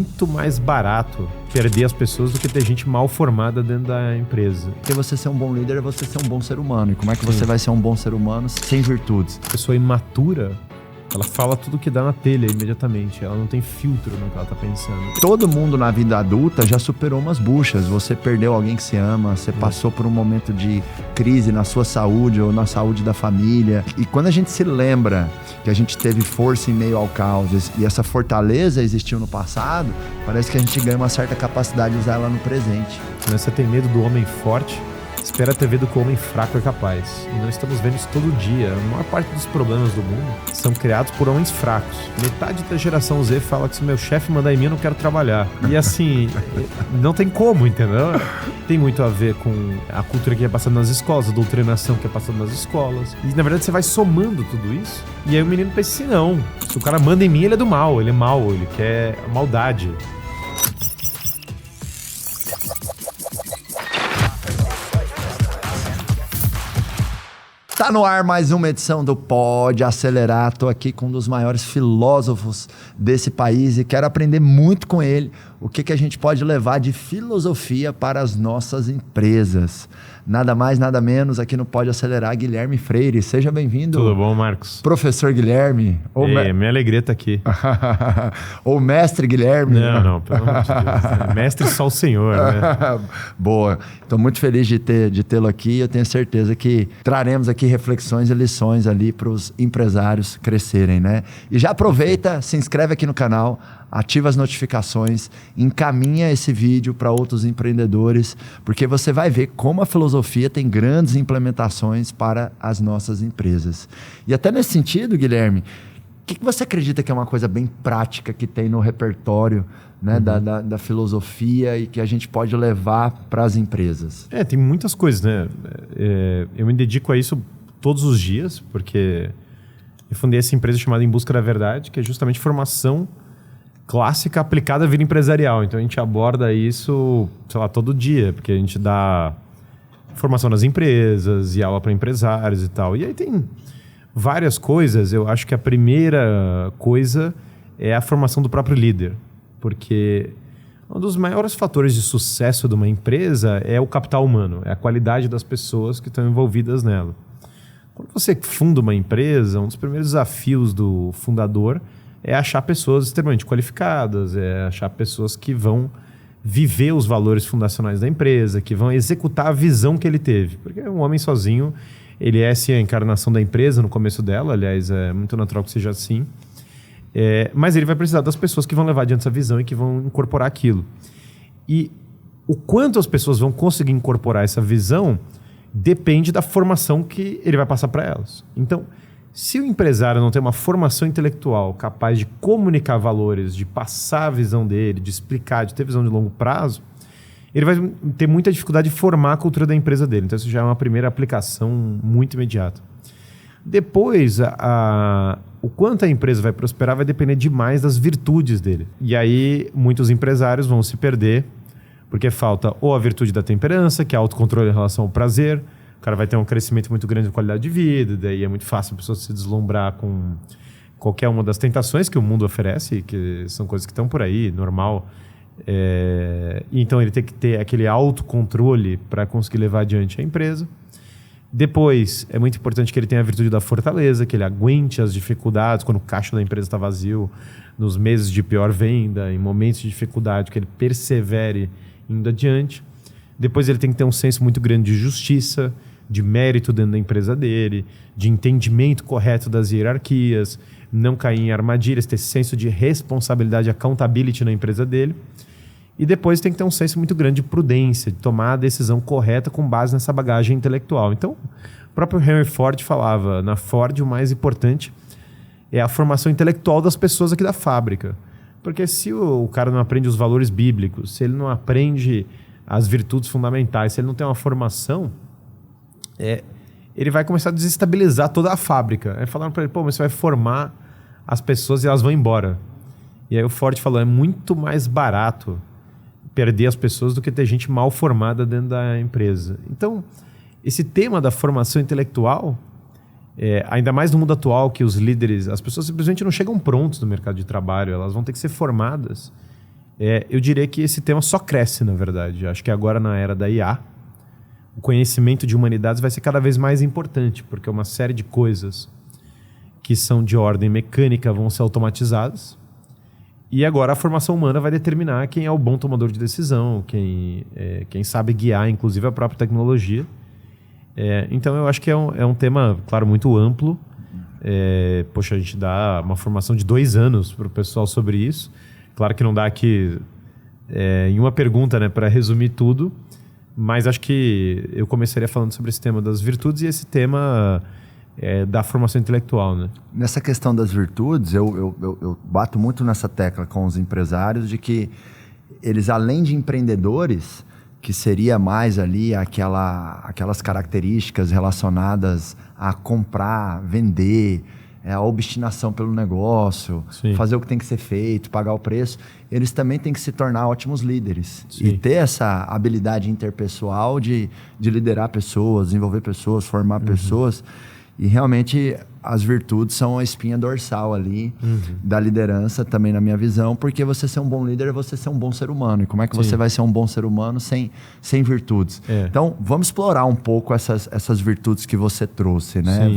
muito mais barato perder as pessoas do que ter gente mal formada dentro da empresa. Porque você ser um bom líder é você ser um bom ser humano. E como é que você vai ser um bom ser humano sem virtudes? A pessoa imatura, ela fala tudo que dá na telha imediatamente. Ela não tem filtro no que ela tá pensando. Todo mundo na vida adulta já superou umas buchas. Você perdeu alguém que você ama, você passou por um momento de crise na sua saúde ou na saúde da família. E quando a gente se lembra que a gente teve força em meio ao caos e essa fortaleza existiu no passado, parece que a gente ganha uma certa capacidade de usar ela no presente. Quando você tem medo do homem forte, espera ter medo que o homem fraco é capaz. E nós estamos vendo isso todo dia. A maior parte dos problemas do mundo são criados por homens fracos. Metade da geração Z fala que se meu chefe mandar em mim, eu não quero trabalhar. E assim, não tem como, entendeu? Tem muito a ver com a cultura que é passada nas escolas, a doutrinação que é passada nas escolas. E na verdade você vai somando tudo isso. E aí o menino pensa assim, não. Se o cara manda em mim, ele é do mal. Ele é mau, ele quer a maldade. Tá no ar mais uma edição do Pode Acelerar. Tô aqui com um dos maiores filósofos desse país e quero aprender muito com ele o que a gente pode levar de filosofia para as nossas empresas. Nada mais, nada menos, aqui no Pode Acelerar, Guilherme Freire. Seja bem-vindo. Tudo bom, Marcos? Professor Guilherme. Minha alegria tá aqui. Ou mestre Guilherme. Não, pelo amor de Deus. Mestre só o senhor, né? Boa. Estou muito feliz de tê-lo aqui. Eu tenho certeza que traremos aqui reflexões e lições ali para os empresários crescerem, né? E já aproveita, se inscreve aqui no canal, ativa as notificações, encaminha esse vídeo para outros empreendedores, porque você vai ver como a filosofia tem grandes implementações para as nossas empresas. E até nesse sentido, Guilherme, o que você acredita que é uma coisa bem prática que tem no repertório, né, da filosofia e que a gente pode levar para as empresas? Tem muitas coisas, né? Eu me dedico a isso todos os dias, porque eu fundei essa empresa chamada Em Busca da Verdade, que é justamente formação clássica aplicada à vida empresarial. Então a gente aborda isso, sei lá, todo dia, porque a gente dá formação nas empresas e aula para empresários e tal. E aí tem várias coisas. Eu acho que a primeira coisa é a formação do próprio líder, porque um dos maiores fatores de sucesso de uma empresa é o capital humano, é a qualidade das pessoas que estão envolvidas nela. Quando você funda uma empresa, um dos primeiros desafios do fundador é achar pessoas extremamente qualificadas, é achar pessoas que vão viver os valores fundacionais da empresa, que vão executar a visão que ele teve. Porque um homem sozinho, ele é assim, a encarnação da empresa no começo dela, aliás, é muito natural que seja assim. Mas ele vai precisar das pessoas que vão levar adiante essa visão e que vão incorporar aquilo. E o quanto as pessoas vão conseguir incorporar essa visão depende da formação que ele vai passar para elas. Então, se o empresário não tem uma formação intelectual capaz de comunicar valores, de passar a visão dele, de explicar, de ter visão de longo prazo, ele vai ter muita dificuldade de formar a cultura da empresa dele. Então, isso já é uma primeira aplicação muito imediata. Depois, o quanto a empresa vai prosperar vai depender demais das virtudes dele. E aí, muitos empresários vão se perder, porque falta ou a virtude da temperança, que é autocontrole em relação ao prazer. O cara vai ter um crescimento muito grande de qualidade de vida, daí é muito fácil a pessoa se deslumbrar com qualquer uma das tentações que o mundo oferece, que são coisas que estão por aí, normal. Então ele tem que ter aquele autocontrole para conseguir levar adiante a empresa. Depois, é muito importante que ele tenha a virtude da fortaleza, que ele aguente as dificuldades quando o caixa da empresa está vazio, nos meses de pior venda, em momentos de dificuldade, que ele persevere indo adiante. Depois ele tem que ter um senso muito grande de justiça, de mérito dentro da empresa dele, de entendimento correto das hierarquias, não cair em armadilhas, ter senso de responsabilidade, accountability na empresa dele. E depois tem que ter um senso muito grande de prudência, de tomar a decisão correta com base nessa bagagem intelectual. Então, o próprio Henry Ford falava, na Ford o mais importante é a formação intelectual das pessoas aqui da fábrica. Porque se o cara não aprende os valores bíblicos, se ele não aprende as virtudes fundamentais, se ele não tem uma formação, ele vai começar a desestabilizar toda a fábrica. Aí falaram para ele, mas você vai formar as pessoas e elas vão embora. E aí o Ford falou, é muito mais barato perder as pessoas do que ter gente mal formada dentro da empresa. Então, esse tema da formação intelectual, ainda mais no mundo atual, que os líderes, as pessoas simplesmente não chegam prontos no mercado de trabalho, elas vão ter que ser formadas. Eu diria que esse tema só cresce, na verdade. Acho que agora, na era da IA, o conhecimento de humanidades vai ser cada vez mais importante, porque uma série de coisas que são de ordem mecânica vão ser automatizadas. E agora a formação humana vai determinar quem é o bom tomador de decisão, quem sabe guiar, inclusive, a própria tecnologia. Então, eu acho que é um tema, claro, muito amplo. A gente dá uma formação de 2 anos para o pessoal sobre isso. Claro que não dá aqui em uma pergunta, né, para resumir tudo, mas acho que eu começaria falando sobre esse tema das virtudes e esse tema da formação intelectual, né? Nessa questão das virtudes, eu bato muito nessa tecla com os empresários de que eles, além de empreendedores, que seria mais ali aquelas características relacionadas a comprar, vender, a obstinação pelo negócio, Sim. fazer o que tem que ser feito, pagar o preço, eles também têm que se tornar ótimos líderes. Sim. E ter essa habilidade interpessoal de liderar pessoas, desenvolver pessoas, formar pessoas. E realmente as virtudes são a espinha dorsal ali da liderança, também na minha visão, porque você ser um bom líder é você ser um bom ser humano. E como é que você vai ser um bom ser humano sem virtudes? Então, vamos explorar um pouco essas virtudes que você trouxe, né?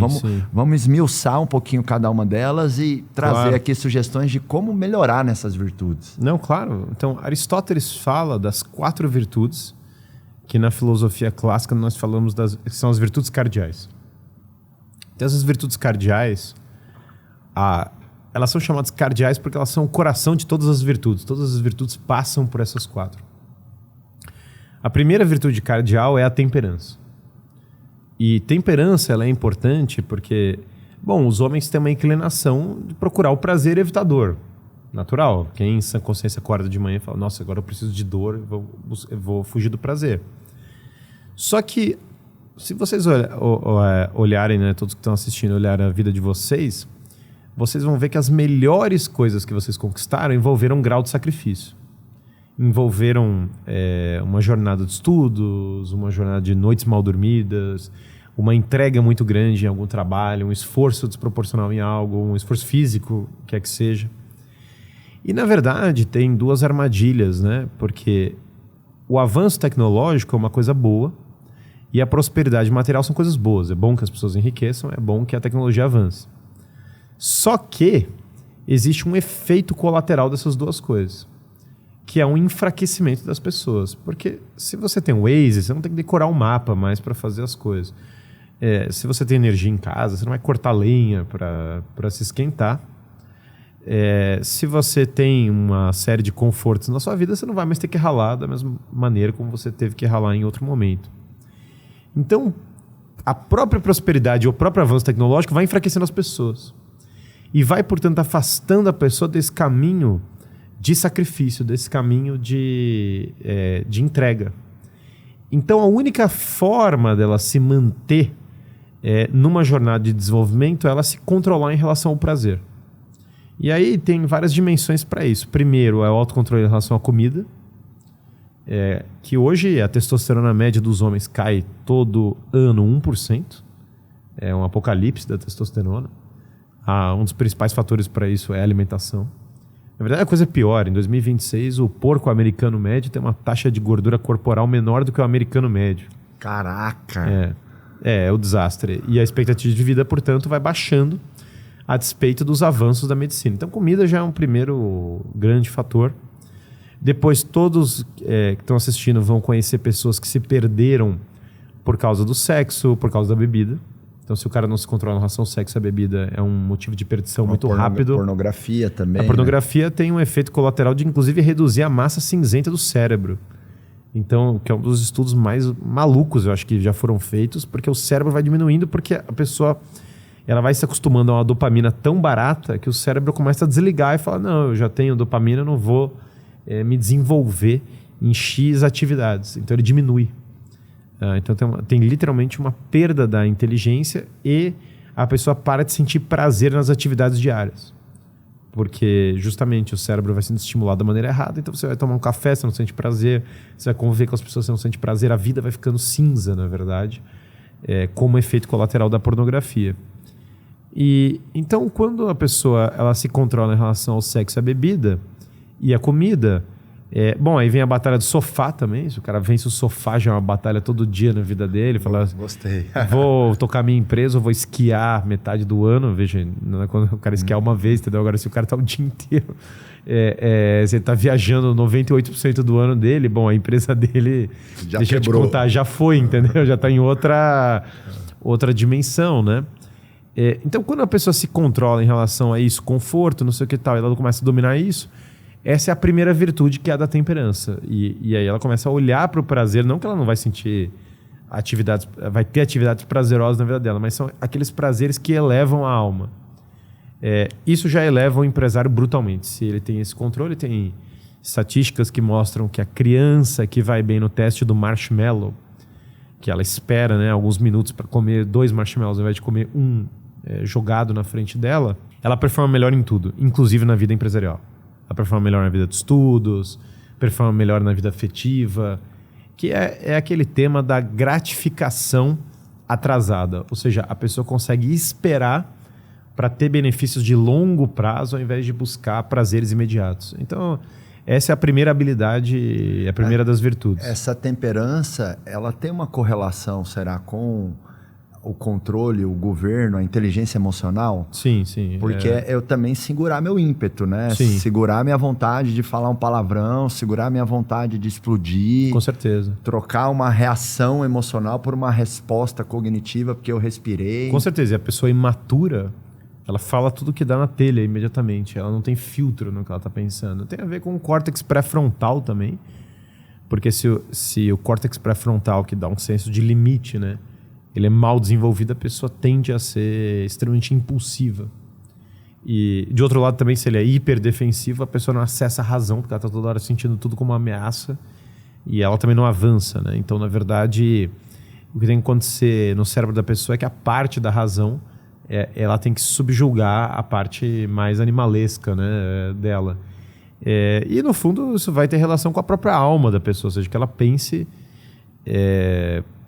Vamos esmiuçar um pouquinho cada uma delas e trazer aqui sugestões de como melhorar nessas virtudes. Não, claro. Então, Aristóteles fala das 4 virtudes que na filosofia clássica nós falamos que são as virtudes cardeais. Então, essas virtudes cardeais, elas são chamadas cardeais porque elas são o coração de todas as virtudes. Todas as virtudes passam por essas 4. A primeira virtude cardeal é a temperança. E temperança ela é importante porque, os homens têm uma inclinação de procurar o prazer evitador. Natural. Quem em sã consciência acorda de manhã e fala, nossa, agora eu preciso de dor, eu vou fugir do prazer. Só que se vocês olharem, né, todos que estão assistindo, olharem a vida de vocês vão ver que as melhores coisas que vocês conquistaram envolveram um grau de sacrifício. Envolveram uma jornada de estudos, uma jornada de noites mal dormidas, uma entrega muito grande em algum trabalho, um esforço desproporcional em algo, um esforço físico, quer que seja. E, na verdade, tem 2 armadilhas, né? Porque o avanço tecnológico é uma coisa boa, e a prosperidade material são coisas boas. É bom que as pessoas enriqueçam, é bom que a tecnologia avance. Só que existe um efeito colateral dessas 2 coisas, que é um enfraquecimento das pessoas. Porque se você tem um Waze, você não tem que decorar um mapa mais para fazer as coisas. Se você tem energia em casa, você não vai cortar lenha para se esquentar. Se você tem uma série de confortos na sua vida, você não vai mais ter que ralar da mesma maneira como você teve que ralar em outro momento. Então, a própria prosperidade ou o próprio avanço tecnológico vai enfraquecendo as pessoas. E vai, portanto, afastando a pessoa desse caminho de sacrifício, desse caminho de entrega. Então, a única forma dela se manter numa jornada de desenvolvimento é ela se controlar em relação ao prazer. E aí tem várias dimensões para isso. Primeiro, é o autocontrole em relação à comida. Que hoje a testosterona média dos homens cai todo ano 1%. É um apocalipse da testosterona. Um dos principais fatores para isso é a alimentação. Na verdade, a coisa é pior. Em 2026, o porco americano médio tem uma taxa de gordura corporal menor do que o americano médio. Caraca! É o desastre. E a expectativa de vida, portanto, vai baixando a despeito dos avanços da medicina. Então, comida já é um primeiro grande fator. Depois, todos que estão assistindo vão conhecer pessoas que se perderam por causa do sexo, por causa da bebida. Então, se o cara não se controla em relação ao sexo e à bebida, é um motivo de perdição muito rápido. Pornografia também. A pornografia tem um efeito colateral de, inclusive, reduzir a massa cinzenta do cérebro. Então, que é um dos estudos mais malucos, eu acho, que já foram feitos, porque o cérebro vai diminuindo, porque a pessoa ela vai se acostumando a uma dopamina tão barata que o cérebro começa a desligar e fala, não, eu já tenho dopamina, eu não vou me desenvolver em X atividades. Então ele diminui. Então tem literalmente uma perda da inteligência e a pessoa para de sentir prazer nas atividades diárias. Porque justamente o cérebro vai sendo estimulado da maneira errada, então você vai tomar um café, você não sente prazer, você vai conviver com as pessoas, você não sente prazer, a vida vai ficando cinza, na verdade, como efeito colateral da pornografia. E então, quando a pessoa ela se controla em relação ao sexo e à bebida e à comida, Bom, aí vem a batalha do sofá também. Se o cara vence o sofá, já é uma batalha todo dia na vida dele. Fala, gostei. Vou tocar minha empresa, ou vou esquiar metade do ano. Veja, não é quando o cara esquiar uma vez, entendeu? Agora, se o cara tá o dia inteiro, você tá viajando 98% do ano dele, bom, a empresa dele, já deixa quebrou. Eu te contar, já foi, entendeu? Já tá em outra dimensão, né? Então, quando a pessoa se controla em relação a isso, conforto, não sei o que tal, e ela começa a dominar isso, essa é a primeira virtude, que é a da temperança. E aí ela começa a olhar para o prazer, não que ela não vai sentir vai ter atividades prazerosas na vida dela, mas são aqueles prazeres que elevam a alma. Isso já eleva o empresário brutalmente. Se ele tem esse controle, tem estatísticas que mostram que a criança que vai bem no teste do marshmallow, que ela espera, né, alguns minutos para comer 2 marshmallows ao invés de comer um jogado na frente dela, ela performa melhor em tudo, inclusive na vida empresarial. Ela performa melhor na vida de estudos, performa melhor na vida afetiva, que é aquele tema da gratificação atrasada. Ou seja, a pessoa consegue esperar para ter benefícios de longo prazo ao invés de buscar prazeres imediatos. Então, essa é a primeira habilidade, a primeira das virtudes. Essa temperança, ela tem uma correlação, será, com o controle, o governo, a inteligência emocional? Sim, sim. Porque eu também segurar meu ímpeto, né? Sim. Segurar minha vontade de falar um palavrão, segurar minha vontade de explodir. Com certeza. Trocar uma reação emocional por uma resposta cognitiva porque eu respirei. Com certeza. E a pessoa imatura, ela fala tudo que dá na telha imediatamente. Ela não tem filtro no que ela está pensando. Tem a ver com o córtex pré-frontal também. Porque se o córtex pré-frontal, que dá um senso de limite, né? Ele é mal desenvolvido, a pessoa tende a ser extremamente impulsiva. E, de outro lado, também, se ele é hiperdefensivo, a pessoa não acessa a razão, porque ela está toda hora sentindo tudo como uma ameaça e ela também não avança, né? Então, na verdade, o que tem que acontecer no cérebro da pessoa é que a parte da razão, ela tem que subjugar a parte mais animalesca, né, dela. E, no fundo, isso vai ter relação com a própria alma da pessoa, ou seja, que ela pense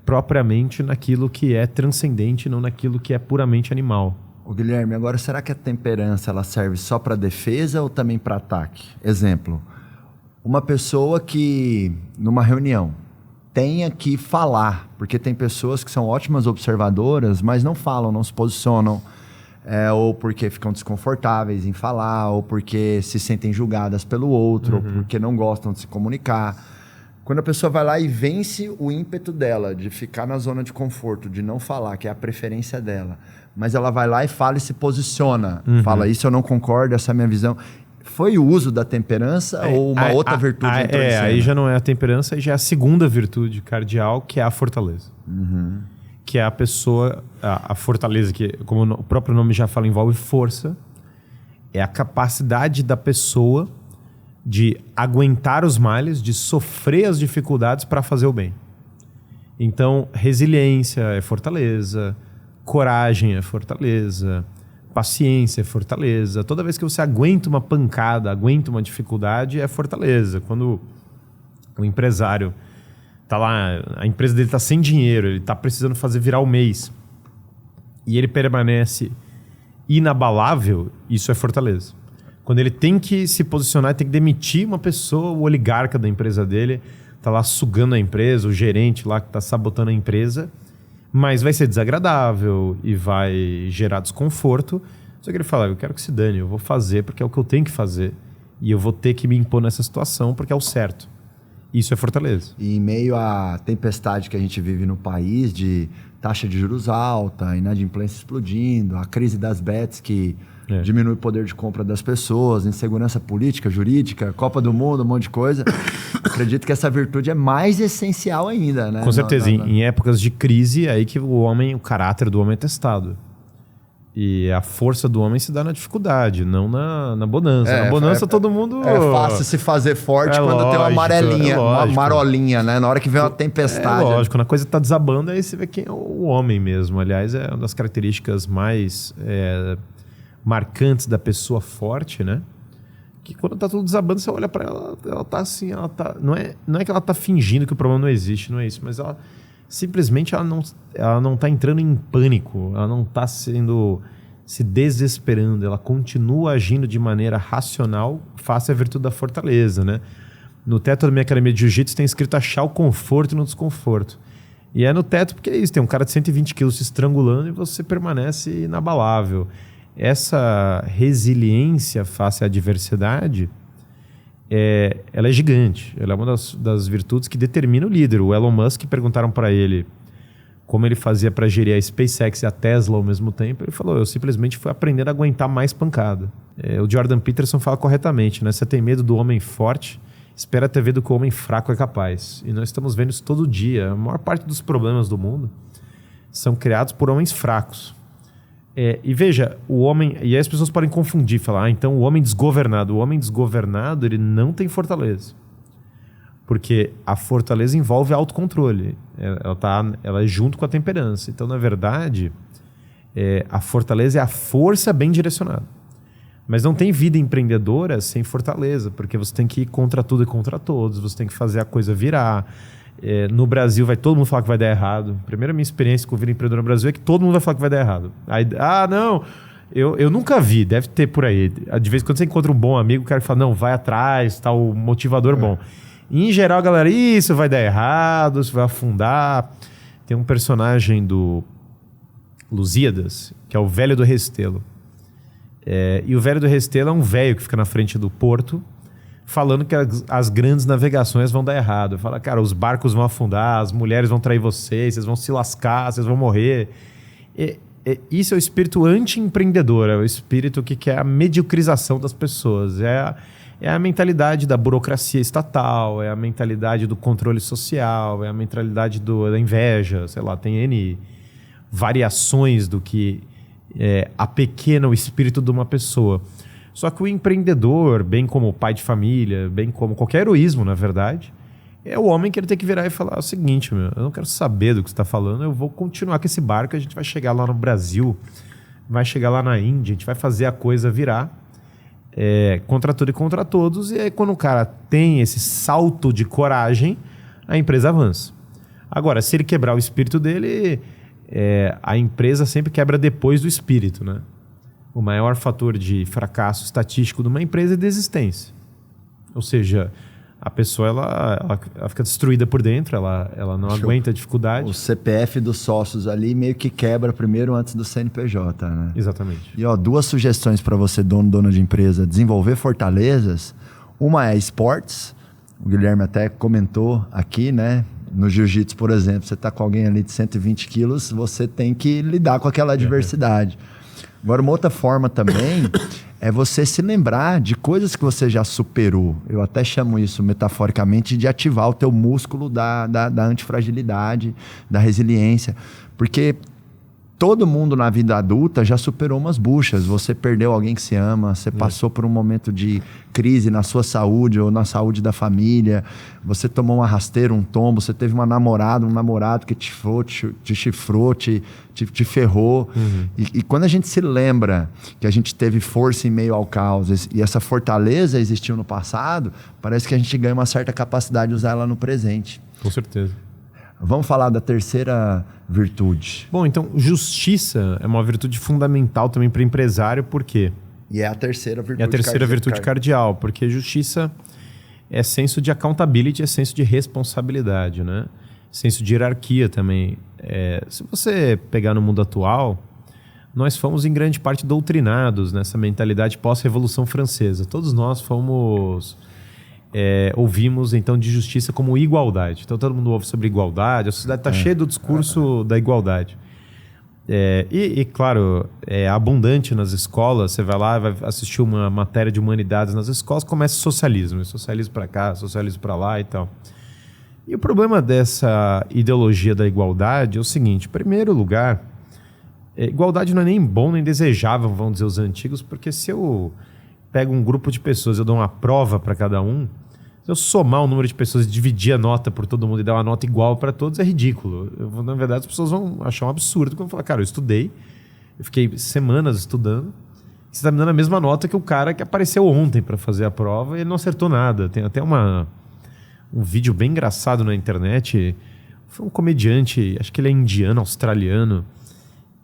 propriamente naquilo que é transcendente, não naquilo que é puramente animal. Ô Guilherme, agora será que a temperança ela serve só para defesa ou também para ataque? Exemplo, uma pessoa que numa reunião tenha que falar, porque tem pessoas que são ótimas observadoras, mas não falam, não se posicionam, ou porque ficam desconfortáveis em falar, ou porque se sentem julgadas pelo outro, ou porque não gostam de se comunicar. Quando a pessoa vai lá e vence o ímpeto dela de ficar na zona de conforto, de não falar, que é a preferência dela, mas ela vai lá e fala e se posiciona. Fala, isso eu não concordo, essa é a minha visão. Foi o uso da temperança ou uma outra virtude? Aí já não é a temperança, aí já é a segunda virtude cardial, que é a fortaleza. Que é a pessoa, a fortaleza, que como o próprio nome já fala, envolve força. É a capacidade da pessoa de aguentar os males, de sofrer as dificuldades para fazer o bem. Então, resiliência é fortaleza, coragem é fortaleza, paciência é fortaleza. Toda vez que você aguenta uma pancada, aguenta uma dificuldade, é fortaleza. Quando o empresário tá lá, a empresa dele está sem dinheiro, ele está precisando fazer virar o mês, e ele permanece inabalável, isso é fortaleza. Quando ele tem que se posicionar, tem que demitir uma pessoa, o oligarca da empresa dele, tá lá sugando a empresa, o gerente lá que tá sabotando a empresa, mas vai ser desagradável e vai gerar desconforto. Só que ele fala, eu quero que se dane, eu vou fazer porque é o que eu tenho que fazer e eu vou ter que me impor nessa situação porque é o certo. Isso é fortaleza. E em meio à tempestade que a gente vive no país, de taxa de juros alta, inadimplência explodindo, a crise das bets que diminui o poder de compra das pessoas, insegurança política, jurídica, Copa do Mundo, um monte de coisa. Acredito que essa virtude é mais essencial ainda, né? Com certeza. Em épocas de crise, é aí que o caráter do homem é testado. E a força do homem se dá na dificuldade, não na bonança. Na bonança todo mundo... É fácil se fazer forte quando tem uma amarelinha, uma marolinha, né? Na hora que vem uma tempestade. É lógico, quando a coisa tá desabando, aí você vê quem é o homem mesmo. Aliás, é uma das características mais marcantes da pessoa forte, né? Que quando tá tudo desabando, você olha para ela tá assim, não é que ela tá fingindo que o problema não existe, não é isso, mas ela simplesmente ela não tá entrando em pânico, ela não tá se desesperando, ela continua agindo de maneira racional face à virtude da fortaleza, né? No teto da minha academia de jiu-jitsu tem escrito achar o conforto no desconforto. E é no teto porque é isso, tem um cara de 120 quilos te estrangulando e você permanece inabalável. Essa resiliência face à adversidade, ela é gigante. Ela é uma das virtudes que determina o líder. O Elon Musk, perguntaram para ele como ele fazia para gerir a SpaceX e a Tesla ao mesmo tempo. Ele falou, eu simplesmente fui aprendendo a aguentar mais pancada. O Jordan Peterson fala corretamente, né? Você tem medo do homem forte, espera ter medo do que o homem fraco é capaz. E nós estamos vendo isso todo dia. A maior parte dos problemas do mundo são criados por homens fracos. E veja, o homem... E aí as pessoas podem confundir, falar, então o homem desgovernado. O homem desgovernado, ele não tem porque a fortaleza envolve autocontrole. Ela é junto com a temperança. Então, na verdade, a fortaleza é a força bem direcionada. Mas não tem vida empreendedora sem fortaleza, porque você tem que ir contra tudo e contra todos, você tem que fazer a coisa virar. No Brasil, vai todo mundo falar que vai dar errado. A primeira minha experiência com vida empreendedora no Brasil é que todo mundo vai falar que vai dar errado. Aí, não... Eu nunca vi, deve ter por aí. De vez em quando você encontra um bom amigo, o cara fala, não, vai atrás, tá o motivador bom. E, em geral, a galera, isso vai dar errado, isso vai afundar. Tem um personagem do Lusíadas, que é o velho do Restelo. E o velho do Restelo é um velho que fica na frente do porto, falando que as grandes navegações vão dar errado. Fala, cara, os barcos vão afundar, as mulheres vão trair vocês vão se lascar, vocês vão morrer. Isso é o espírito anti-empreendedor, é o espírito que quer a mediocrização das pessoas. É a mentalidade da burocracia estatal, é a mentalidade do controle social, é a mentalidade da inveja, sei lá, tem N variações do que apequena o espírito de uma pessoa. Só que o empreendedor, bem como o pai de família, bem como qualquer heroísmo, na verdade, é o homem que ele tem que virar e falar o seguinte, eu não quero saber do que você está falando, eu vou continuar com esse barco, a gente vai chegar lá no Brasil, vai chegar lá na Índia, a gente vai fazer a coisa virar, contra tudo e contra todos, e aí quando o cara tem esse salto de coragem, a empresa avança. Agora, se ele quebrar o espírito dele, a empresa sempre quebra depois do espírito, né? O maior fator de fracasso estatístico de uma empresa é desistência. Ou seja, a pessoa ela fica destruída por dentro, ela não aguenta a dificuldade. O CPF dos sócios ali meio que quebra primeiro antes do CNPJ, né? Exatamente. E 2 sugestões para você, dona de empresa, desenvolver fortalezas. Uma é esportes. O Guilherme até comentou aqui, né? No jiu-jitsu, por exemplo, você está com alguém ali de 120 quilos, você tem que lidar com aquela adversidade. Agora, uma outra forma também é você se lembrar de coisas que você já superou. Eu até chamo isso, metaforicamente, de ativar o teu músculo da antifragilidade, da resiliência. Porque todo mundo na vida adulta já superou umas buchas. Você perdeu alguém que se ama, você passou por um momento de crise na sua saúde ou na saúde da família, você tomou uma rasteira, um tombo, você teve uma namorada, um namorado que te chifrou, te ferrou. Uhum. E quando a gente se lembra que a gente teve força em meio ao caos e essa fortaleza existiu no passado, parece que a gente ganha uma certa capacidade de usar ela no presente. Com certeza. Vamos falar da terceira virtude. Bom, então, justiça é uma virtude fundamental também para o empresário, por quê? E é a terceira virtude cardial. É a terceira virtude cardial, porque justiça é senso de accountability, é senso de responsabilidade, né? Senso de hierarquia também. Se você pegar no mundo atual, nós fomos em grande parte doutrinados nessa mentalidade pós-Revolução Francesa. Todos nós fomos... ouvimos então de justiça como igualdade. Então todo mundo ouve sobre igualdade, a sociedade está cheia do discurso da igualdade. Claro, é abundante nas escolas. Você vai lá, vai assistir uma matéria de humanidades nas escolas, começa socialismo. Socialismo para cá, socialismo para lá e tal. E o problema dessa ideologia da igualdade é o seguinte: em primeiro lugar, igualdade não é nem bom nem desejável, vamos dizer os antigos, porque se eu pego um grupo de pessoas, eu dou uma prova para cada um, se eu somar o número de pessoas e dividir a nota por todo mundo e dar uma nota igual para todos, é ridículo. Na verdade, as pessoas vão achar um absurdo quando falar, cara, eu estudei, eu fiquei semanas estudando, e você está me dando a mesma nota que o cara que apareceu ontem para fazer a prova e ele não acertou nada. Tem até um vídeo bem engraçado na internet. Foi um comediante, acho que ele é indiano, australiano,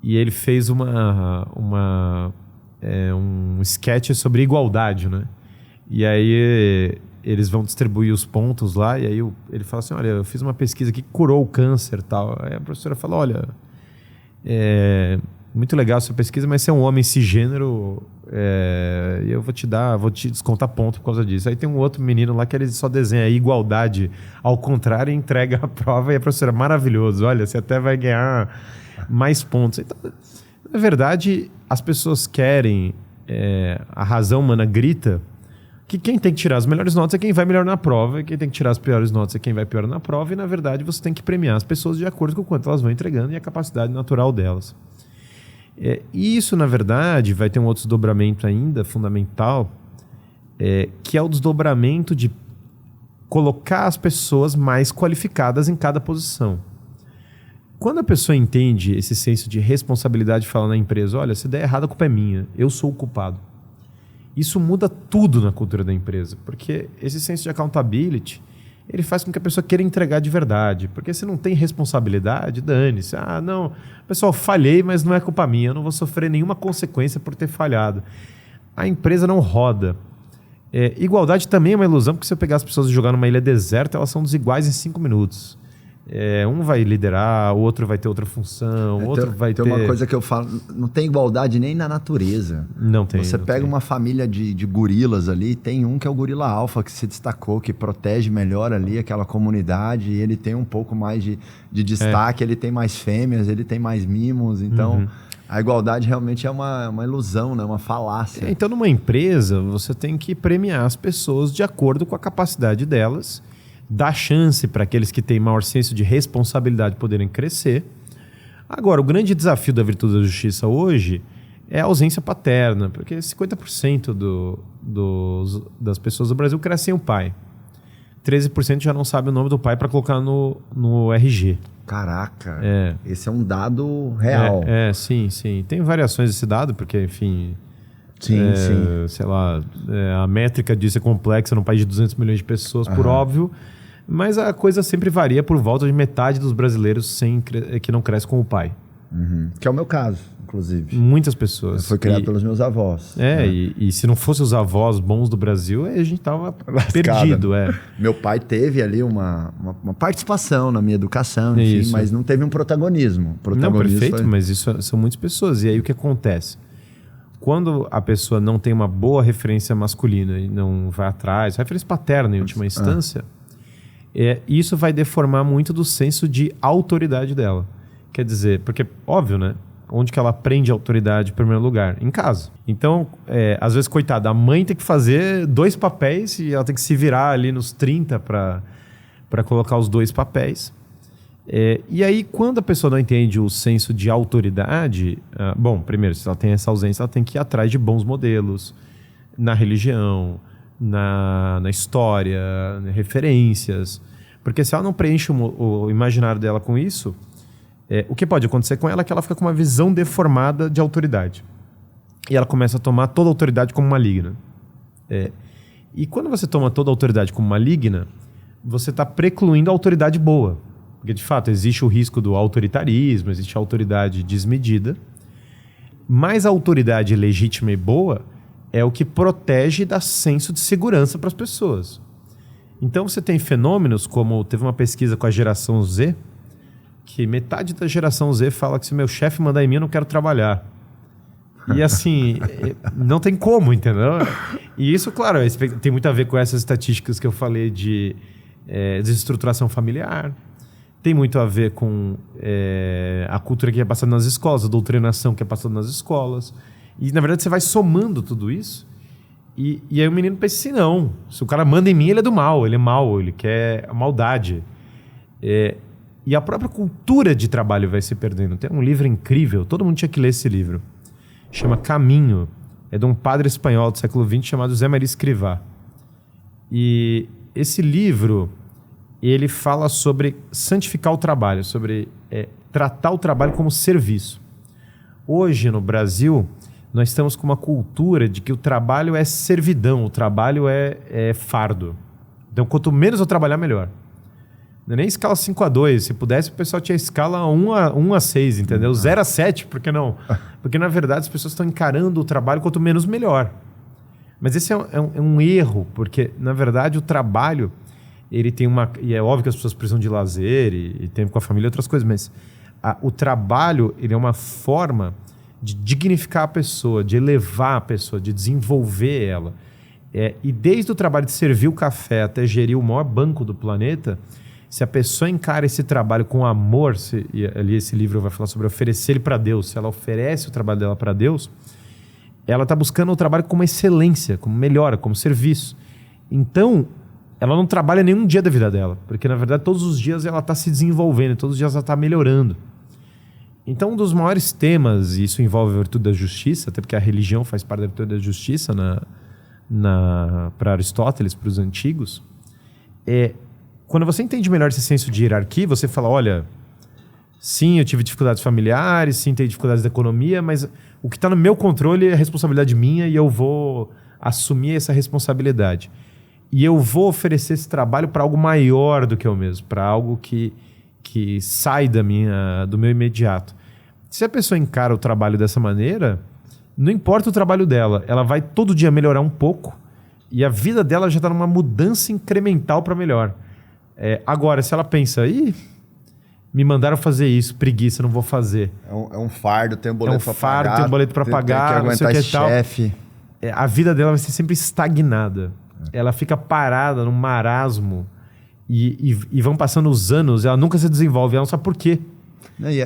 e ele fez um sketch sobre igualdade, né? E aí eles vão distribuir os pontos lá, e aí ele fala assim, olha, eu fiz uma pesquisa que curou o câncer e tal. Aí a professora fala, olha, muito legal essa pesquisa, mas você é um homem cisgênero, e eu vou te descontar ponto por causa disso. Aí tem um outro menino lá que ele só desenha a igualdade ao contrário e entrega a prova, e a professora, maravilhoso, olha, você até vai ganhar mais pontos. Então, na verdade, as pessoas querem, a razão humana grita que quem tem que tirar as melhores notas é quem vai melhor na prova, e quem tem que tirar as piores notas é quem vai pior na prova, e na verdade você tem que premiar as pessoas de acordo com o quanto elas vão entregando e a capacidade natural delas. E isso, na verdade, vai ter um outro desdobramento ainda fundamental, que é o desdobramento de colocar as pessoas mais qualificadas em cada posição. Quando a pessoa entende esse senso de responsabilidade de falar na empresa, olha, se der errado a culpa é minha, eu sou o culpado. Isso muda tudo na cultura da empresa, porque esse senso de accountability, ele faz com que a pessoa queira entregar de verdade, porque se não tem responsabilidade, dane-se. Ah, não, pessoal, falhei, mas não é culpa minha, eu não vou sofrer nenhuma consequência por ter falhado. A empresa não roda. Igualdade também é uma ilusão, porque se eu pegar as pessoas e jogar numa ilha deserta, elas são desiguais em 5 minutos. Um vai liderar, o outro vai ter outra função, o outro vai ter... Tem uma coisa que eu falo, não tem igualdade nem na natureza. Não tem. Você pega uma família de gorilas ali, tem um que é o gorila alfa, que se destacou, que protege melhor ali aquela comunidade, e ele tem um pouco mais de destaque, ele tem mais fêmeas, ele tem mais mimos, então... A igualdade realmente é uma ilusão, né? Uma falácia. Então, numa empresa, você tem que premiar as pessoas de acordo com a capacidade delas, dar chance para aqueles que têm maior senso de responsabilidade poderem crescer. Agora, o grande desafio da virtude da justiça hoje é a ausência paterna, porque 50% das pessoas do Brasil crescem sem o pai. 13% já não sabe o nome do pai para colocar no RG. Caraca, esse é um dado real. Sim. Tem variações desse dado, porque, enfim... Sim. Sei lá, a métrica disso é complexa num país de 200 milhões de pessoas, por óbvio, mas a coisa sempre varia por volta de metade dos brasileiros que não cresce com o pai. Que é o meu caso, inclusive. Muitas pessoas. Foi criado pelos meus avós. E se não fossem os avós bons do Brasil, a gente tava perdido. Meu pai teve ali uma participação na minha educação, enfim, mas não teve um protagonismo. Não, perfeito, mas isso são muitas pessoas. E aí o que acontece? Quando a pessoa não tem uma boa referência masculina e não vai atrás, referência paterna em última instância, isso vai deformar muito do senso de autoridade dela. Quer dizer, porque, óbvio, né? Onde que ela aprende autoridade em primeiro lugar? Em casa. Então, às vezes, coitada, a mãe tem que fazer 2 papéis e ela tem que se virar ali nos 30 para colocar os 2 papéis. E aí, quando a pessoa não entende o senso de autoridade, bom, primeiro, se ela tem essa ausência, ela tem que ir atrás de bons modelos na religião, na história, referências. Porque se ela não preenche o imaginário dela com isso, o que pode acontecer com ela é que ela fica com uma visão deformada de autoridade. E ela começa a tomar toda a autoridade como maligna. E quando você toma toda a autoridade como maligna, você está precluindo a autoridade boa. Porque, de fato, existe o risco do autoritarismo, existe a autoridade desmedida. Mas a autoridade legítima e boa é o que protege e dá senso de segurança para as pessoas. Então, você tem fenômenos como... Teve uma pesquisa com a geração Z, que metade da geração Z fala que se o meu chefe mandar em mim, eu não quero trabalhar. E assim, não tem como, entendeu? E isso, claro, tem muito a ver com essas estatísticas que eu falei de desestruturação familiar. Tem muito a ver com a cultura que é passada nas escolas, a doutrinação que é passada nas escolas. E, na verdade, você vai somando tudo isso. E aí o menino pensa assim, não, se o cara manda em mim, ele é do mal, ele é mau, ele quer a maldade. E a própria cultura de trabalho vai se perdendo. Tem um livro incrível, todo mundo tinha que ler esse livro. Chama Caminho. É de um padre espanhol do século XX chamado José María Escrivá. E esse livro, ele fala sobre santificar o trabalho, sobre tratar o trabalho como serviço. Hoje, no Brasil, nós estamos com uma cultura de que o trabalho é servidão, o trabalho é fardo. Então, quanto menos eu trabalhar, melhor. Não é nem escala 5-2. Se pudesse, o pessoal tinha escala 1-6, entendeu? 0-7, por que não? Porque, na verdade, as pessoas estão encarando o trabalho quanto menos, melhor. Mas esse é um erro, porque, na verdade, o trabalho, ele tem uma... E é óbvio que as pessoas precisam de lazer e tempo com a família e outras coisas, mas o trabalho, ele é uma forma de dignificar a pessoa, de elevar a pessoa, de desenvolver ela. E desde o trabalho de servir o café até gerir o maior banco do planeta, se a pessoa encara esse trabalho com amor, e ali esse livro vai falar sobre oferecer ele para Deus, se ela oferece o trabalho dela para Deus, ela está buscando o trabalho como excelência, como melhora, como serviço. Então, ela não trabalha nenhum dia da vida dela, porque na verdade todos os dias ela está se desenvolvendo, todos os dias ela está melhorando. Então, um dos maiores temas, e isso envolve a virtude da justiça, até porque a religião faz parte da virtude da justiça para Aristóteles, para os antigos, quando você entende melhor esse senso de hierarquia, você fala, olha, sim, eu tive dificuldades familiares, sim, tenho dificuldades da economia, mas o que está no meu controle é responsabilidade minha e eu vou assumir essa responsabilidade. E eu vou oferecer esse trabalho para algo maior do que eu mesmo, para algo que sai do meu imediato. Se a pessoa encara o trabalho dessa maneira, não importa o trabalho dela, ela vai todo dia melhorar um pouco e a vida dela já está numa mudança incremental para melhor. Agora, se ela pensa, me mandaram fazer isso, preguiça, não vou fazer. É um fardo, tem um boleto para pagar. Tem um boleto para pagar, tem que aguentar esse chefe. A vida dela vai ser sempre estagnada. Ela fica parada num marasmo e vão passando os anos, ela nunca se desenvolve, ela não sabe por quê.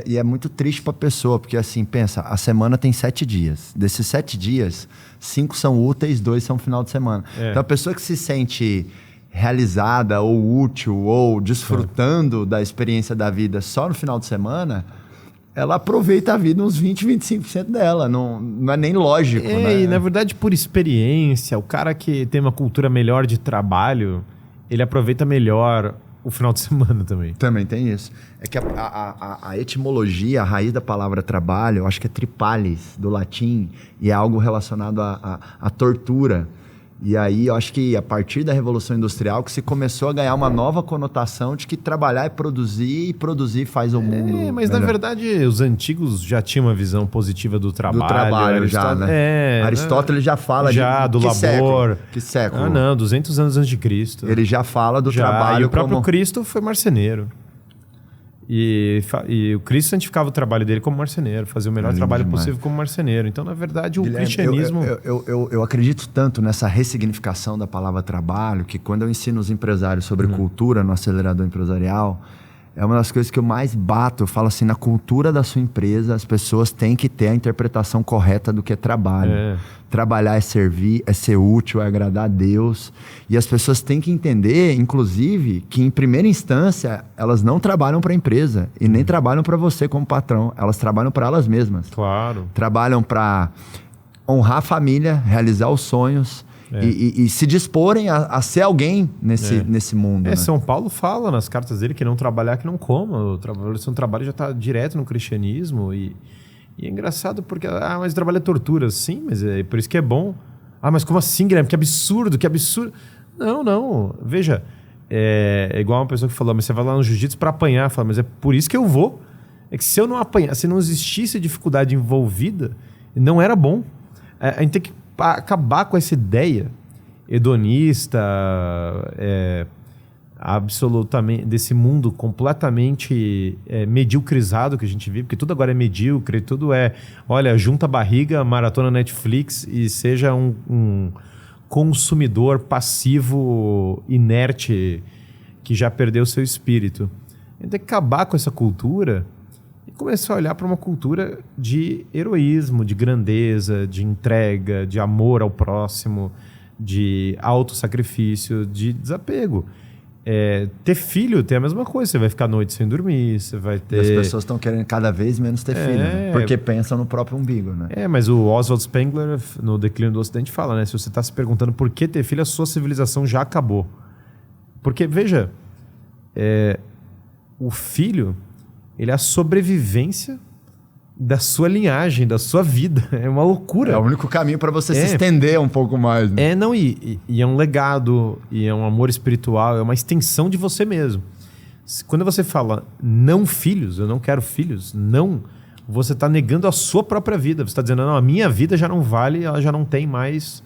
E é muito triste para a pessoa, porque assim, pensa, a semana tem 7 dias. Desses 7 dias, 5 são úteis, 2 são final de semana. Então a pessoa que se sente realizada ou útil ou desfrutando da experiência da vida só no final de semana, ela aproveita a vida uns 20, 25% dela. Não é nem lógico, né? E na verdade, por experiência, o cara que tem uma cultura melhor de trabalho, ele aproveita melhor o final de semana também. Também tem isso. É que a etimologia, a raiz da palavra trabalho, eu acho que é tripalis, do latim, e é algo relacionado à tortura. E aí eu acho que a partir da Revolução Industrial que se começou a ganhar uma nova conotação de que trabalhar é produzir e produzir faz o mundo mas melhor. Na verdade os antigos já tinham uma visão positiva do trabalho. Do trabalho já, né? Aristóteles já fala do que labor. Século? Que século? 200 anos antes de Cristo. Ele já fala do trabalho. E o próprio Cristo foi marceneiro. E o Cristo santificava o trabalho dele como marceneiro, fazia o melhor trabalho possível como marceneiro. Então, na verdade, o cristianismo... Eu acredito tanto nessa ressignificação da palavra trabalho, que quando eu ensino os empresários sobre cultura no acelerador empresarial, é uma das coisas que eu mais bato. Eu falo assim, na cultura da sua empresa, as pessoas têm que ter a interpretação correta do que é trabalho. Trabalhar é servir, é ser útil, é agradar a Deus. E as pessoas têm que entender, inclusive, que em primeira instância, elas não trabalham para a empresa e nem trabalham para você como patrão. Elas trabalham para elas mesmas. Claro. Trabalham para honrar a família, realizar os sonhos e se disporem a ser alguém nesse mundo. Né? São Paulo fala nas cartas dele que não trabalhar, que não coma. O trabalho já está direto no cristianismo e é engraçado porque, mas o trabalho é tortura. Sim, mas é por isso que é bom. Mas como assim, Guilherme? Que absurdo. Não. Veja, é igual uma pessoa que falou, mas você vai lá no jiu-jitsu para apanhar. Fala, mas é por isso que eu vou. É que se eu não apanhar, se não existisse dificuldade envolvida, não era bom. A gente tem que acabar com essa ideia hedonista, absolutamente, desse mundo completamente mediocrizado que a gente vive, porque tudo agora é medíocre, tudo olha, junta a barriga, maratona Netflix e seja um consumidor passivo, inerte, que já perdeu seu espírito. A gente tem que acabar com essa cultura e começar a olhar para uma cultura de heroísmo, de grandeza, de entrega, de amor ao próximo, de autossacrifício, de desapego. Ter filho tem a mesma coisa. Você vai ficar a noite sem dormir, você vai ter... E as pessoas estão querendo cada vez menos ter filho, né? Porque pensam no próprio umbigo, né? Mas o Oswald Spengler, no Declínio do Ocidente, fala, né? Se você está se perguntando por que ter filho, a sua civilização já acabou. Porque, veja, o filho, ele é a sobrevivência da sua linhagem, da sua vida. É uma loucura. É o único caminho para você se estender um pouco mais. Né? E é um legado, e é um amor espiritual, é uma extensão de você mesmo. Quando você fala não filhos, eu não quero filhos, não, você está negando a sua própria vida. Você está dizendo, não, a minha vida já não vale, ela já não tem mais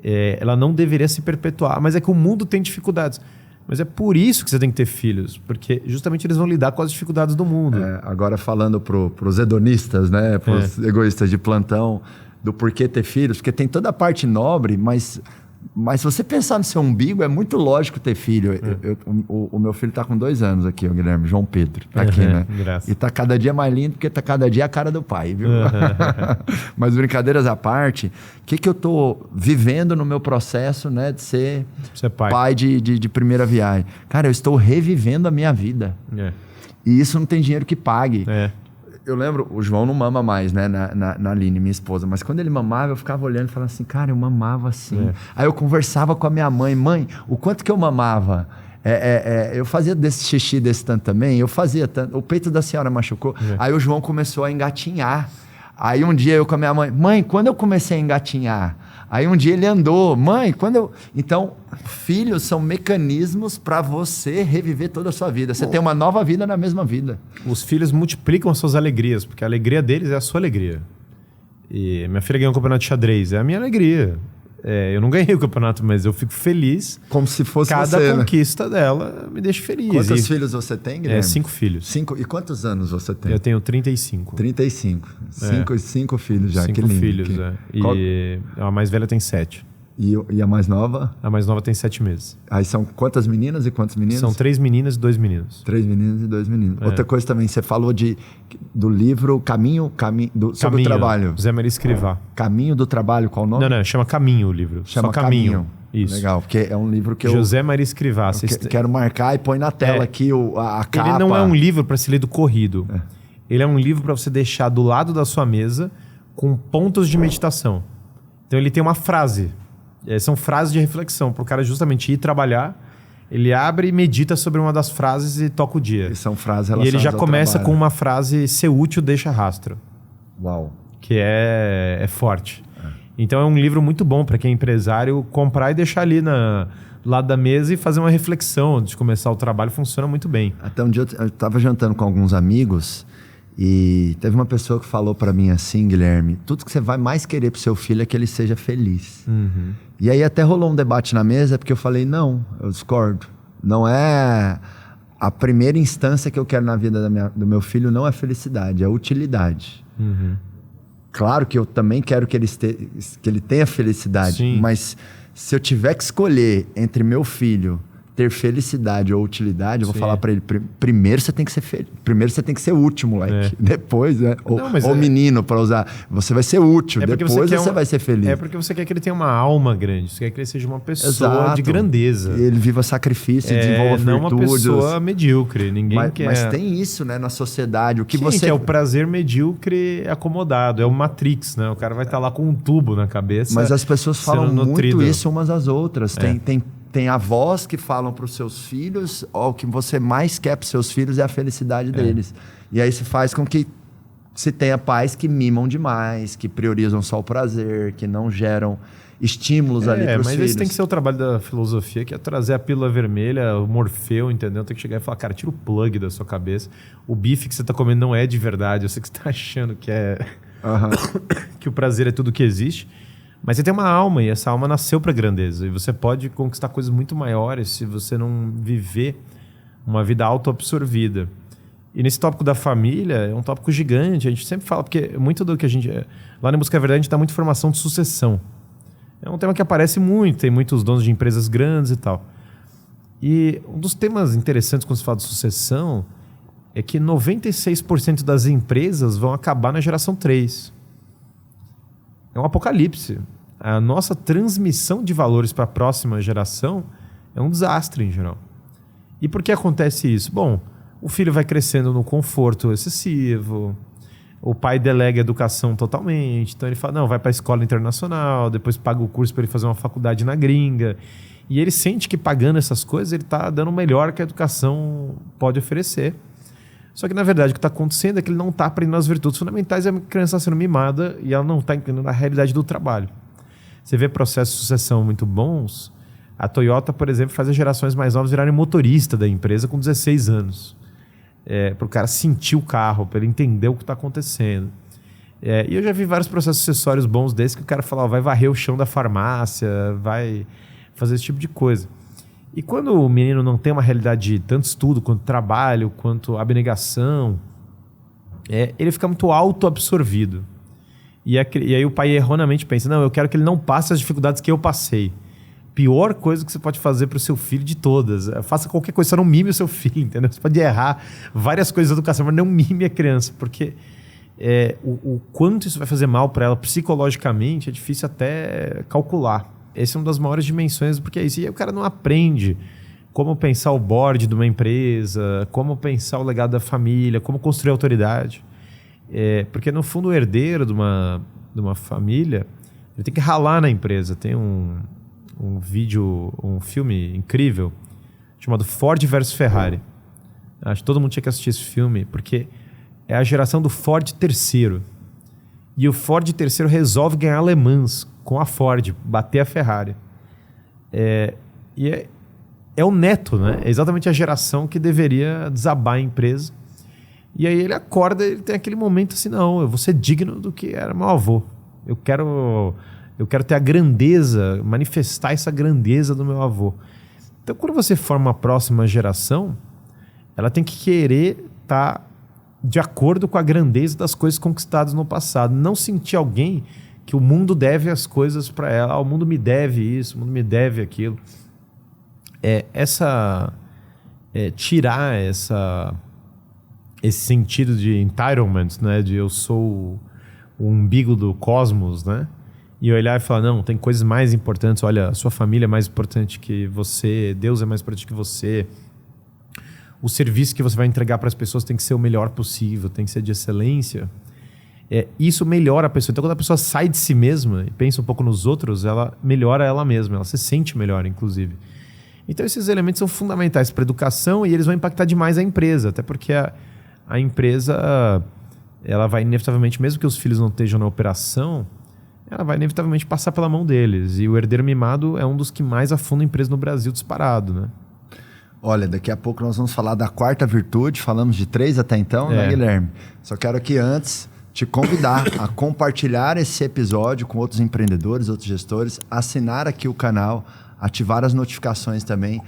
ela não deveria se perpetuar. Mas é que o mundo tem dificuldades. Mas é por isso que você tem que ter filhos, porque justamente eles vão lidar com as dificuldades do mundo. Agora falando pros hedonistas, né, pros egoístas de plantão, do porquê ter filhos, porque tem toda a parte nobre, mas se você pensar no seu umbigo, é muito lógico ter filho. O meu filho está com 2 anos aqui, o Guilherme, João Pedro, tá aqui, né? Graças. E está cada dia mais lindo, porque está cada dia a cara do pai, viu? Mas brincadeiras à parte, o que eu estou vivendo no meu processo, né, de ser pai de primeira viagem? Cara, eu estou revivendo a minha vida. E isso não tem dinheiro que pague. Eu lembro, o João não mama mais, né, na Aline, minha esposa, mas quando ele mamava, eu ficava olhando e falando assim, cara, eu mamava assim. Aí eu conversava com a minha mãe, o quanto que eu mamava? Eu fazia desse xixi desse tanto também, eu fazia tanto, o peito da senhora machucou. Aí o João começou a engatinhar. Aí um dia eu com a minha mãe, quando eu comecei a engatinhar? Aí um dia ele andou, Então, filhos são mecanismos para você reviver toda a sua vida. Você tem uma nova vida na mesma vida. Os filhos multiplicam as suas alegrias, porque a alegria deles é a sua alegria. E minha filha ganhou um campeonato de xadrez, é a minha alegria. Eu não ganhei o campeonato, mas eu fico feliz. Como se fosse cada você, conquista dela me deixa feliz. Quantos filhos você tem, Guilherme? 5 filhos. 5. E quantos anos você tem? Eu tenho 35. 35. 5 filhos já, 5 que lindo. filhos, E a mais velha tem 7. E a mais nova? A mais nova tem 7 meses. Aí são quantas meninas e quantos meninos? São 3 meninas e 2 meninos. 3 meninas e 2 meninos. Outra coisa também, você falou do livro sobre o trabalho. Zé Maria Escrivá. Caminho do Trabalho, qual o nome? Não, chama Caminho o livro. Chama Só Caminho. Isso. Legal, porque é um livro que José Maria Escrivá. Quero marcar e põe na tela aqui a capa. Ele não é um livro para ser lido corrido. Ele é um livro para você deixar do lado da sua mesa com pontos de meditação. Então ele tem uma frase. São frases de reflexão para o cara justamente ir trabalhar. Ele abre e medita sobre uma das frases e toca o dia. E são frases relacionadas E ele já ao começa trabalho. com uma frase: ser útil deixa rastro. Uau. Que é forte. Então é um livro muito bom para quem é empresário comprar e deixar ali do lado da mesa e fazer uma reflexão antes de começar o trabalho. Funciona muito bem. Até um dia eu estava jantando com alguns amigos e teve uma pessoa que falou para mim assim, Guilherme, tudo que você vai mais querer pro seu filho é que ele seja feliz. E aí até rolou um debate na mesa, porque eu falei, não, eu discordo. Não é... A primeira instância que eu quero na vida do meu filho não é felicidade, é utilidade. Claro que eu também quero que ele tenha felicidade, Sim. mas se eu tiver que escolher entre meu filho ter felicidade ou utilidade, eu vou falar para ele, primeiro você tem que ser útil, moleque. Depois, né? Ou menino, para usar. Você vai ser útil, depois você vai ser feliz. É porque você quer que ele tenha uma alma grande, você quer que ele seja uma pessoa de grandeza. Ele viva sacrifício e desenvolva virtudes. Não uma pessoa medíocre, ninguém quer. Mas tem isso, né, na sociedade. O que que é o prazer medíocre acomodado, é o Matrix, né? O cara vai estar lá com um tubo na cabeça. Mas as pessoas falam muito isso umas às outras. Tem avós que falam para os seus filhos, o que você mais quer para os seus filhos é a felicidade deles. E aí se faz com que se tenha pais que mimam demais, que priorizam só o prazer, que não geram estímulos ali para os filhos. Mas esse tem que ser o trabalho da filosofia, que é trazer a pílula vermelha, o Morfeu, entendeu? Tem que chegar e falar, cara, tira o plug da sua cabeça. O bife que você está comendo não é de verdade. Eu sei que você está achando que que o prazer é tudo que existe. Mas você tem uma alma e essa alma nasceu para grandeza. E você pode conquistar coisas muito maiores se você não viver uma vida autoabsorvida. E nesse tópico da família, é um tópico gigante. A gente sempre fala, porque muito do que a gente... Lá na Busca da Verdade, a gente dá muita informação de sucessão. É um tema que aparece muito, tem muitos donos de empresas grandes e tal. E um dos temas interessantes quando se fala de sucessão é que 96% das empresas vão acabar na geração 3. É um apocalipse. A nossa transmissão de valores para a próxima geração é um desastre em geral. E por que acontece isso? Bom, o filho vai crescendo no conforto excessivo, o pai delega a educação totalmente, então ele fala, não, vai para a escola internacional, depois paga o curso para ele fazer uma faculdade na gringa, e ele sente que pagando essas coisas ele está dando o melhor que a educação pode oferecer. Só que, na verdade, o que está acontecendo é que ele não está aprendendo as virtudes fundamentais e a criança está sendo mimada e ela não está entendendo a realidade do trabalho. Você vê processos de sucessão muito bons. A Toyota, por exemplo, faz as gerações mais novas virarem motorista da empresa com 16 anos. Para o cara sentir o carro, para ele entender o que está acontecendo. E eu já vi vários processos acessórios bons desses que o cara fala, vai varrer o chão da farmácia, vai fazer esse tipo de coisa. E quando o menino não tem uma realidade de tanto estudo, quanto trabalho, quanto abnegação, ele fica muito autoabsorvido. E aí o pai erroneamente pensa, não, eu quero que ele não passe as dificuldades que eu passei. Pior coisa que você pode fazer para o seu filho de todas. Faça qualquer coisa, só não mime o seu filho, entendeu? Você pode errar várias coisas da educação, mas não mime a criança, porque o quanto isso vai fazer mal para ela psicologicamente é difícil até calcular. Essa é uma das maiores dimensões, porque é isso. E aí o cara não aprende como pensar o board de uma empresa, como pensar o legado da família, como construir autoridade. Porque, no fundo, o herdeiro de uma família, ele tem que ralar na empresa. Tem um filme incrível chamado Ford versus Ferrari. Acho que todo mundo tinha que assistir esse filme, porque é a geração do Ford terceiro. E o Ford terceiro resolve ganhar Le Mans com a Ford, bater a Ferrari. É o neto, né? É exatamente a geração que deveria desabar a empresa. E aí ele acorda, ele tem aquele momento assim, não, eu vou ser digno do que era meu avô. Eu quero ter a grandeza, manifestar essa grandeza do meu avô. Então, quando você forma a próxima geração, ela tem que querer estar de acordo com a grandeza das coisas conquistadas no passado. Não sentir alguém que o mundo deve as coisas para ela. O mundo me deve isso, o mundo me deve aquilo. Tirar esse sentido de entitlement, né? De eu sou o umbigo do cosmos, né? E olhar e falar, não, tem coisas mais importantes. Olha, a sua família é mais importante que você, Deus é mais importante que você. O serviço que você vai entregar para as pessoas tem que ser o melhor possível, tem que ser de excelência. Isso melhora a pessoa. Então, quando a pessoa sai de si mesma e pensa um pouco nos outros, ela melhora ela mesma, ela se sente melhor, inclusive. Então, esses elementos são fundamentais para a educação e eles vão impactar demais a empresa, até porque a empresa, ela vai inevitavelmente, mesmo que os filhos não estejam na operação, ela vai inevitavelmente passar pela mão deles. E o herdeiro mimado é um dos que mais afunda a empresa no Brasil, disparado, né? Olha, daqui a pouco nós vamos falar da quarta virtude, falamos de 3 até então, né, Guilherme? Só quero aqui antes te convidar a compartilhar esse episódio com outros empreendedores, outros gestores, assinar aqui o canal, ativar as notificações também,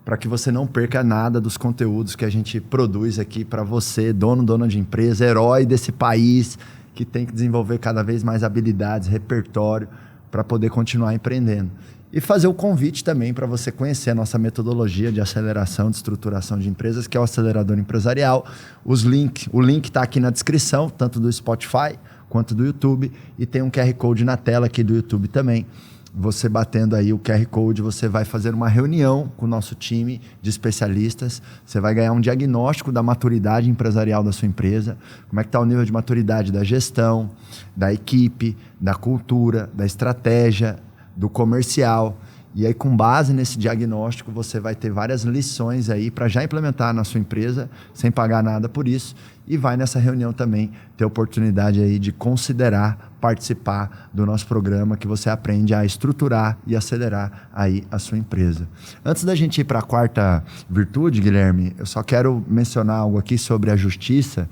para que você não perca nada dos conteúdos que a gente produz aqui para você, dona de empresa, herói desse país, que tem que desenvolver cada vez mais habilidades, repertório, para poder continuar empreendendo. E fazer o convite também para você conhecer a nossa metodologia de aceleração, de estruturação de empresas, que é o Acelerador Empresarial. O link está aqui na descrição, tanto do Spotify quanto do YouTube, e tem um QR Code na tela aqui do YouTube também. Você batendo aí o QR Code, você vai fazer uma reunião com o nosso time de especialistas, você vai ganhar um diagnóstico da maturidade empresarial da sua empresa, como é que está o nível de maturidade da gestão, da equipe, da cultura, da estratégia, do comercial. E aí, com base nesse diagnóstico, você vai ter várias lições aí para já implementar na sua empresa, sem pagar nada por isso. E vai nessa reunião também ter oportunidade aí de considerar participar do nosso programa, que você aprende a estruturar e acelerar aí a sua empresa. Antes da gente ir para a quarta virtude, Guilherme, eu só quero mencionar algo aqui sobre a justiça,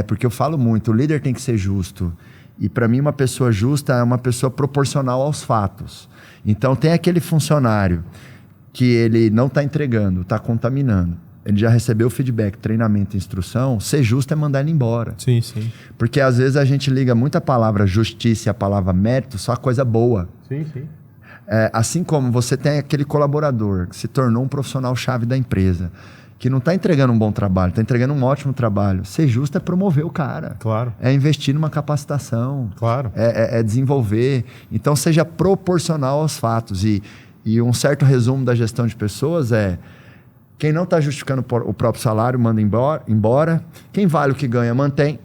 porque eu falo muito, o líder tem que ser justo. E para mim, uma pessoa justa é uma pessoa proporcional aos fatos. Então, tem aquele funcionário que ele não está entregando, está contaminando. Ele já recebeu feedback, treinamento, instrução. Ser justo é mandar ele embora. Sim, sim. Porque às vezes a gente liga muito a palavra justiça e a palavra mérito só a coisa boa. Sim, sim. Assim como você tem aquele colaborador que se tornou um profissional-chave da empresa, que não está entregando um bom trabalho, está entregando um ótimo trabalho. Ser justo é promover o cara. Claro. É investir numa capacitação. Claro. É desenvolver. Então, seja proporcional aos fatos. E um certo resumo da gestão de pessoas é: quem não está justificando o próprio salário, manda embora. Quem vale o que ganha, mantém.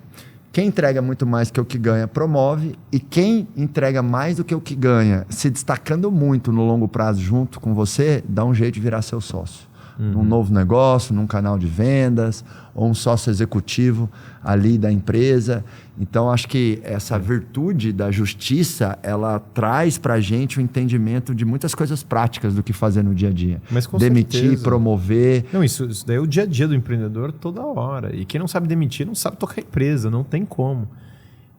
Quem entrega muito mais que o que ganha, promove. E quem entrega mais do que o que ganha, se destacando muito no longo prazo junto com você, dá um jeito de virar seu sócio. Num novo negócio, num canal de vendas, ou um sócio executivo ali da empresa. Então, acho que essa virtude da justiça, ela traz para a gente o entendimento de muitas coisas práticas do que fazer no dia a dia. Mas com demitir, certeza. Promover. Não, isso daí é o dia a dia do empreendedor toda hora. E quem não sabe demitir, não sabe tocar a empresa, não tem como.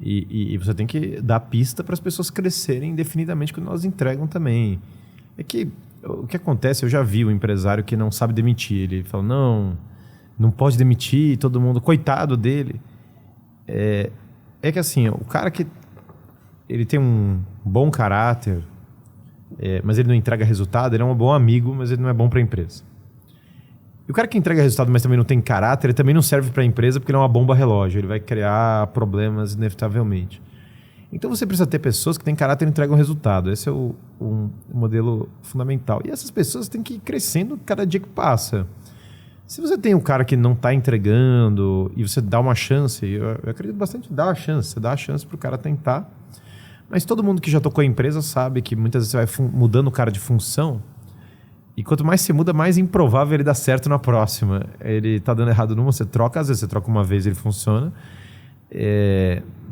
E você tem que dar pista para as pessoas crescerem indefinidamente quando elas entregam também. É que o que acontece, eu já vi o empresário que não sabe demitir. Ele fala, não pode demitir todo mundo, coitado dele. É que assim, o cara que ele tem um bom caráter, mas ele não entrega resultado, ele é um bom amigo, mas ele não é bom para a empresa. E o cara que entrega resultado, mas também não tem caráter, ele também não serve para a empresa porque ele é uma bomba relógio. Ele vai criar problemas inevitavelmente. Então você precisa ter pessoas que têm caráter e entregam resultado. Esse é um modelo fundamental. E essas pessoas têm que ir crescendo cada dia que passa. Se você tem um cara que não está entregando e você dá uma chance, eu acredito bastante em dar uma chance. Você dá a chance para o cara tentar. Mas todo mundo que já tocou a empresa sabe que muitas vezes você vai mudando o cara de função. E quanto mais se muda, mais improvável ele dar certo na próxima. Ele tá dando errado numa, você troca. Às vezes você troca uma vez e ele funciona.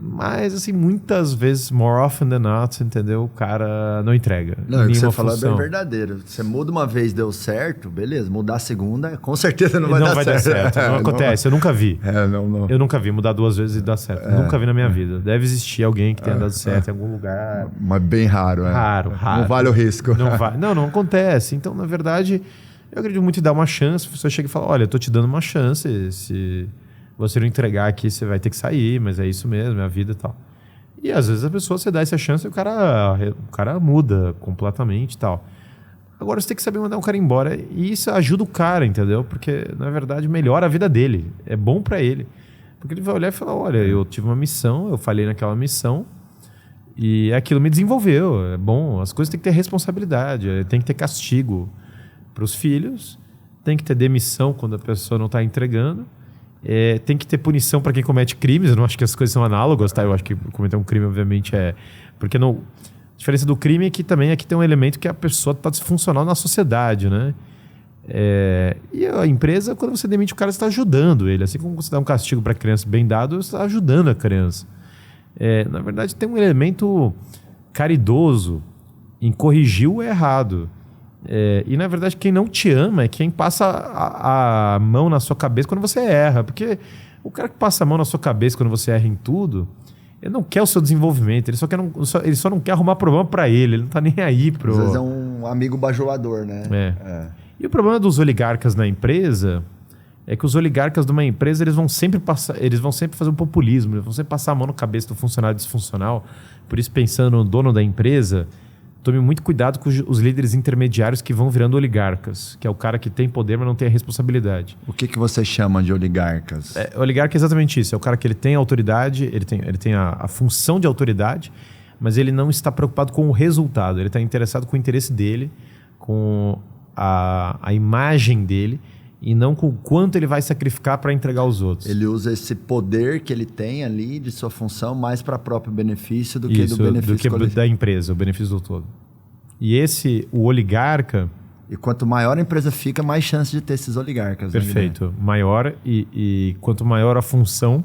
Mas, assim, muitas vezes, more often than not, entendeu? O cara não entrega. Não, o que você falou é bem verdadeiro. Você muda uma vez, deu certo, beleza. Mudar a segunda, com certeza não vai dar certo. Não acontece, eu nunca vi. Não. Eu nunca vi mudar 2 vezes e dar certo. Nunca vi na minha vida. Deve existir alguém que tenha dado certo em algum lugar. Mas bem raro, Raro. Não vale o risco. Não acontece. Então, na verdade, eu acredito muito em dar uma chance. A pessoa chega e fala, olha, eu tô te dando uma chance. Se você não entregar aqui, você vai ter que sair, mas é isso mesmo, é a vida e tal. E às vezes a pessoa, você dá essa chance e o cara muda completamente e tal. Agora você tem que saber mandar um cara embora e isso ajuda o cara, entendeu? Porque, na verdade, melhora a vida dele. É bom para ele. Porque ele vai olhar e falar, olha, eu tive uma missão, eu falhei naquela missão e aquilo me desenvolveu. É bom, as coisas têm que ter responsabilidade, tem que ter castigo para os filhos, tem que ter demissão quando a pessoa não está entregando. Tem que ter punição para quem comete crimes. Eu não acho que as coisas são análogas, tá? Eu acho que cometer um crime, obviamente, porque a diferença do crime é que também aqui tem um elemento que a pessoa está disfuncional na sociedade, né? E a empresa, quando você demite o cara, você está ajudando ele. Assim como você dá um castigo para a criança bem dado, você está ajudando a criança. Na verdade, tem um elemento caridoso em corrigir o errado. E na verdade quem não te ama é quem passa a mão na sua cabeça quando você erra, porque o cara que passa a mão na sua cabeça quando você erra em tudo, ele não quer o seu desenvolvimento, ele só não quer arrumar problema para ele não tá nem aí pro... Às vezes é um amigo bajulador, né? E o problema dos oligarcas na empresa é que os oligarcas de uma empresa eles vão sempre fazer um populismo, eles vão sempre passar a mão na cabeça do funcionário disfuncional. Por isso, pensando no dono da empresa, tome muito cuidado com os líderes intermediários que vão virando oligarcas, que é o cara que tem poder, mas não tem a responsabilidade. O que você chama de oligarcas? Oligarca é exatamente isso. É o cara que ele tem autoridade, ele tem a função de autoridade, mas ele não está preocupado com o resultado. Ele está interessado com o interesse dele, com a imagem dele, e não com o quanto ele vai sacrificar para entregar aos outros. Ele usa esse poder que ele tem ali de sua função mais para próprio benefício do que do benefício coletivo. Da empresa, o benefício do todo. E o oligarca... E quanto maior a empresa fica, mais chance de ter esses oligarcas. Perfeito. Né? Maior e quanto maior a função,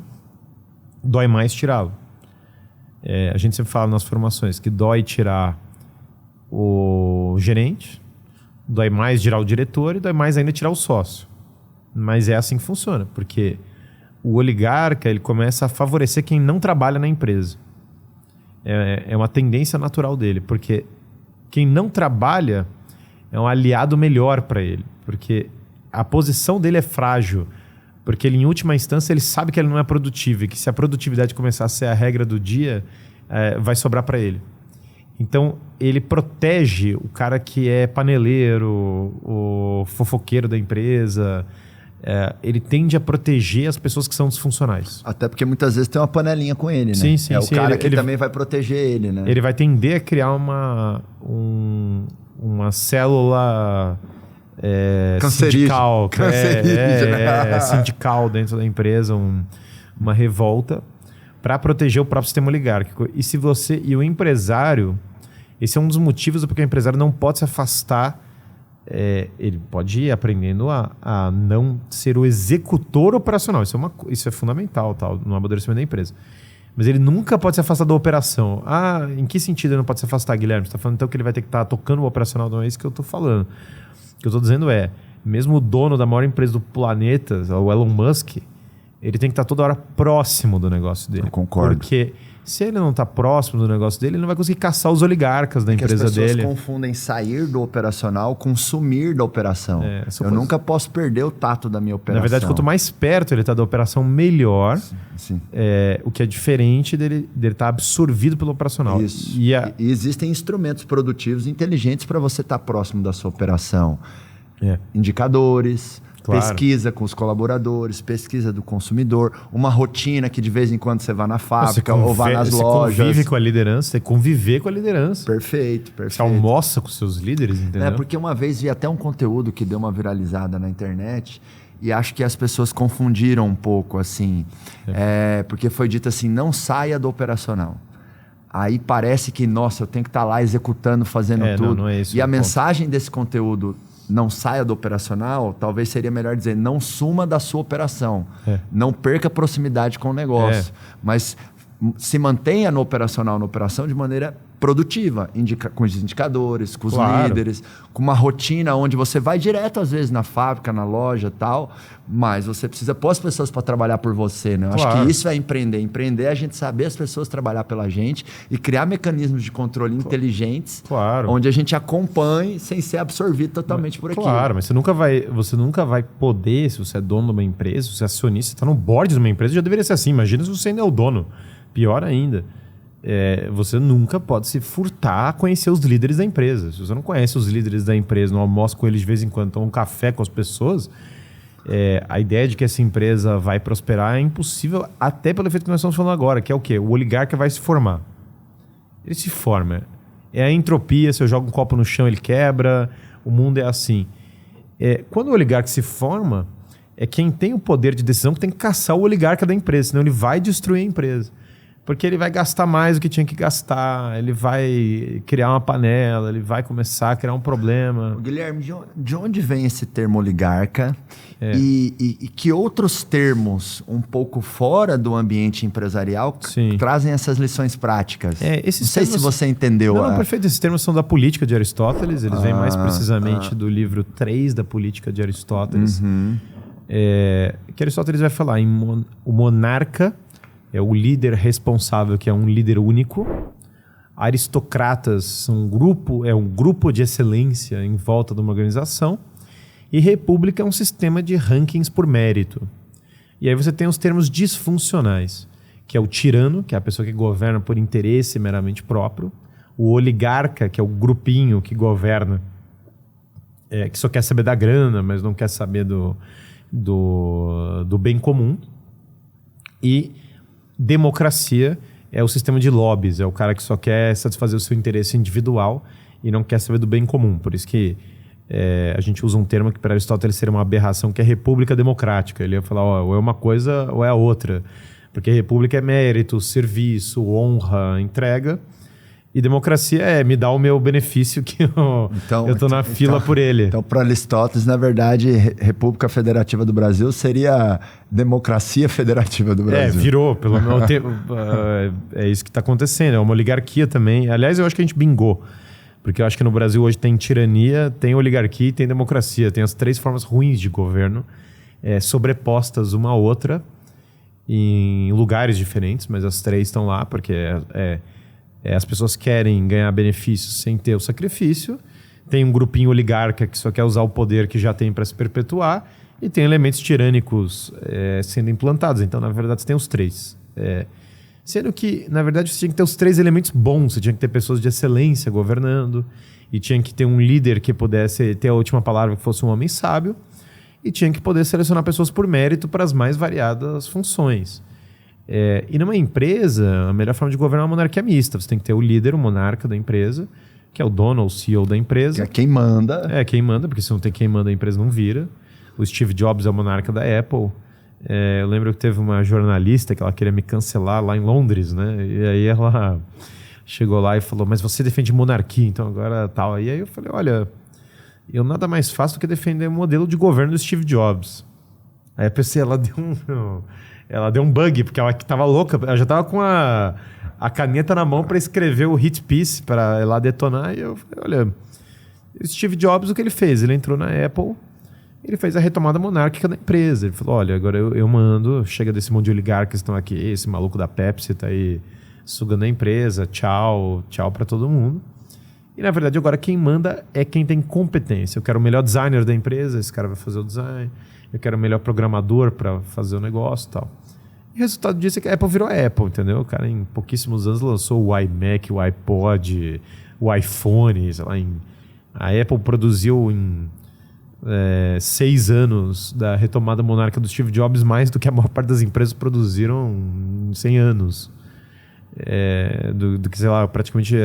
dói mais tirá-lo. A gente sempre fala nas formações que dói tirar o gerente, dói mais tirar o diretor e dói mais ainda tirar o sócio. Mas é assim que funciona, porque o oligarca ele começa a favorecer quem não trabalha na empresa. É uma tendência natural dele, porque quem não trabalha é um aliado melhor para ele, porque a posição dele é frágil, porque ele, em última instância, ele sabe que ele não é produtivo e que se a produtividade começar a ser a regra do dia, vai sobrar para ele. Então, ele protege o cara que é paneleiro, o fofoqueiro da empresa. Ele tende a proteger as pessoas que são disfuncionais. Até porque muitas vezes tem uma panelinha com ele, né? Sim. O cara que também vai proteger ele, né? Ele vai tender a criar uma célula sindical. Sindical dentro da empresa, uma revolta para proteger o próprio sistema oligárquico. E o empresário, esse é um dos motivos porque o empresário não pode se afastar. Ele pode ir aprendendo a não ser o executor operacional. Isso é fundamental, no amadurecimento da empresa. Mas ele nunca pode se afastar da operação. Em que sentido ele não pode se afastar, Guilherme? Você está falando então que ele vai ter que estar tocando o operacional? Não é isso que eu estou falando. O que eu estou dizendo mesmo o dono da maior empresa do planeta, o Elon Musk, ele tem que estar toda hora próximo do negócio dele. Eu concordo. Porque se ele não está próximo do negócio dele, ele não vai conseguir caçar os oligarcas da empresa dele. As pessoas confundem sair do operacional com sumir da operação. Eu nunca posso perder o tato da minha operação. Na verdade, quanto mais perto ele está da operação, melhor. Sim. O que é diferente dele estar absorvido pelo operacional. Isso. E existem instrumentos produtivos inteligentes para você estar próximo da sua operação. Indicadores... Claro. Pesquisa com os colaboradores, pesquisa do consumidor, uma rotina que de vez em quando você vá na fábrica ou vá nas lojas. Você convive com a liderança, você conviver com a liderança. Perfeito. Você almoça com seus líderes, entendeu? Porque uma vez vi até um conteúdo que deu uma viralizada na internet e acho que as pessoas confundiram um pouco, assim. Porque foi dito assim, não saia do operacional. Aí parece que, nossa, eu tenho que estar lá executando, fazendo tudo. Não é isso. E a mensagem desse conteúdo... não saia do operacional, talvez seria melhor dizer, não suma da sua operação. Não perca proximidade com o negócio. Mas se mantenha no operacional, na operação de maneira produtiva, com os indicadores, com os líderes, com uma rotina onde você vai direto, às vezes, na fábrica, na loja e tal, mas você precisa pôr as pessoas para trabalhar por você, né? Eu acho que isso é empreender. Empreender é a gente saber as pessoas trabalhar pela gente e criar mecanismos de controle inteligentes, onde a gente acompanhe sem ser absorvido totalmente por aquilo. Claro, mas você nunca vai poder, se você é dono de uma empresa, se você é acionista, você está no board de uma empresa, já deveria ser assim. Imagina se você ainda é o dono. Pior ainda. Você nunca pode se furtar a conhecer os líderes da empresa. Se você não conhece os líderes da empresa, não almoça com eles de vez em quando, toma um café com as pessoas, a ideia de que essa empresa vai prosperar é impossível, até pelo efeito que nós estamos falando agora, que é o quê? O oligarca vai se formar. Ele se forma. É a entropia, se eu jogo um copo no chão, ele quebra. O mundo é assim. Quando o oligarca se forma, é quem tem o poder de decisão que tem que caçar o oligarca da empresa, senão ele vai destruir a empresa. Porque ele vai gastar mais do que tinha que gastar, ele vai criar uma panela, ele vai começar a criar um problema. Guilherme, de onde vem esse termo oligarca? E que outros termos, um pouco fora do ambiente empresarial, trazem essas lições práticas? Não sei se você entendeu. Não, perfeito. Esses termos são da Política de Aristóteles, eles vêm mais precisamente do livro 3 da Política de Aristóteles. Que Aristóteles vai falar em o monarca é o líder responsável, que é um líder único. Aristocratas são um grupo de excelência em volta de uma organização. E república é um sistema de rankings por mérito. E aí você tem os termos disfuncionais, que é o tirano, que é a pessoa que governa por interesse meramente próprio. O oligarca, que é o grupinho que governa, que só quer saber da grana, mas não quer saber do bem comum. E democracia é o sistema de lobbies, é o cara que só quer satisfazer o seu interesse individual e não quer saber do bem comum. Por isso que a gente usa um termo que para Aristóteles seria uma aberração, que é república democrática. Ele ia falar, ou é uma coisa ou é a outra. Porque república é mérito, serviço, honra, entrega. E democracia me dá o meu benefício que eu tô na fila por ele. Então, para Aristóteles, na verdade, República Federativa do Brasil seria Democracia Federativa do Brasil. Virou. Pelo meu tempo. É isso que está acontecendo. É uma oligarquia também. Aliás, eu acho que a gente bingou. Porque eu acho que no Brasil hoje tem tirania, tem oligarquia e tem democracia. Tem as 3 formas ruins de governo, sobrepostas uma à outra, em lugares diferentes, mas as 3 estão lá porque as pessoas querem ganhar benefícios sem ter o sacrifício. Tem um grupinho oligarca que só quer usar o poder que já tem para se perpetuar. E tem elementos tirânicos sendo implantados. Então, na verdade, você tem os 3. Sendo que, na verdade, você tinha que ter os 3 elementos bons. Você tinha que ter pessoas de excelência governando. E tinha que ter um líder que pudesse ter a última palavra, que fosse um homem sábio. E tinha que poder selecionar pessoas por mérito para as mais variadas funções. E numa empresa, a melhor forma de governar é uma monarquia mista. Você tem que ter o líder, o monarca da empresa, que é o dono ou CEO da empresa. Que é quem manda. Quem manda, porque se não tem quem manda, a empresa não vira. O Steve Jobs é o monarca da Apple. Eu lembro que teve uma jornalista que ela queria me cancelar lá em Londres, né? E aí ela chegou lá e falou, mas você defende monarquia, então agora tal. E aí eu falei, olha, eu nada mais faço do que defender o modelo de governo do Steve Jobs. Aí a pessoa, ela deu um bug, porque ela estava louca. Ela já estava com a caneta na mão para escrever o hit piece, para ir lá detonar. E eu falei, olha, o Steve Jobs, o que ele fez? Ele entrou na Apple, Ele fez a retomada monárquica da empresa. Ele falou, olha, agora eu mando, chega desse monte de oligarcas que estão aqui, esse maluco da Pepsi está aí sugando a empresa, tchau para todo mundo. E, na verdade, agora quem manda é quem tem competência. Eu quero o melhor designer da empresa, esse cara vai fazer o design. Eu quero o melhor programador para fazer o negócio e tal. E o resultado disso é que a Apple virou a Apple, entendeu? O cara, em pouquíssimos anos, lançou o iMac, o iPod, o iPhone, sei lá. A Apple produziu em 6 anos da retomada monárquica do Steve Jobs mais do que a maior parte das empresas produziram em 100 anos. Do que, sei lá, praticamente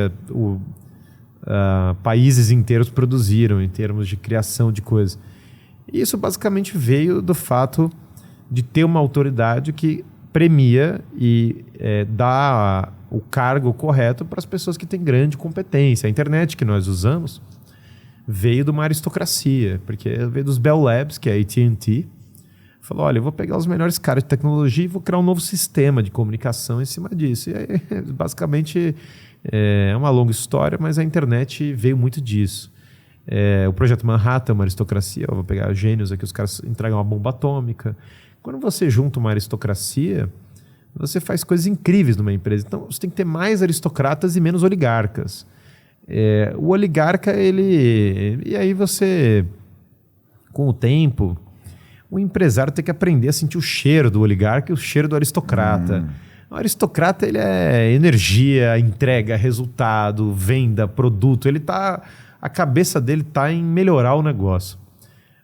países inteiros produziram em termos de criação de coisas. E isso basicamente veio do fato de ter uma autoridade que premia e dá o cargo correto para as pessoas que têm grande competência. A internet que nós usamos veio de uma aristocracia, porque veio dos Bell Labs, que é a AT&T. Falou, olha, eu vou pegar os melhores caras de tecnologia e vou criar um novo sistema de comunicação em cima disso. E aí, basicamente, é uma longa história, mas a internet veio muito disso. O Projeto Manhattan é uma aristocracia. Eu vou pegar gênios aqui, os caras entregam uma bomba atômica. Quando você junta uma aristocracia, você faz coisas incríveis numa empresa. Então, você tem que ter mais aristocratas e menos oligarcas. O oligarca, ele... E aí você, com o tempo, o empresário tem que aprender a sentir o cheiro do oligarca e o cheiro do aristocrata. O aristocrata, ele é energia, entrega, resultado, venda, produto. A cabeça dele está em melhorar o negócio.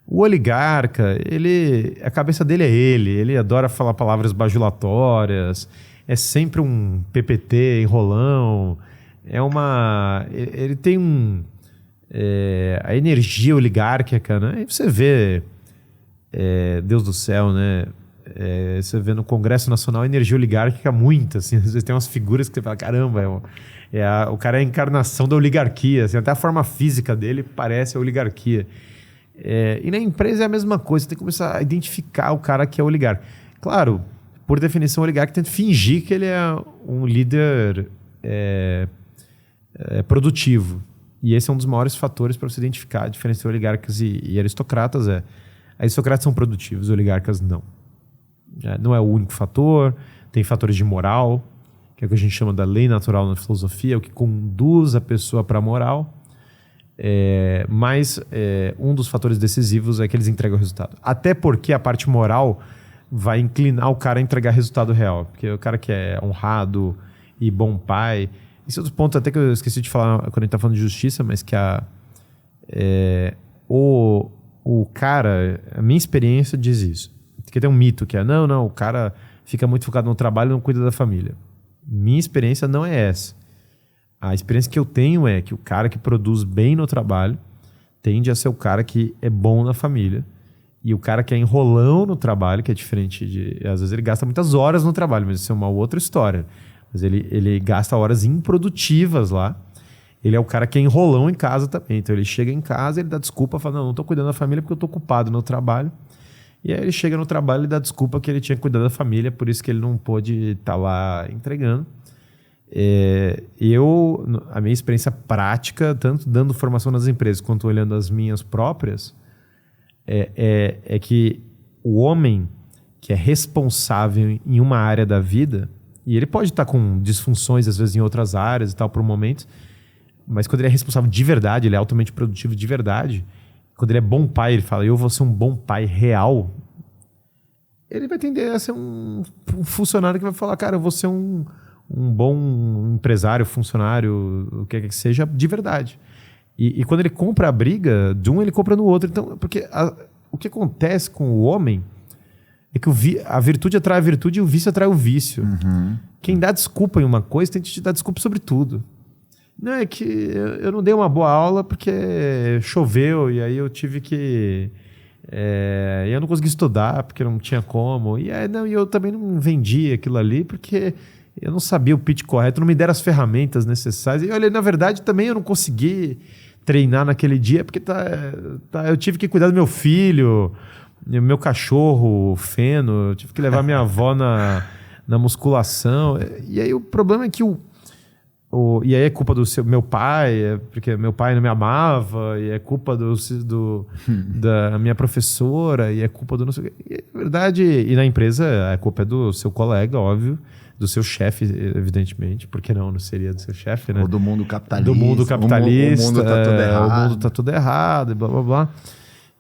O oligarca, a cabeça dele é ele adora falar palavras bajulatórias, é sempre um PPT enrolão, ele tem a energia oligárquica, né? Aí você vê, Deus do céu, né? Você vê no Congresso Nacional a energia oligárquica muita, assim, às vezes tem umas figuras que você fala, caramba, o cara é a encarnação da oligarquia, assim, até a forma física dele parece a oligarquia. E na empresa é a mesma coisa, você tem que começar a identificar o cara que é oligarca. Claro, por definição, o oligarca tenta fingir que ele é um líder produtivo. E esse é um dos maiores fatores para você identificar a diferença entre oligarcas e aristocratas. Aristocratas são produtivos, oligarcas não. Não é o único fator, tem fatores de moral, que é o que a gente chama da lei natural na filosofia, o que conduz a pessoa para a moral. Mas um dos fatores decisivos é que eles entregam o resultado. Até porque a parte moral vai inclinar o cara a entregar resultado real. Porque o cara que é honrado e bom pai... Esse é outro ponto até que eu esqueci de falar quando a gente está falando de justiça, mas que o cara... A minha experiência diz isso. Porque tem um mito que não, o cara fica muito focado no trabalho e não cuida da família. Minha experiência não é essa. A experiência que eu tenho é que o cara que produz bem no trabalho tende a ser o cara que é bom na família. E o cara que é enrolão no trabalho, que é diferente de... Às vezes ele gasta muitas horas no trabalho, mas isso é uma outra história. Mas ele gasta horas improdutivas lá. Ele é o cara que é enrolão em casa também. Então ele chega em casa, ele dá desculpa, fala, não estou cuidando da família porque eu estou ocupado no trabalho. E aí ele chega no trabalho e dá desculpa que ele tinha que cuidar da família, por isso que ele não pôde estar lá entregando. A minha experiência prática, tanto dando formação nas empresas quanto olhando as minhas próprias, é que o homem que é responsável em uma área da vida, e ele pode estar com disfunções às vezes em outras áreas e tal por momentos, mas quando ele é responsável de verdade, ele é altamente produtivo de verdade, quando ele é bom pai, ele fala, eu vou ser um bom pai real, ele vai tender a ser um funcionário que vai falar, cara, eu vou ser um bom empresário, funcionário, o que quer que seja, de verdade. E quando ele compra a briga de um, ele compra no outro. Então, porque o que acontece com o homem é que a virtude atrai a virtude e o vício atrai o vício. Uhum. Quem dá desculpa em uma coisa tem que te dar desculpa sobre tudo. Não é que eu não dei uma boa aula porque choveu e aí eu tive que... eu não consegui estudar porque não tinha como. E eu também não vendi aquilo ali porque... Eu não sabia o pitch correto, não me deram as ferramentas necessárias. E olha, na verdade, também eu não consegui treinar naquele dia, porque eu tive que cuidar do meu filho, meu cachorro, o Feno, eu tive que levar minha avó na musculação. E aí o problema é que o E aí é culpa do meu pai, porque meu pai não me amava, e é culpa da minha professora, e é culpa do não sei o quê. E, na verdade, e na empresa a culpa é do seu colega, óbvio, do seu chefe, evidentemente, porque não seria do seu chefe, né? Ou do mundo capitalista. Do mundo capitalista. O mundo tá tudo errado. O mundo tá tudo errado, e blá, blá, blá.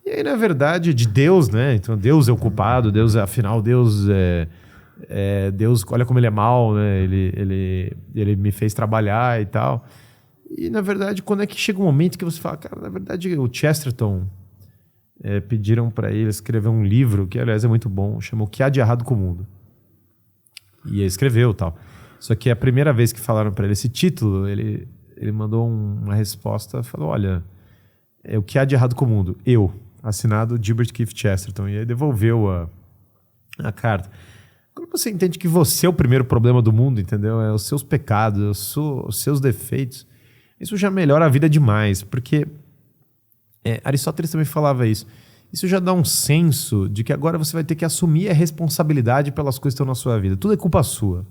E aí, na verdade, de Deus, né? Então, Deus é o culpado, afinal, Deus Deus, olha como ele é mau, né? Ele me fez trabalhar e tal. E, na verdade, quando é que chega um momento que você fala, cara, na verdade, o Chesterton pediram para ele escrever um livro, que, aliás, é muito bom, chama O que há de errado com o mundo. E ele escreveu e tal. Só que a primeira vez que falaram para ele esse título, ele mandou uma resposta, falou, olha, o que há de errado com o mundo? Assinado Gilbert Keith Chesterton. E aí devolveu a carta. Quando você entende que você é o primeiro problema do mundo, entendeu? É os seus pecados, os seus defeitos. Isso já melhora a vida demais, porque Aristóteles também falava isso. Isso já dá um senso de que agora você vai ter que assumir a responsabilidade pelas coisas que estão na sua vida. Tudo é culpa sua.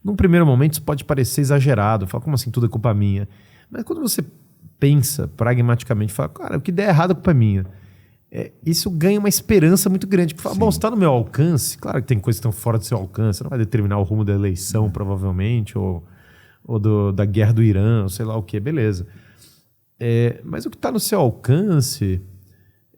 Num primeiro momento isso pode parecer exagerado. Fala, como assim tudo é culpa minha? Mas quando você pensa pragmaticamente, fala, cara, o que der errado a culpa é minha. Isso ganha uma esperança muito grande. Fala, bom, se está no meu alcance, claro que tem coisas que estão fora do seu alcance, você não vai determinar o rumo da eleição, provavelmente, ou da guerra do Irã, ou sei lá o que, beleza. Mas o que está no seu alcance...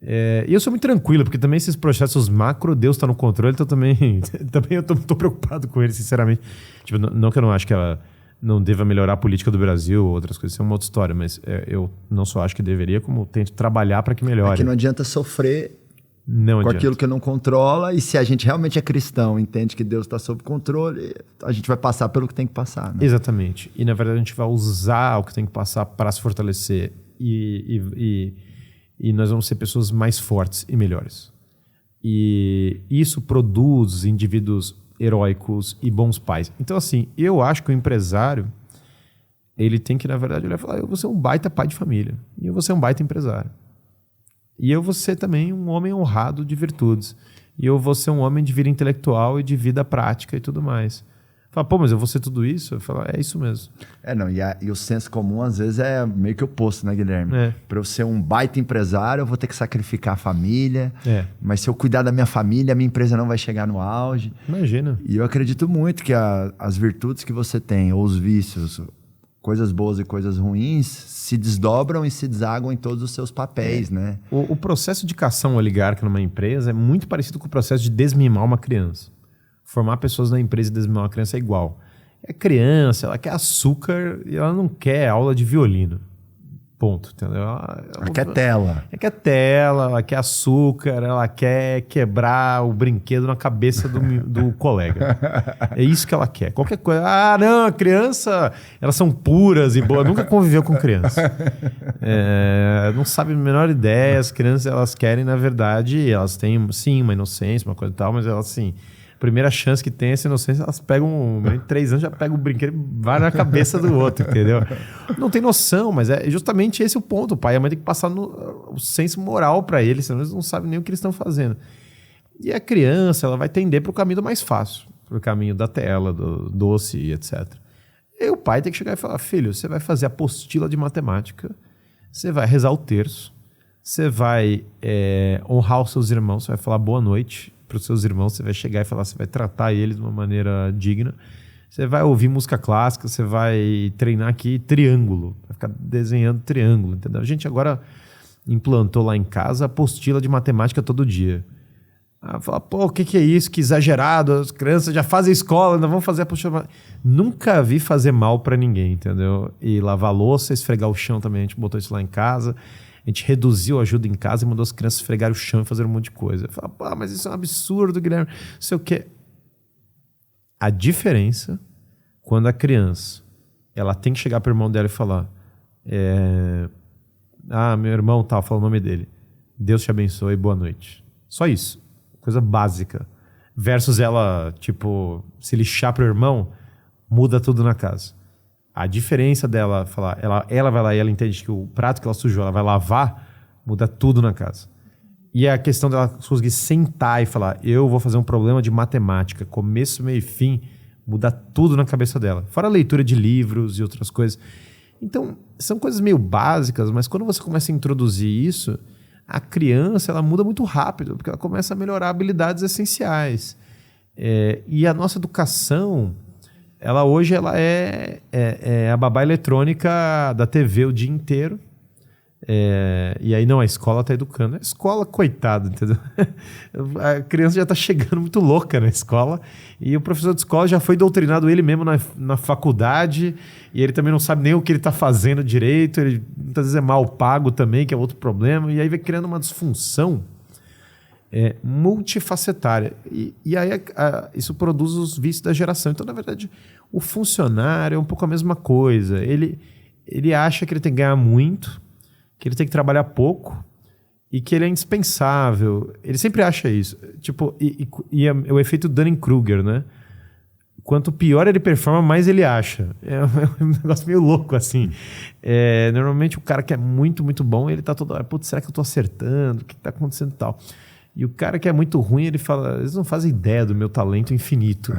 e eu sou muito tranquilo, porque também esses processos macro, Deus está no controle, então também eu tô preocupado com ele, sinceramente. Tipo, não que eu não acho que ela não deva melhorar a política do Brasil ou outras coisas, isso é uma outra história, mas eu não só acho que deveria, como tento trabalhar para que melhore. É que não adianta sofrer com aquilo que não controla, e se a gente realmente é cristão, entende que Deus está sob controle, a gente vai passar pelo que tem que passar. Né? Exatamente. E na verdade a gente vai usar o que tem que passar para se fortalecer e nós vamos ser pessoas mais fortes e melhores. E isso produz indivíduos heróicos e bons pais. Então, assim, eu acho que o empresário, ele tem que, na verdade, olhar e falar, eu vou ser um baita pai de família. E eu vou ser um baita empresário. E eu vou ser também um homem honrado de virtudes. E eu vou ser um homem de vida intelectual e de vida prática e tudo mais. Fala, pô, mas eu vou ser tudo isso? Eu falo, é isso mesmo. E o senso comum, às vezes, é meio que oposto, né, Guilherme? Para eu ser um baita empresário, eu vou ter que sacrificar a família. Mas se eu cuidar da minha família, a minha empresa não vai chegar no auge. Imagina. E eu acredito muito que as virtudes que você tem, ou os vícios, coisas boas e coisas ruins, se desdobram e se desaguam em todos os seus papéis, né? O processo de cação oligarca numa empresa é muito parecido com o processo de desmimar uma criança. Formar pessoas na empresa e desmimar uma criança é igual. É criança, ela quer açúcar e ela não quer aula de violino. Ponto, entendeu? Ela quer tela. Ela quer tela, ela quer açúcar, ela quer quebrar o brinquedo na cabeça do colega. É isso que ela quer. Qualquer coisa. Ah, não, a criança, elas são puras e boas. Nunca conviveu com criança. Não sabe a menor ideia. As crianças, elas querem, na verdade, elas têm, sim, uma inocência, uma coisa e tal, mas elas, assim... Primeira chance que tem essa inocência, elas pegam, em 3 anos já pegam o brinquedo e vai na cabeça do outro, entendeu? Não tem noção, mas é justamente esse o ponto. O pai e a mãe tem que passar o senso moral para eles, senão eles não sabem nem o que eles estão fazendo. E a criança, ela vai tender para o caminho mais fácil, para o caminho da tela, do doce e etc. E o pai tem que chegar e falar, filho, você vai fazer apostila de matemática, você vai rezar o terço, você vai honrar os seus irmãos, você vai falar boa noite para os seus irmãos, você vai chegar e falar, você vai tratar eles de uma maneira digna, você vai ouvir música clássica, você vai treinar aqui triângulo, vai ficar desenhando triângulo, entendeu? A gente agora implantou lá em casa a apostila de matemática todo dia. Fala, pô, o que é isso? Que exagerado, as crianças já fazem escola, ainda vão fazer apostila. Nunca vi fazer mal para ninguém, entendeu? E lavar louça, esfregar o chão também, a gente botou isso lá em casa. A gente reduziu a ajuda em casa e mandou as crianças esfregarem o chão e fazer um monte de coisa. Fala, pá, mas isso é um absurdo, Guilherme. Não sei o quê. A diferença, quando a criança ela tem que chegar para o irmão dela e falar meu irmão tal, fala o nome dele. Deus te abençoe, boa noite. Só isso. Coisa básica. Versus ela, tipo, se lixar para o irmão, muda tudo na casa. A diferença dela falar, ela vai lá e ela entende que o prato que ela sujou, ela vai lavar, muda tudo na casa. E a questão dela conseguir sentar e falar, eu vou fazer um problema de matemática, começo, meio e fim, Muda tudo na cabeça dela. Fora a leitura de livros e outras coisas. Então, são coisas meio básicas, mas quando você começa a introduzir isso, a criança ela muda muito rápido, porque ela começa a melhorar habilidades essenciais. E a nossa educação, hoje ela é a babá eletrônica da TV o dia inteiro. E aí a escola está educando. A escola, coitada, entendeu? A criança já está chegando muito louca na escola e o professor de escola já foi doutrinado ele mesmo na faculdade e ele também não sabe nem o que ele está fazendo direito, ele muitas vezes é mal pago também, que é outro problema, e aí vai criando uma disfunção multifacetária. E aí isso produz os vícios da geração. Então, na verdade, o funcionário é um pouco a mesma coisa. Ele acha que ele tem que ganhar muito, que ele tem que trabalhar pouco e que ele é indispensável. Ele sempre acha isso. Tipo, é o efeito Dunning-Kruger, né? Quanto pior ele performa, mais ele acha. É um negócio meio louco, assim. Normalmente o cara que é muito, muito bom, ele tá toda hora, putz, será que eu tô acertando? O que tá acontecendo e tal? E o cara que é muito ruim, ele fala, eles não fazem ideia do meu talento infinito.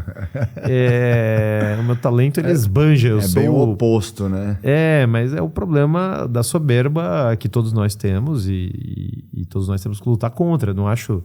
O meu talento, ele esbanja. Eu sou bem o oposto, né? Mas é o problema da soberba que todos nós temos e todos nós temos que lutar contra. Não acho...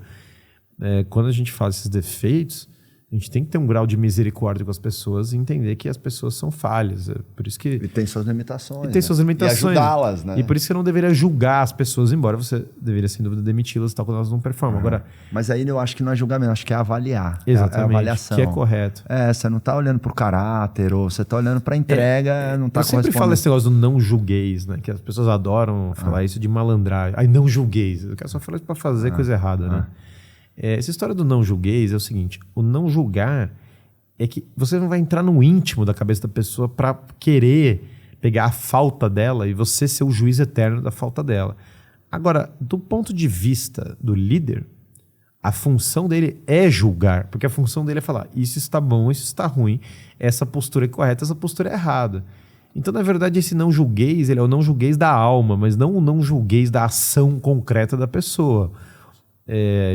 quando a gente faz esses defeitos, a gente tem que ter um grau de misericórdia com as pessoas e entender que as pessoas são falhas. Por isso que... E tem suas limitações. E ajudá-las, né? E por isso que você não deveria julgar as pessoas, embora você deveria, sem dúvida, demiti-las e tal, quando elas não performam. Agora, mas aí eu acho que não é julgamento, acho que é avaliar. Exatamente. É avaliação. Que é correto. Você não está olhando para o caráter, ou você está olhando para a entrega, não está correspondendo. Eu sempre falo esse negócio do não julgueis, né? Que as pessoas adoram falar isso de malandragem. Aí não julgueis. Eu quero só falar isso para fazer coisa errada, né? Essa história do não julgueis é o seguinte: o não julgar é que você não vai entrar no íntimo da cabeça da pessoa para querer pegar a falta dela e você ser o juiz eterno da falta dela. Agora, do ponto de vista do líder, a função dele é julgar, porque a função dele é falar, isso está bom, isso está ruim, essa postura é correta, essa postura é errada. Então, na verdade, esse não julgueis, ele é o não julgueis da alma, mas não o não julgueis da ação concreta da pessoa.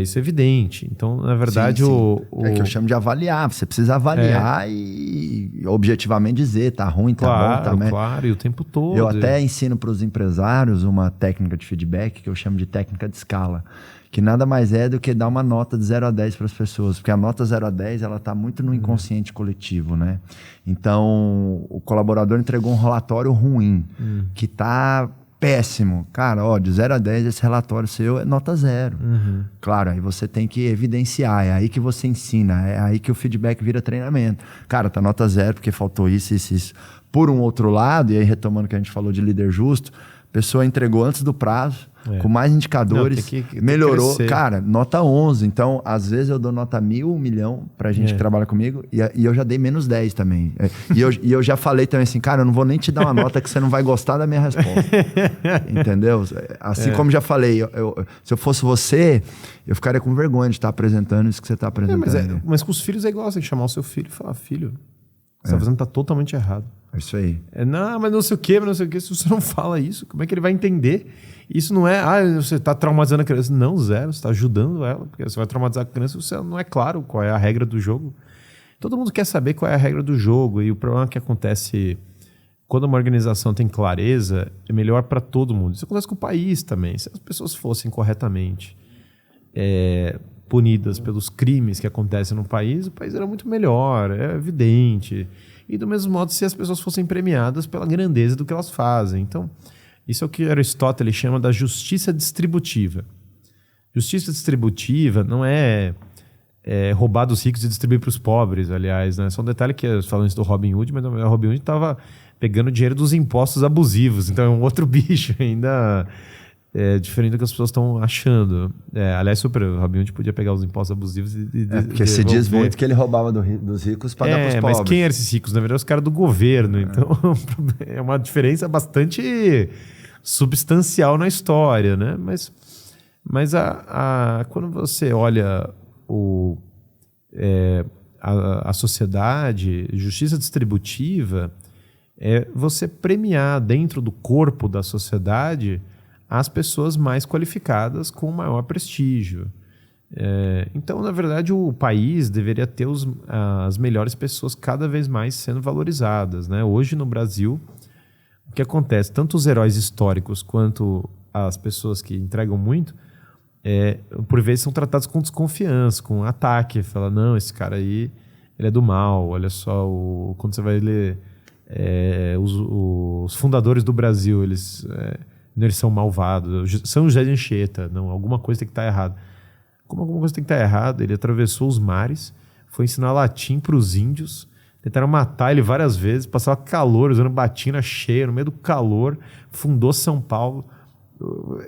Isso é evidente. Então, na verdade, sim. É que eu chamo de avaliar. Você precisa avaliar e objetivamente dizer, tá ruim, tá bom, tá bem. Claro, e o tempo todo. Eu até ensino para os empresários uma técnica de feedback que eu chamo de técnica de escala, que nada mais é do que dar uma nota de 0 a 10 para as pessoas, porque a nota 0 a 10 ela está muito no inconsciente coletivo, né? Então, o colaborador entregou um relatório ruim, que está péssimo. Cara, de 0 a 10 esse relatório seu é nota 0. Claro, aí você tem que evidenciar, é aí que você ensina, é aí que o feedback vira treinamento. Cara, tá nota 0 porque faltou isso, isso, isso. Por um outro lado, e aí retomando o que a gente falou de líder justo, a pessoa entregou antes do prazo, com mais indicadores, melhorou. Cara, nota 11. Então, às vezes eu dou nota 1.000, 1 milhão pra gente que trabalha comigo e eu já dei menos 10 também. E eu já falei também assim, cara, eu não vou nem te dar uma nota que você não vai gostar da minha resposta. Entendeu? Assim como já falei, se eu fosse você, eu ficaria com vergonha de estar apresentando isso que você está apresentando. Mas com os filhos é igual, você tem que chamar o seu filho e falar, filho, você está fazendo totalmente errado. É isso aí. Não, mas não sei o quê, mas não sei o quê. Se você não fala isso, como é que ele vai entender? Isso não é, você está traumatizando a criança. Não, zero, você está ajudando ela. Porque você vai traumatizar a criança se você não é claro qual é a regra do jogo. Todo mundo quer saber qual é a regra do jogo. E o problema que acontece quando uma organização tem clareza, é melhor para todo mundo. Isso acontece com o país também. Se as pessoas fossem corretamente punidas pelos crimes que acontecem no país, o país era muito melhor, é evidente. E do mesmo modo, se as pessoas fossem premiadas pela grandeza do que elas fazem. Então, isso é o que Aristóteles chama da justiça distributiva. Justiça distributiva não é roubar dos ricos e distribuir para os pobres, aliás, né? Só um detalhe que falam isso do Robin Hood, mas o Robin Hood estava pegando dinheiro dos impostos abusivos. Então, é um outro bicho ainda... diferente do que as pessoas estão achando. Aliás, o Robin Hood podia pegar os impostos abusivos porque se diz muito que ele roubava dos ricos para dar para os pobres. Mas quem eram esses ricos? Na verdade, os caras do governo. Então, é uma diferença bastante substancial na história, né? Mas quando você olha a sociedade, justiça distributiva, você premiar dentro do corpo da sociedade as pessoas mais qualificadas com maior prestígio. Então, na verdade, o país deveria ter as melhores pessoas cada vez mais sendo valorizadas, né? Hoje, no Brasil, o que acontece? Tanto os heróis históricos quanto as pessoas que entregam muito, por vezes são tratados com desconfiança, com ataque. Fala, não, esse cara aí, ele é do mal. Olha só, quando você vai ler os fundadores do Brasil, eles são malvados. São José de Anchieta. Não, alguma coisa tem que estar errada. Como alguma coisa tem que estar errada? Ele atravessou os mares, foi ensinar latim para os índios, tentaram matar ele várias vezes, passava calor, usando batina cheia, no meio do calor, fundou São Paulo.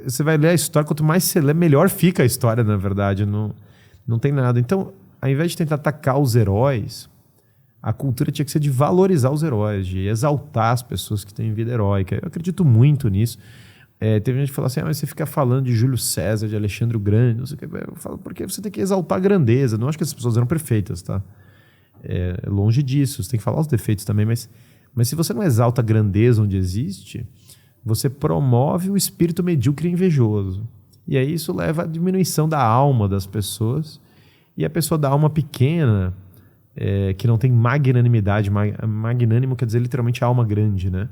Você vai ler a história, quanto mais você lê, melhor fica a história, na verdade. Não tem nada. Então, ao invés de tentar atacar os heróis, a cultura tinha que ser de valorizar os heróis, de exaltar as pessoas que têm vida heróica. Eu acredito muito nisso. Teve gente que falou assim, mas você fica falando de Júlio César, de Alexandre o Grande, não sei o que. Eu falo, porque você tem que exaltar a grandeza. Não acho que essas pessoas eram perfeitas, tá? Longe disso, você tem que falar os defeitos também, mas se você não exalta a grandeza onde existe, você promove o espírito medíocre e invejoso. E aí isso leva à diminuição da alma das pessoas, e a pessoa da alma pequena, que não tem magnanimidade, magnânimo quer dizer literalmente alma grande, né?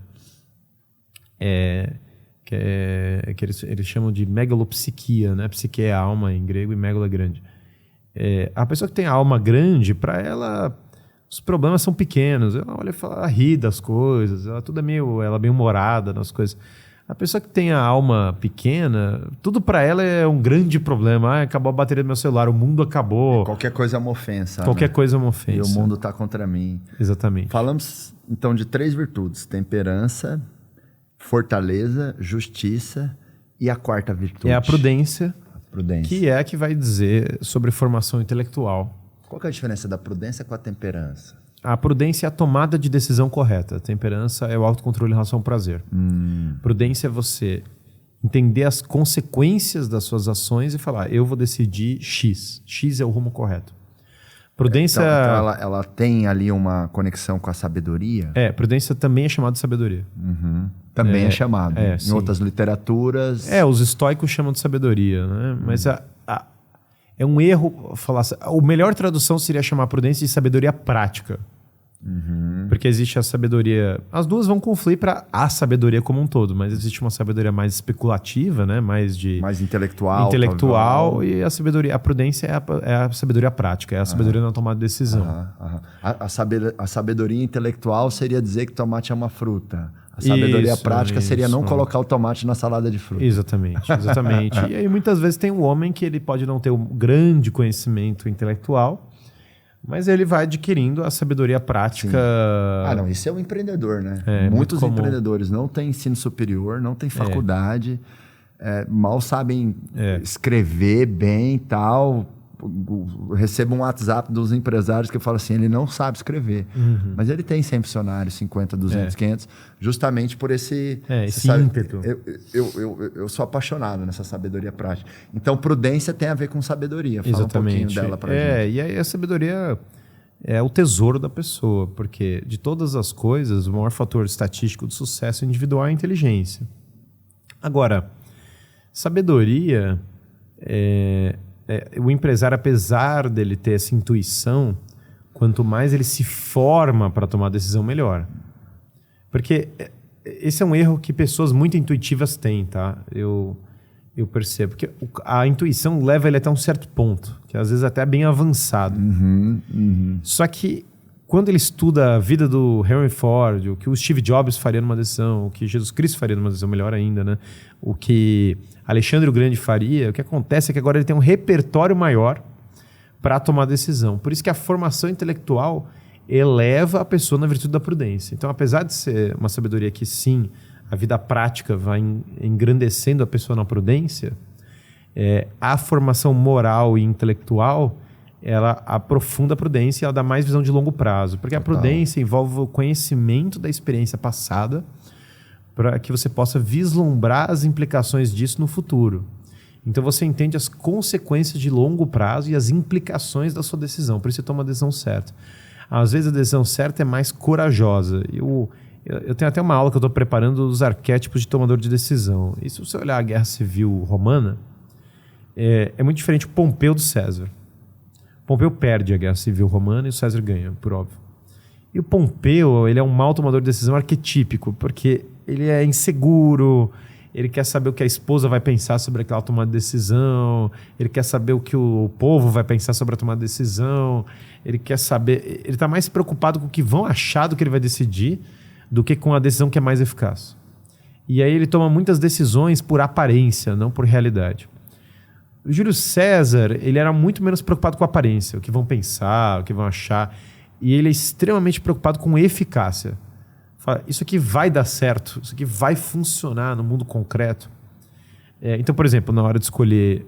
Que eles chamam de megalopsiquia, né? Psique é alma em grego e megalo é grande. A pessoa que tem a alma grande, para ela, os problemas são pequenos. Ela olha e fala, ela ri das coisas, ela é bem humorada nas coisas. A pessoa que tem a alma pequena, tudo para ela é um grande problema. Acabou a bateria do meu celular, o mundo acabou. Qualquer coisa é uma ofensa. Qualquer coisa é uma ofensa. E o mundo está contra mim. Exatamente. Falamos, então, de 3 virtudes. Temperança, fortaleza, justiça e a quarta virtude. É a prudência. Prudência. Que é a que vai dizer sobre formação intelectual. Qual que é a diferença da prudência com a temperança? A prudência é a tomada de decisão correta. A temperança é o autocontrole em relação ao prazer. Prudência é você entender as consequências das suas ações e falar, eu vou decidir X. X é o rumo correto. Prudência... Então ela tem ali uma conexão com a sabedoria? Prudência também é chamada de sabedoria. Também é chamado. Em sim. outras literaturas... Os estoicos chamam de sabedoria, né? Mas é um erro falar... A melhor tradução seria chamar prudência de sabedoria prática. Porque existe a sabedoria... As duas vão confluir para a sabedoria como um todo, mas existe uma sabedoria mais especulativa, né? Mais intelectual. E a prudência é a sabedoria prática, é a sabedoria na tomada de decisão. A sabedoria intelectual seria dizer que tomate é uma fruta. A sabedoria prática seria não colocar o tomate na salada de fruta. Exatamente. E aí muitas vezes tem um homem que ele pode não ter um grande conhecimento intelectual, mas ele vai adquirindo a sabedoria prática. Não, isso é um empreendedor, né? Muitos empreendedores não têm ensino superior, não têm faculdade, mal sabem escrever bem e tal. Recebo um WhatsApp dos empresários que falam assim, ele não sabe escrever, mas ele tem 100 funcionários, 50, 200, 500, justamente por esse ímpeto. Eu sou apaixonado nessa sabedoria prática. Então, prudência tem a ver com sabedoria. Fala um pouquinho dela pra gente. E aí a sabedoria é o tesouro da pessoa, porque de todas as coisas, o maior fator estatístico do sucesso individual é a inteligência. Agora, sabedoria o empresário, apesar dele ter essa intuição, quanto mais ele se forma para tomar decisão, melhor. Porque esse é um erro que pessoas muito intuitivas têm, tá? Eu percebo. Porque a intuição leva ele até um certo ponto, que às vezes até é bem avançado. Só que quando ele estuda a vida do Henry Ford, o que o Steve Jobs faria numa decisão, o que Jesus Cristo faria numa decisão, melhor ainda, né? O que Alexandre o Grande faria, o que acontece é que agora ele tem um repertório maior para tomar decisão. Por isso que a formação intelectual eleva a pessoa na virtude da prudência. Então, apesar de ser uma sabedoria que, sim, a vida prática vai engrandecendo a pessoa na prudência, a formação moral e intelectual ela aprofunda a prudência e ela dá mais visão de longo prazo. Porque a prudência envolve o conhecimento da experiência passada para que você possa vislumbrar as implicações disso no futuro. Então você entende as consequências de longo prazo e as implicações da sua decisão. Por isso você toma a decisão certa. Às vezes a decisão certa é mais corajosa. Eu tenho até uma aula que eu estou preparando dos arquétipos de tomador de decisão. E se você olhar a Guerra Civil Romana, é muito diferente o Pompeu do César. Pompeu perde a Guerra Civil Romana e o César ganha, por óbvio. E o Pompeu, ele é um mau tomador de decisão arquetípico, porque ele é inseguro, ele quer saber o que a esposa vai pensar sobre aquela tomada de decisão, ele quer saber o que o povo vai pensar sobre a tomada de decisão, ele quer saber... Ele está mais preocupado com o que vão achar do que ele vai decidir do que com a decisão que é mais eficaz. E aí ele toma muitas decisões por aparência, não por realidade. O Júlio César, ele era muito menos preocupado com a aparência, o que vão pensar, o que vão achar, e ele é extremamente preocupado com eficácia. Fala, isso aqui vai dar certo, isso aqui vai funcionar no mundo concreto. Então, por exemplo, na hora de escolher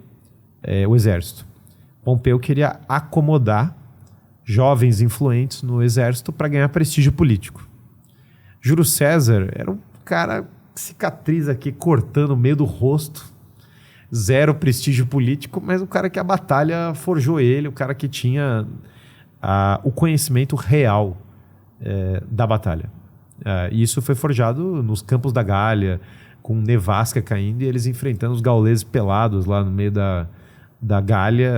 o exército, Pompeu queria acomodar jovens influentes no exército para ganhar prestígio político. Júlio César era um cara cicatriz aqui, cortando o meio do rosto, zero prestígio político, mas o cara que a batalha forjou ele, o cara que tinha o conhecimento real da batalha. E isso foi forjado nos campos da Gália, com nevasca caindo e eles enfrentando os gauleses pelados lá no meio da Gália,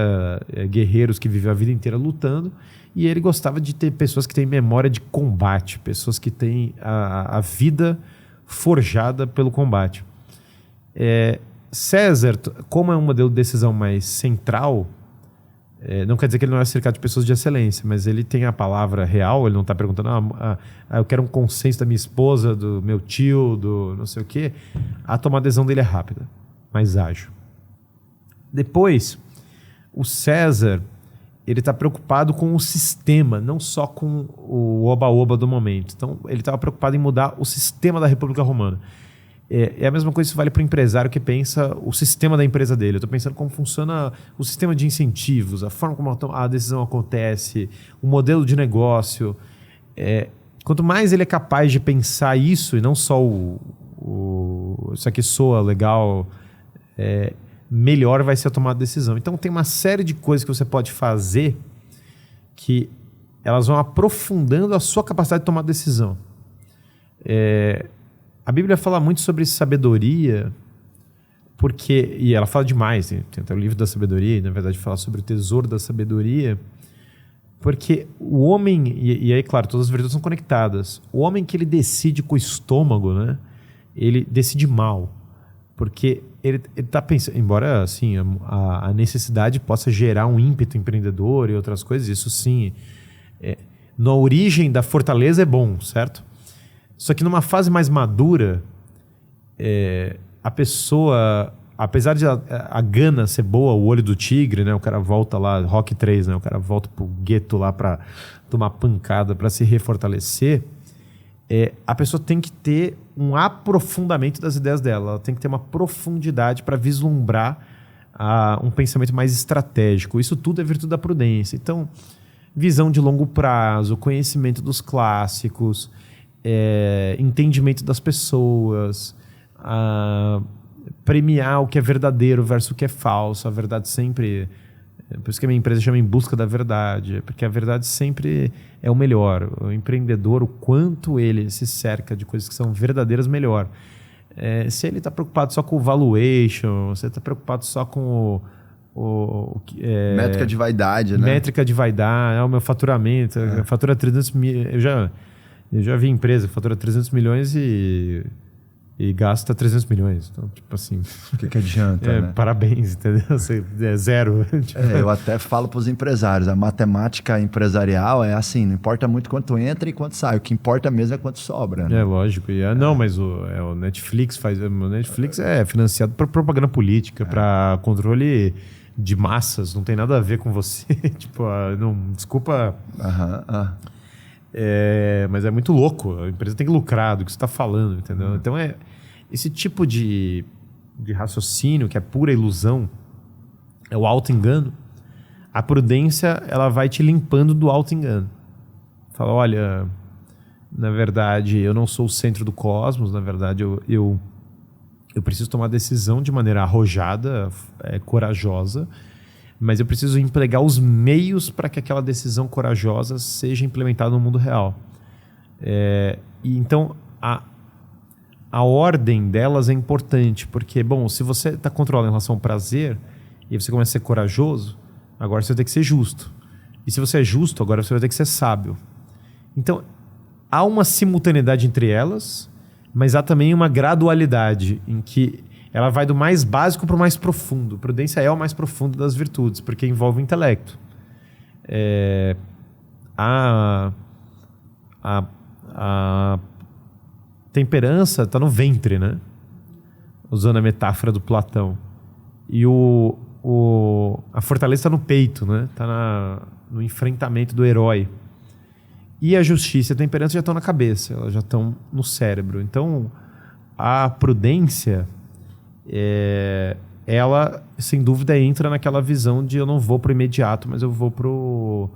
guerreiros que vivem a vida inteira lutando. E ele gostava de ter pessoas que têm memória de combate, pessoas que têm a vida forjada pelo combate. César, como é um modelo de decisão mais central, não quer dizer que ele não é cercado de pessoas de excelência, mas ele tem a palavra real, ele não está perguntando eu quero um consenso da minha esposa, do meu tio, do não sei o quê. A tomada de decisão dele é rápida, mais ágil. Depois, o César, ele está preocupado com o sistema, não só com o oba-oba do momento. Então, ele estava preocupado em mudar o sistema da República Romana. É a mesma coisa que isso vale para o empresário que pensa o sistema da empresa dele. Eu estou pensando como funciona o sistema de incentivos, a forma como a decisão acontece, o modelo de negócio. Quanto mais ele é capaz de pensar isso, e não só isso aqui soa legal, melhor vai ser a tomada de decisão. Então tem uma série de coisas que você pode fazer que elas vão aprofundando a sua capacidade de tomar decisão. A Bíblia fala muito sobre sabedoria, e ela fala demais, tem até o livro da sabedoria, e na verdade fala sobre o tesouro da sabedoria, porque o homem, e aí claro, todas as virtudes são conectadas, o homem que ele decide com o estômago, né, ele decide mal, porque ele está pensando, embora assim, a necessidade possa gerar um ímpeto empreendedor e outras coisas, isso sim, na origem da fortaleza é bom, certo? Só que numa fase mais madura, a pessoa, apesar de a gana ser boa, o olho do tigre, né? O cara volta lá, Rock 3, né? O cara volta pro gueto lá para tomar pancada, para se refortalecer. A pessoa tem que ter um aprofundamento das ideias dela. Ela tem que ter uma profundidade para vislumbrar um pensamento mais estratégico. Isso tudo é virtude da prudência. Então, visão de longo prazo, conhecimento dos clássicos, entendimento das pessoas, premiar o que é verdadeiro versus o que é falso. A verdade sempre... Por isso que a minha empresa chama Em Busca da Verdade, porque a verdade sempre é o melhor. O empreendedor, o quanto ele se cerca de coisas que são verdadeiras, melhor. Se ele está preocupado só com o valuation, se ele está preocupado só com métrica de vaidade, né? Métrica de vaidade, o meu faturamento, fatura 300 mil... Eu já vi empresa que fatura 300 milhões e gasta 300 milhões. Então, tipo assim... O que adianta, né? Parabéns, entendeu? É zero. Eu até falo para os empresários, a matemática empresarial é assim, não importa muito quanto entra e quanto sai. O que importa mesmo é quanto sobra, né? Lógico. Não, mas o Netflix faz... O Netflix é financiado por propaganda política, para controle de massas. Não tem nada a ver com você. Tipo, não, desculpa... mas é muito louco. A empresa tem que lucrar do que você está falando, entendeu? Então esse tipo de raciocínio que é pura ilusão, é o auto-engano. A prudência, ela vai te limpando do auto-engano. Fala, olha, na verdade eu não sou o centro do cosmos, na verdade eu preciso tomar decisão de maneira arrojada, corajosa, mas eu preciso empregar os meios para que aquela decisão corajosa seja implementada no mundo real. E então, a ordem delas é importante, porque, bom, se você está controlando em relação ao prazer, e você começa a ser corajoso, agora você vai ter que ser justo. E se você é justo, agora você vai ter que ser sábio. Então, há uma simultaneidade entre elas, mas há também uma gradualidade em que ela vai do mais básico para o mais profundo. Prudência é o mais profundo das virtudes, porque envolve o intelecto. A temperança está no ventre, né? Usando a metáfora do Platão. E a fortaleza está no peito, né? Está no enfrentamento do herói. E a justiça e a temperança já estão na cabeça, elas já estão no cérebro. Então, a prudência, ela, sem dúvida, entra naquela visão de eu não vou para o imediato, mas eu vou para o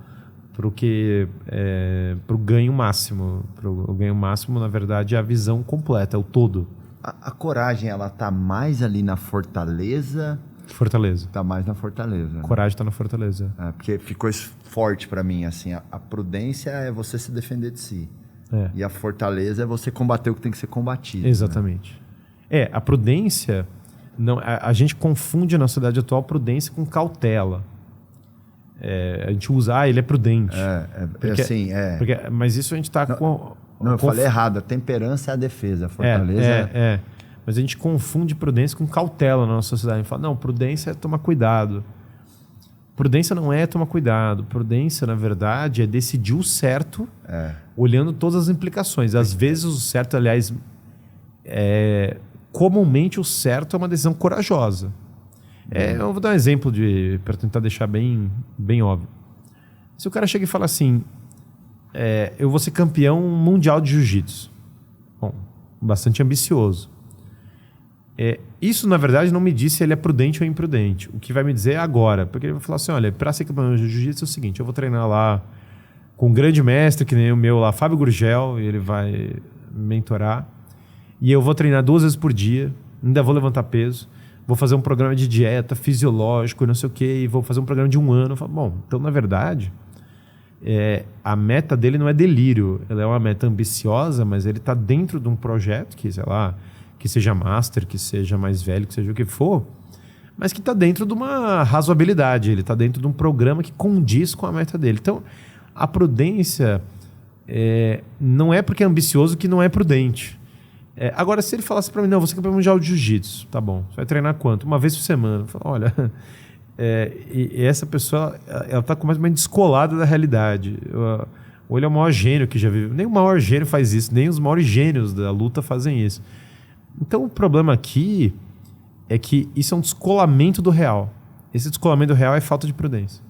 ganho máximo. O ganho máximo, na verdade, é a visão completa, é o todo. A coragem, ela tá mais ali na fortaleza? Fortaleza. Tá mais na fortaleza. Coragem tá na fortaleza. Porque ficou isso forte para mim, assim, a prudência é você se defender de si. E a fortaleza é você combater o que tem que ser combatido. Exatamente. Né? A prudência, não, a gente confunde na sociedade atual prudência com cautela. A gente usa, ele é prudente. Mas isso a gente tá com... Não, eu falei errado. A temperança é a defesa. A fortaleza Mas a gente confunde prudência com cautela na nossa sociedade. A gente fala, não, prudência é tomar cuidado. Prudência não é tomar cuidado. Prudência, na verdade, é decidir o certo, olhando todas as implicações. Às vezes o certo, aliás, comumente o certo é uma decisão corajosa. Eu vou dar um exemplo para tentar deixar bem, bem óbvio. Se o cara chega e fala assim, eu vou ser campeão mundial de jiu-jitsu. Bom, bastante ambicioso. Isso, na verdade, não me diz se ele é prudente ou imprudente. O que vai me dizer é agora. Porque ele vai falar assim, olha, para ser campeão de jiu-jitsu é o seguinte, eu vou treinar lá com um grande mestre, que nem o meu lá, Fábio Gurgel, e ele vai me mentorar. E eu vou treinar 2 vezes por dia, ainda vou levantar peso, vou fazer um programa de dieta fisiológico, não sei o quê, e vou fazer um programa de 1 ano. Eu falo, bom, então, na verdade, a meta dele não é delírio. Ela é uma meta ambiciosa, mas ele está dentro de um projeto que, sei lá, que seja master, que seja mais velho, que seja o que for, mas que está dentro de uma razoabilidade, ele está dentro de um programa que condiz com a meta dele. Então, a prudência não é porque é ambicioso que não é prudente. Agora, se ele falasse para mim, não, você é campeão mundial de jiu-jitsu, tá bom, você vai treinar quanto? 1 vez por semana. Eu falo, olha, e essa pessoa, ela está completamente descolada da realidade. Ou ele é o maior gênio que já vive. Nem o maior gênio faz isso, nem os maiores gênios da luta fazem isso. Então, o problema aqui é que isso é um descolamento do real. Esse descolamento do real é falta de prudência.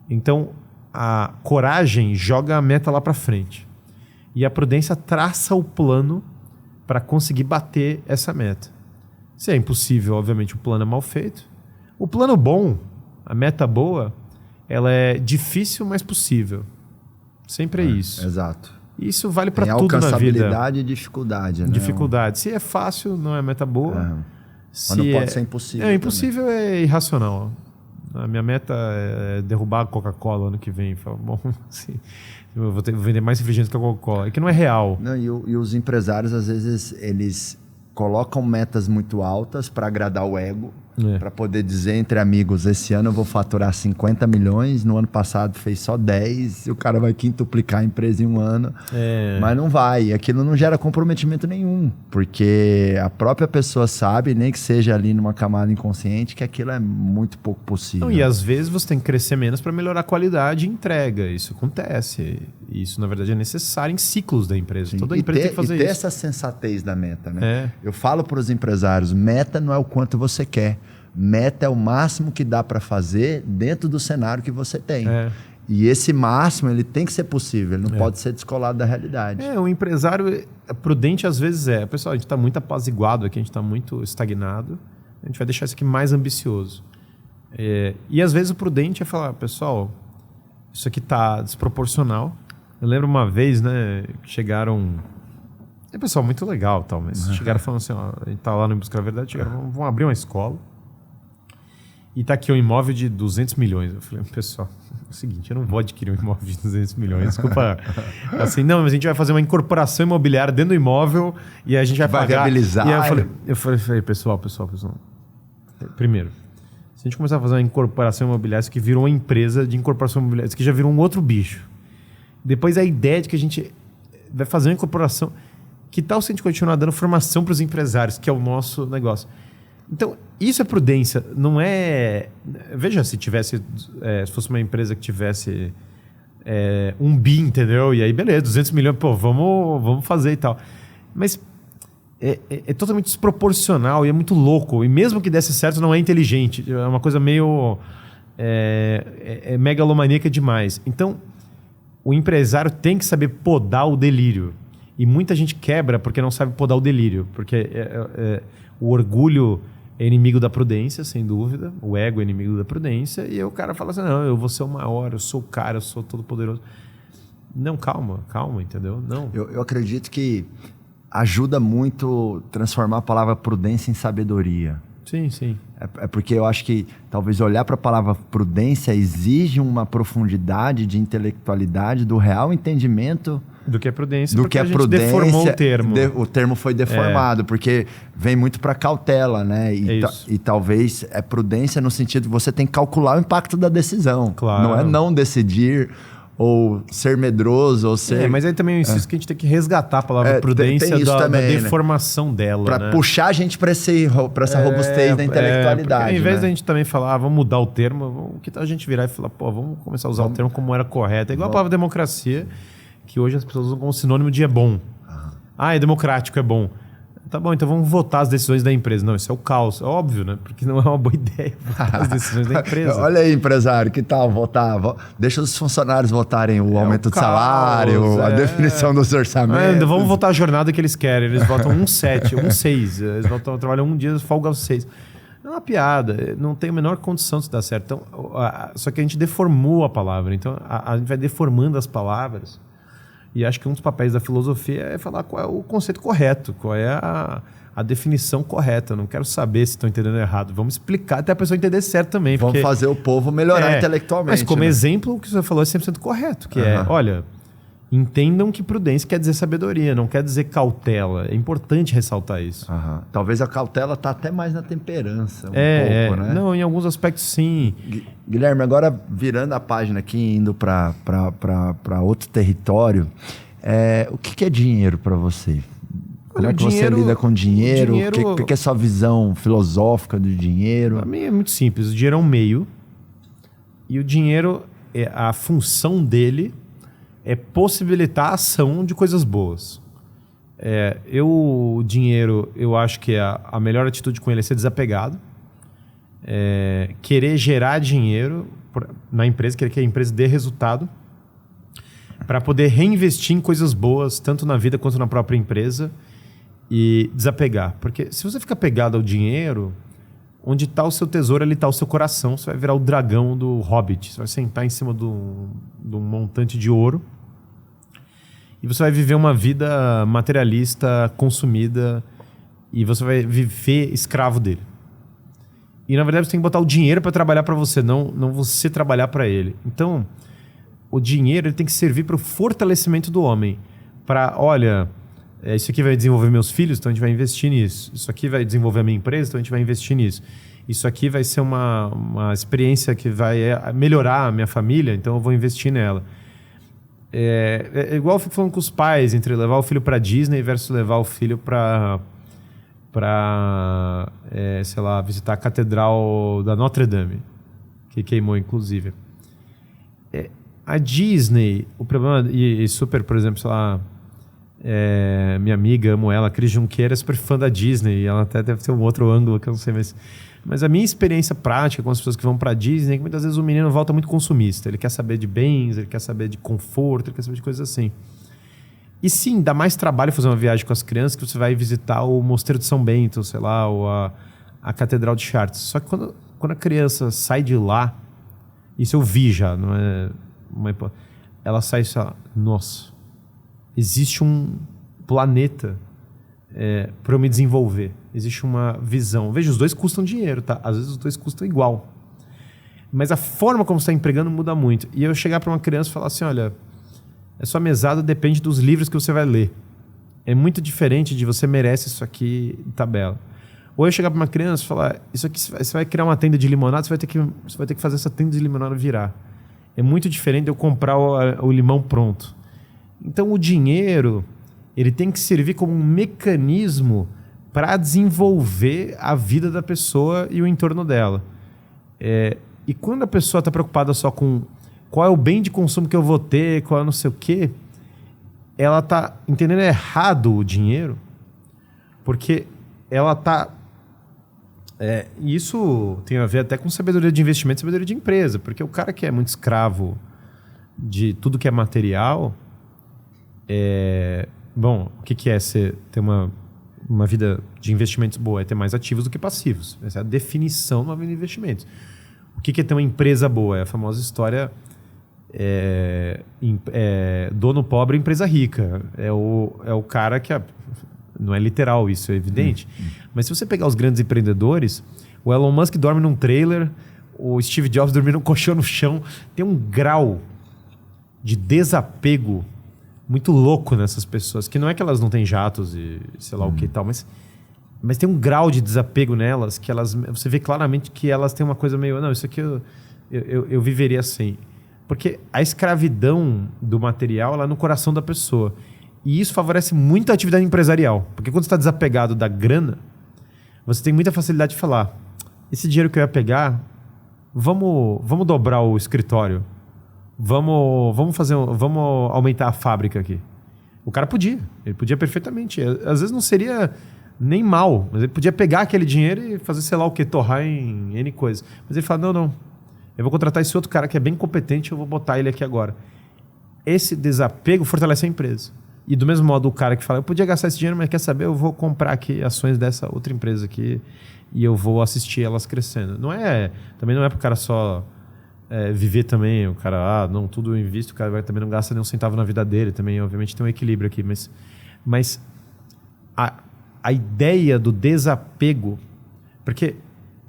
Então, a coragem joga a meta lá para frente. E a prudência traça o plano para conseguir bater essa meta. Se é impossível, obviamente, o plano é mal feito. O plano bom, a meta boa, ela é difícil, mas possível. Sempre é isso. Exato. Isso vale para tudo na vida. Alcançabilidade e dificuldade. Né? Dificuldade. Se é fácil, não é meta boa. Mas não pode ser impossível. Impossível também. É irracional. A minha meta é derrubar a Coca-Cola ano que vem. Falo, bom, assim, eu vou vender mais refrigerante que a Coca-Cola. É que não é real. Não, e os empresários, às vezes, eles colocam metas muito altas para agradar o ego, para poder dizer entre amigos, esse ano eu vou faturar 50 milhões, no ano passado fez só 10, e o cara vai quintuplicar a empresa em 1 ano, mas não vai, aquilo não gera comprometimento nenhum, porque a própria pessoa sabe, nem que seja ali numa camada inconsciente, que aquilo é muito pouco possível. Não, e às vezes você tem que crescer menos para melhorar a qualidade e entrega, isso acontece, isso na verdade é necessário em ciclos da empresa. Sim. Toda empresa tem que fazer isso. E ter essa sensatez da meta, né? Eu falo para os empresários, meta não é o quanto você quer, meta é o máximo que dá para fazer dentro do cenário que você tem. E esse máximo ele tem que ser possível, ele não pode ser descolado da realidade. O empresário prudente às vezes pessoal, a gente está muito apaziguado aqui, a gente está muito estagnado, a gente vai deixar isso aqui mais ambicioso. E às vezes o prudente é falar, pessoal, isso aqui está desproporcional. Eu lembro uma vez, né, que chegaram... pessoal muito legal, tal, mas chegaram falando assim, ó, a gente tá lá no Buscar a Verdade, chegaram, vamos abrir uma escola e tá aqui um imóvel de 200 milhões. Eu falei, pessoal, é o seguinte, eu não vou adquirir um imóvel de 200 milhões, desculpa. Assim, não, mas a gente vai fazer uma incorporação imobiliária dentro do imóvel e a gente vai pagar. Viabilizar. E aí eu falei, pessoal. Primeiro, Se a gente começar a fazer uma incorporação imobiliária, isso que virou uma empresa de incorporação imobiliária, isso que já virou um outro bicho. Depois a ideia de que a gente vai fazer uma incorporação. Que tal se a gente continuar dando formação para os empresários, que é o nosso negócio? Então, isso é prudência. Não é... Veja, se fosse uma empresa que tivesse 1 bi, entendeu? E aí, beleza, 200 milhões, pô, vamos fazer e tal. Mas é totalmente desproporcional e é muito louco. E mesmo que desse certo, não é inteligente. É uma coisa meio... megalomaníaca demais. Então, o empresário tem que saber podar o delírio. E muita gente quebra porque não sabe podar o delírio. Porque o orgulho é inimigo da prudência, sem dúvida. O ego é inimigo da prudência. E aí o cara fala assim, não, eu vou ser o maior, eu sou o cara, eu sou todo poderoso. Não, calma, entendeu? Não. Eu acredito que ajuda muito transformar a palavra prudência em sabedoria. Sim, sim. É porque eu acho que talvez olhar para a palavra prudência exige uma profundidade de intelectualidade do real entendimento do que é prudência, do que a gente prudência, deformou o termo. O termo foi deformado, porque vem muito para cautela, né? E talvez é prudência no sentido de você tem que calcular o impacto da decisão. Claro. Não é não decidir ou ser medroso, ou ser... mas aí também eu insisto que a gente tem que resgatar a palavra prudência da deformação dela. Para puxar a gente para essa robustez da intelectualidade. Ao invés da gente também falar, vamos mudar o termo, o que tal a gente virar e falar, vamos começar a usar o termo como era correto. É igual a palavra democracia, que hoje as pessoas usam como sinônimo de é bom. É democrático, é bom. Tá bom, então vamos votar as decisões da empresa. Não, isso é o caos. É óbvio, né? Porque não é uma boa ideia votar as decisões da empresa. Olha aí, empresário, que tal votar? Deixa os funcionários votarem o aumento do salário, a definição dos orçamentos. Vamos votar a jornada que eles querem. Eles votam 1,7, 1,6. Eles trabalham um dia, folga aos 6. É uma piada. Não tem a menor condição de dar certo. Então, só que a gente deformou a palavra. Então, a gente vai deformando as palavras. E acho que um dos papéis da filosofia é falar qual é o conceito correto, qual é a definição correta. Eu não quero saber se estão entendendo errado. Vamos explicar até a pessoa entender certo também. Vamos fazer o povo melhorar intelectualmente. Mas como exemplo, o que você falou é 100% correto. Que olha, entendam que prudência quer dizer sabedoria, não quer dizer cautela. É importante ressaltar isso. Talvez a cautela está até mais na temperança, pouco, né? Não, em alguns aspectos sim. Guilherme, agora virando a página aqui, indo para outro território, o que é dinheiro para você? Como é que você lida com dinheiro? O que é a sua visão filosófica do dinheiro? Para mim é muito simples. O dinheiro é um meio e o dinheiro, a função dele é possibilitar a ação de coisas boas. O dinheiro, eu acho que a melhor atitude com ele é ser desapegado. Querer gerar dinheiro na empresa, querer que a empresa dê resultado para poder reinvestir em coisas boas, tanto na vida quanto na própria empresa, e desapegar. Porque se você ficar pegado ao dinheiro, onde está o seu tesouro, ali está o seu coração. Você vai virar o dragão do Hobbit. Você vai sentar em cima de um montante de ouro e você vai viver uma vida materialista, consumida, e você vai viver escravo dele. E, na verdade, você tem que botar o dinheiro para trabalhar para você, não você trabalhar para ele. Então, o dinheiro ele tem que servir para o fortalecimento do homem. Para, olha, isso aqui vai desenvolver meus filhos, então a gente vai investir nisso. Isso aqui vai desenvolver a minha empresa, então a gente vai investir nisso. Isso aqui vai ser uma experiência que vai melhorar a minha família, então eu vou investir nela. É igual eu fico falando com os pais, entre levar o filho para Disney versus levar o filho para sei lá, visitar a Catedral da Notre Dame, que queimou, inclusive. A Disney, o problema... E super, por exemplo, sei lá... minha amiga, amo ela, a Cris Junqueira é super fã da Disney, e ela até deve ter um outro ângulo que eu não sei, mas a minha experiência prática com as pessoas que vão para Disney é que muitas vezes o menino volta muito consumista. Ele quer saber de bens, ele quer saber de conforto, ele quer saber de coisas assim. E sim, dá mais trabalho fazer uma viagem com as crianças que você vai visitar o Mosteiro de São Bento, sei lá, ou a Catedral de Chartres. Só que quando a criança sai de lá, isso eu vi já, não é ela sai e fala, nossa, existe um planeta para eu me desenvolver. Existe uma visão. Veja, os dois custam dinheiro, tá? Às vezes os dois custam igual. Mas a forma como você está empregando muda muito. E eu chegar para uma criança e falar assim, olha, a sua mesada depende dos livros que você vai ler. É muito diferente de você merece isso aqui em tabela. Ou eu chegar para uma criança e falar, isso aqui você vai criar uma tenda de limonada, você vai ter que fazer essa tenda de limonada virar. É muito diferente de eu comprar o limão pronto. Então o dinheiro, ele tem que servir como um mecanismo para desenvolver a vida da pessoa e o entorno dela. E quando a pessoa está preocupada só com qual é o bem de consumo que eu vou ter, qual é não sei o quê, ela está entendendo errado o dinheiro, porque ela está... isso tem a ver até com sabedoria de investimento e sabedoria de empresa, porque o cara que é muito escravo de tudo que é material, bom, o que é ter uma vida de investimentos boa? É ter mais ativos do que passivos. Essa é a definição de uma vida de investimentos. O que é ter uma empresa boa? É a famosa história dono pobre, empresa rica. É o cara que... Não é literal isso, é evidente. Mas se você pegar os grandes empreendedores, o Elon Musk dorme num trailer, o Steve Jobs dorme num colchão no chão. Tem um grau de desapego muito louco nessas pessoas, que não é que elas não têm jatos e sei lá o que e tal, mas tem um grau de desapego nelas que você vê claramente que elas têm uma coisa meio... Não, isso aqui eu viveria assim. Porque a escravidão do material ela é no coração da pessoa. E isso favorece muito a atividade empresarial. Porque quando você está desapegado da grana, você tem muita facilidade de falar, esse dinheiro que eu ia pegar, vamos dobrar o escritório. Vamos aumentar a fábrica aqui. O cara podia. Ele podia perfeitamente. Às vezes não seria nem mal, mas ele podia pegar aquele dinheiro e fazer sei lá o que, torrar em N coisas. Mas ele fala, não. Eu vou contratar esse outro cara que é bem competente, eu vou botar ele aqui agora. Esse desapego fortalece a empresa. E do mesmo modo o cara que fala, eu podia gastar esse dinheiro, mas quer saber, eu vou comprar aqui ações dessa outra empresa aqui e eu vou assistir elas crescendo. Também não é para o cara só viver também, o cara, não, tudo eu invisto, o cara também não gasta nem um centavo na vida dele, também obviamente tem um equilíbrio aqui, mas a ideia do desapego, porque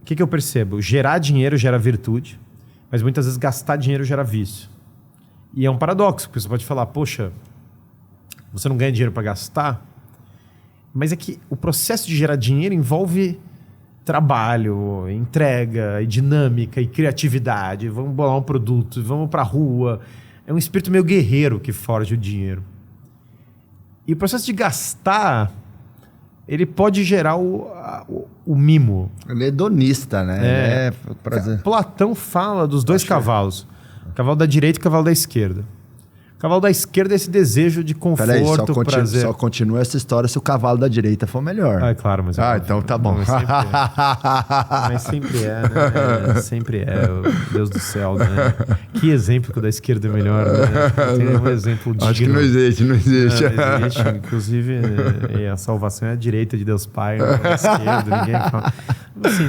o que eu percebo? Gerar dinheiro gera virtude, mas muitas vezes gastar dinheiro gera vício. E é um paradoxo, porque você pode falar, poxa, você não ganha dinheiro para gastar, mas é que o processo de gerar dinheiro envolve trabalho, entrega, e dinâmica, e criatividade. Vamos bolar um produto, vamos para a rua. É um espírito meio guerreiro que forja o dinheiro. E o processo de gastar, ele pode gerar o mimo. Ele é hedonista, né? Platão fala dos dois cavalos. O cavalo da direita e o cavalo da esquerda. O cavalo da esquerda é esse desejo de conforto, prazer. Só continua essa história se o cavalo da direita for melhor. É claro, mas... então tá bom. Mas sempre é, né? Sempre é. Deus do céu, né? Que exemplo que o da esquerda é melhor, né? Tem um exemplo digno. Acho que não existe. Não existe. Inclusive, a salvação é a direita de Deus Pai, não é a esquerda. Ninguém fala... Assim,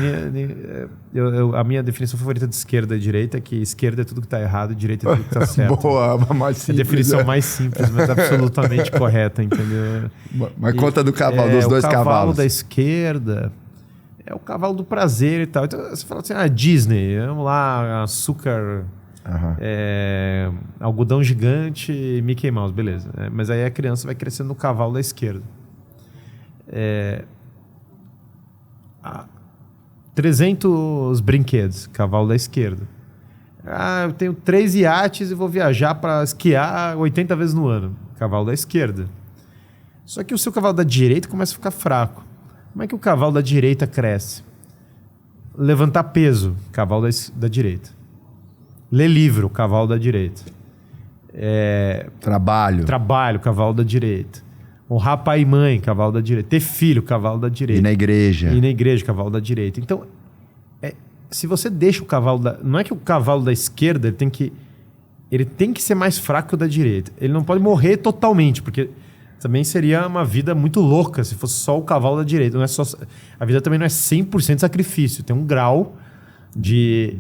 a minha definição favorita de esquerda e direita é que esquerda é tudo que está errado e direita é tudo que está certo. Boa, mais simples. A definição mais simples, mas absolutamente correta, entendeu? Mas conta do cavalo, dos dois cavalos. O cavalo da esquerda é o cavalo do prazer e tal. Então você fala assim, Disney, vamos lá, açúcar, algodão gigante e Mickey Mouse, beleza. Mas aí a criança vai crescendo no cavalo da esquerda. 300 brinquedos, cavalo da esquerda. Eu tenho 3 iates e vou viajar para esquiar 80 vezes no ano, cavalo da esquerda. Só que o seu cavalo da direita começa a ficar fraco. Como é que o cavalo da direita cresce? Levantar peso, cavalo da direita. Ler livro, cavalo da direita. Trabalho, cavalo da direita. Honrar pai e mãe, cavalo da direita. Ter filho, cavalo da direita. Ir na igreja, cavalo da direita. Então, se você deixa o cavalo da... Não é que o cavalo da esquerda ele tem que ser mais fraco que o da direita. Ele não pode morrer totalmente, porque também seria uma vida muito louca se fosse só o cavalo da direita. Não é só, a vida também não é 100% sacrifício. Tem um grau de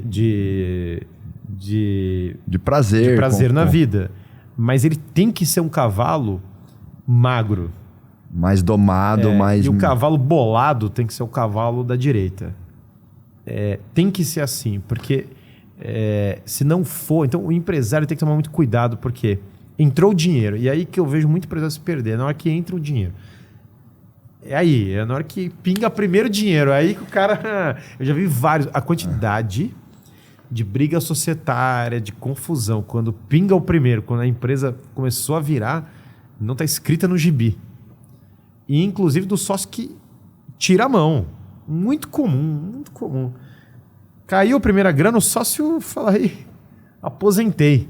prazer na vida. Mas ele tem que ser um cavalo magro. Mais domado, mais... E o cavalo bolado tem que ser o cavalo da direita. Tem que ser assim, porque se não for... Então o empresário tem que tomar muito cuidado, porque entrou o dinheiro, e aí que eu vejo muito empresário se perder, na hora que entra o dinheiro. É aí, é na hora que pinga primeiro dinheiro. É aí que o cara... Eu já vi vários... A quantidade de briga societária, de confusão, quando pinga o primeiro, quando a empresa começou a virar, não está escrita no gibi. E inclusive do sócio que tira a mão. Muito comum, muito comum. Caiu a primeira grana, o sócio fala aí, aposentei.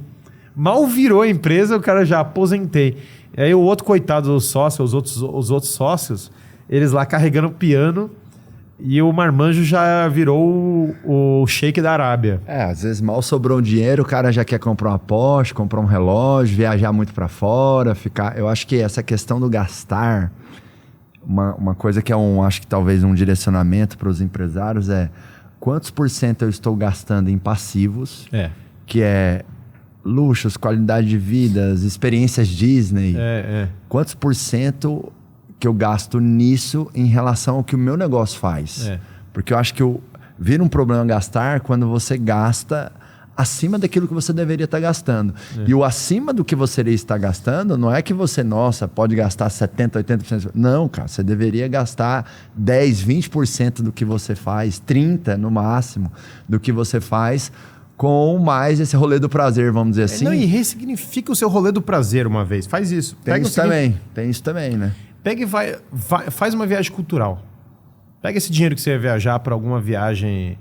Mal virou a empresa, o cara já aposentei. E aí o outro coitado do sócio, os outros sócios, eles lá carregando o piano e o marmanjo já virou o sheik da Arábia. Às vezes mal sobrou um dinheiro, o cara já quer comprar uma Porsche, comprar um relógio, viajar muito para fora, ficar... Eu acho que essa questão do gastar, uma coisa que acho que talvez um direcionamento para os empresários é quantos por cento eu estou gastando em passivos, que é luxos, qualidade de vida, experiências Disney. Quantos por cento que eu gasto nisso em relação ao que o meu negócio faz? Porque eu acho que vira um problema gastar quando você gasta acima daquilo que você deveria estar gastando. E o acima do que você está gastando não é que você, pode gastar 70%, 80%. Não, cara, você deveria gastar 10%, 20% do que você faz, 30% no máximo do que você faz, com mais esse rolê do prazer, vamos dizer assim. E ressignifica o seu rolê do prazer uma vez. Faz isso. Tem isso também, né? Pega e faz uma viagem cultural. Pega esse dinheiro que você vai viajar para alguma viagem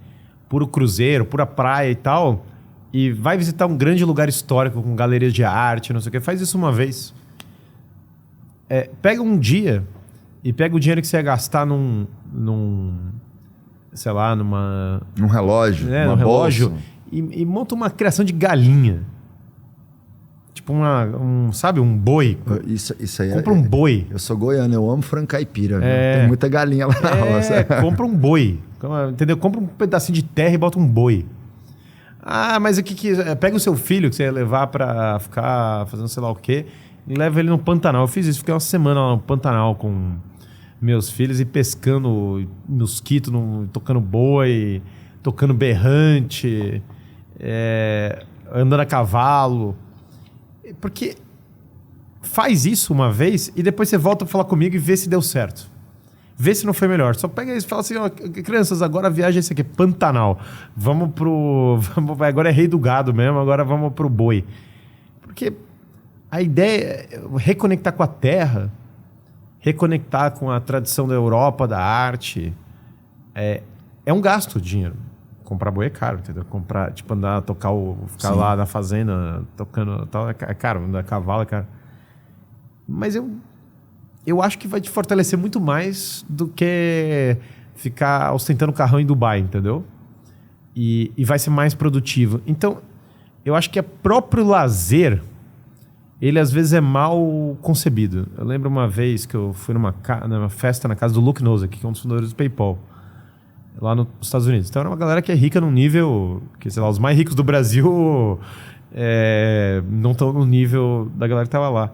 puro cruzeiro, pura praia e tal, e vai visitar um grande lugar histórico com galerias de arte, não sei o quê. Faz isso uma vez. Pega um dia e pega o dinheiro que você ia gastar num sei lá, num relógio, num relógio, e monta uma criação de galinha. Tipo um boi. Isso aí compra um boi. Eu sou goiano, eu amo frango caipira. Tem muita galinha lá na roça. Compra um boi. Entendeu? Compra um pedacinho de terra e bota um boi. Mas pega o seu filho que você ia levar pra ficar fazendo sei lá o quê e leva ele no Pantanal. Eu fiz isso, fiquei uma semana lá no Pantanal com meus filhos e pescando mosquito, tocando boi, tocando berrante, andando a cavalo. Porque faz isso uma vez e depois você volta para falar comigo e vê se deu certo. Vê se não foi melhor. Só pega isso e fala assim, crianças, agora a viagem é esse aqui, Pantanal. Agora é rei do gado mesmo, agora vamos pro boi. Porque a ideia é reconectar com a terra, reconectar com a tradição da Europa, da arte. É um gasto de dinheiro. Comprar boi é caro, entendeu? Comprar, andar, ficar lá na fazenda, tocando tal, é caro, andar a cavalo é caro. Mas eu acho que vai te fortalecer muito mais do que ficar ostentando carrão em Dubai, entendeu? E vai ser mais produtivo. Então, eu acho que o próprio lazer, ele às vezes é mal concebido. Eu lembro uma vez que eu fui numa festa na casa do Luke Nosek, que é um dos fundadores do PayPal, lá nos Estados Unidos. Então era uma galera que é rica num nível que, sei lá, os mais ricos do Brasil não estão no nível da galera que tava lá.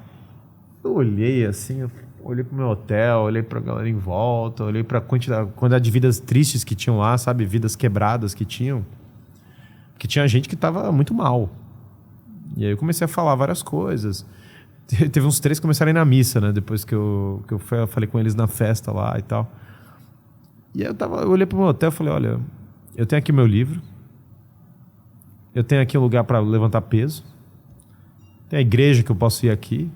Eu olhei assim, olhei pro meu hotel, olhei pra galera em volta, olhei pra quantidade de vidas tristes que tinham lá, sabe? Vidas quebradas que tinham. Porque tinha gente que tava muito mal. E aí eu comecei a falar várias coisas. Teve uns 3 que começaram a ir na missa, né? Depois que eu falei com eles na festa lá e tal. E aí eu olhei pro meu hotel e falei, olha, eu tenho aqui meu livro, eu tenho aqui um lugar para levantar peso, tem a igreja que eu posso ir aqui,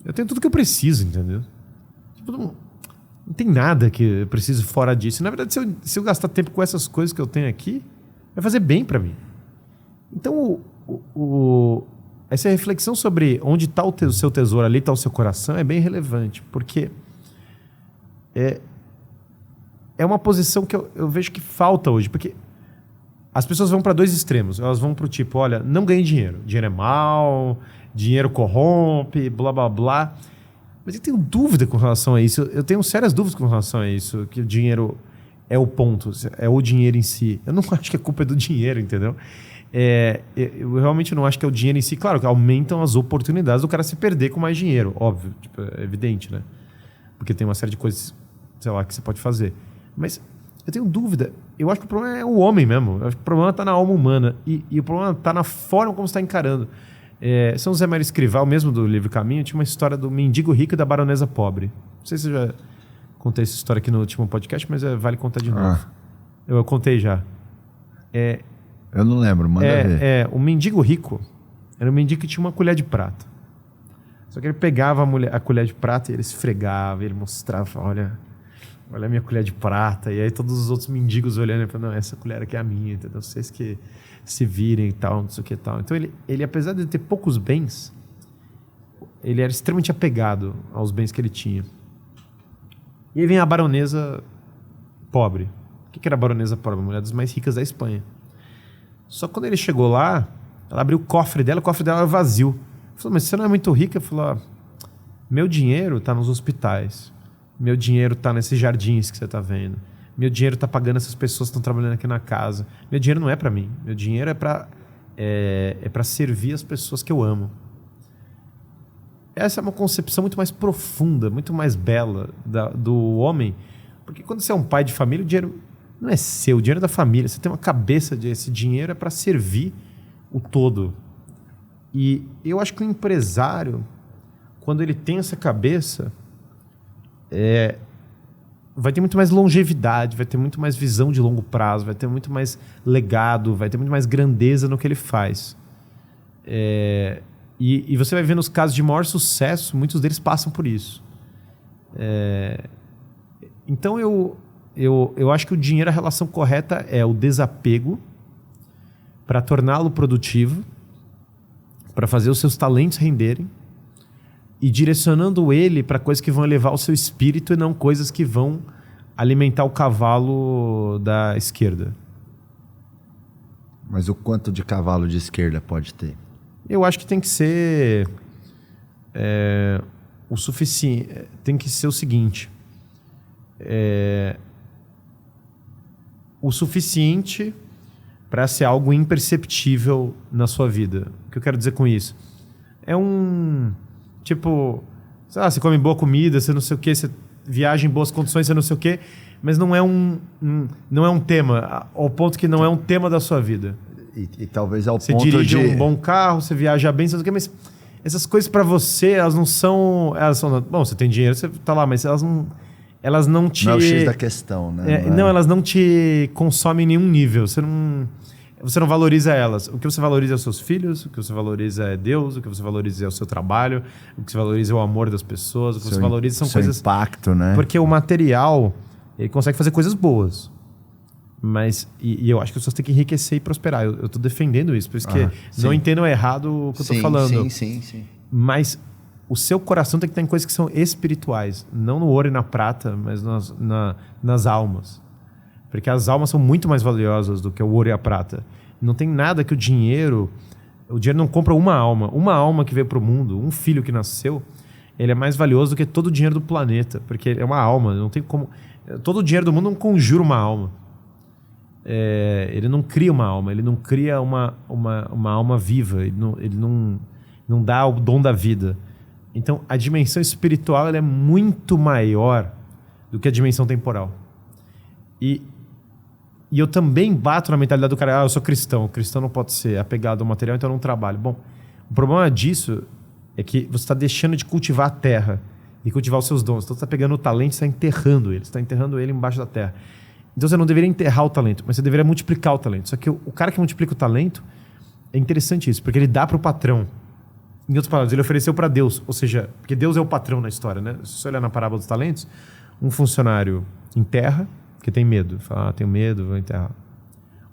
eu tenho tudo que eu preciso, entendeu? Não tem nada que eu preciso fora disso. Na verdade, se eu gastar tempo com essas coisas que eu tenho aqui, vai fazer bem para mim. Então, essa reflexão sobre onde está o seu tesouro, ali está o seu coração, é bem relevante, porque é uma posição que eu vejo que falta hoje, porque as pessoas vão para 2 extremos. Elas vão para o tipo, olha, não ganhe dinheiro. Dinheiro é mal, dinheiro corrompe, blá, blá, blá. Mas eu tenho dúvida com relação a isso. Eu tenho sérias dúvidas com relação a isso, que o dinheiro é o ponto, é o dinheiro em si. Eu não acho que a culpa é do dinheiro, entendeu? Eu realmente não acho que é o dinheiro em si. Claro que aumentam as oportunidades do cara se perder com mais dinheiro, óbvio, é evidente, né? Porque tem uma série de coisas, sei lá, que você pode fazer. Mas eu tenho dúvida. Eu acho que o problema é o homem mesmo. Eu acho que o problema está na alma humana. E o problema está na forma como você está encarando. São José Maria Escrivá, mesmo do livro Caminho, tinha uma história do mendigo rico e da baronesa pobre. Não sei se eu já contei essa história aqui no último podcast, mas vale contar de novo. Eu contei já. Eu não lembro, manda ver. O mendigo rico era um mendigo que tinha uma colher de prata. Só que ele pegava a colher de prata e ele esfregava, ele mostrava, olha a minha colher de prata. E aí todos os outros mendigos olhando e falando, não, essa colher aqui é a minha, entendeu? Vocês que se virem e tal, não sei o que e tal. Então ele, apesar de ter poucos bens, ele era extremamente apegado aos bens que ele tinha. E aí vem a baronesa pobre. O que era a baronesa pobre? A mulher das mais ricas da Espanha. Só que quando ele chegou lá, ela abriu o cofre dela era vazio. Ele falou, mas você não é muito rica? Ele falou, meu dinheiro está nos hospitais. Meu dinheiro está nesses jardins que você está vendo. Meu dinheiro está pagando essas pessoas que estão trabalhando aqui na casa. Meu dinheiro não é para mim. Meu dinheiro é para servir as pessoas que eu amo. Essa é uma concepção muito mais profunda, muito mais bela do homem. Porque quando você é um pai de família, o dinheiro não é seu, o dinheiro é da família. Você tem uma cabeça de esse dinheiro é para servir o todo. E eu acho que o empresário, quando ele tem essa cabeça, vai ter muito mais longevidade, vai ter muito mais visão de longo prazo, vai ter muito mais legado, vai ter muito mais grandeza no que ele faz. E você vai ver nos casos de maior sucesso, muitos deles passam por isso. Então eu acho que o dinheiro, a relação correta é o desapego para torná-lo produtivo, para fazer os seus talentos renderem e direcionando ele para coisas que vão elevar o seu espírito e não coisas que vão alimentar o cavalo da esquerda. Mas o quanto de cavalo de esquerda pode ter? Eu acho que tem que ser o suficiente. Tem que ser o seguinte: o suficiente para ser algo imperceptível na sua vida. O que eu quero dizer com isso? Tipo, você come boa comida, você não sei o quê, você viaja em boas condições, você não sei o quê, mas não é um tema, ao ponto que não é um tema da sua vida. E talvez ao você ponto dirige um bom carro, você viaja bem, você não sei o quê, mas essas coisas para você, elas não são... Bom, você tem dinheiro, você tá lá, mas elas não te... Não é o X da questão, né? Não, elas não te consomem em nenhum nível. Você não valoriza elas. O que você valoriza é os seus filhos, o que você valoriza é Deus, o que você valoriza é o seu trabalho, o que você valoriza é o amor das pessoas, o que você valoriza são coisas... impacto, né? Porque o material, ele consegue fazer coisas boas. Mas, e eu acho que as pessoas têm que enriquecer e prosperar. Eu estou defendendo isso, por isso que não entendam errado o que eu estou falando. Sim. Mas o seu coração tem que estar em coisas que são espirituais. Não no ouro e na prata, mas nas almas. Porque as almas são muito mais valiosas do que o ouro e a prata. Não tem nada que o dinheiro não compra uma alma. Uma alma que veio para o mundo, um filho que nasceu, ele é mais valioso do que todo o dinheiro do planeta. Porque é uma alma, não tem como... Todo o dinheiro do mundo não conjura uma alma. Ele não cria uma alma, ele não cria uma alma viva, ele não dá o dom da vida. Então, a dimensão espiritual ela é muito maior do que a dimensão temporal. E eu também bato na mentalidade do cara, eu sou cristão. O cristão não pode ser apegado ao material, então eu não trabalho. Bom, o problema disso é que você está deixando de cultivar a terra e cultivar os seus dons. Então, você está pegando o talento e está enterrando ele. Você está enterrando ele embaixo da terra. Então, você não deveria enterrar o talento, mas você deveria multiplicar o talento. Só que o cara que multiplica o talento, é interessante isso, porque ele dá para o patrão. Em outras palavras, ele ofereceu para Deus. Ou seja, porque Deus é o patrão na história, né? Se você olhar na parábola dos talentos, um funcionário enterra, porque tem medo. Fala, tenho medo, vou enterrar.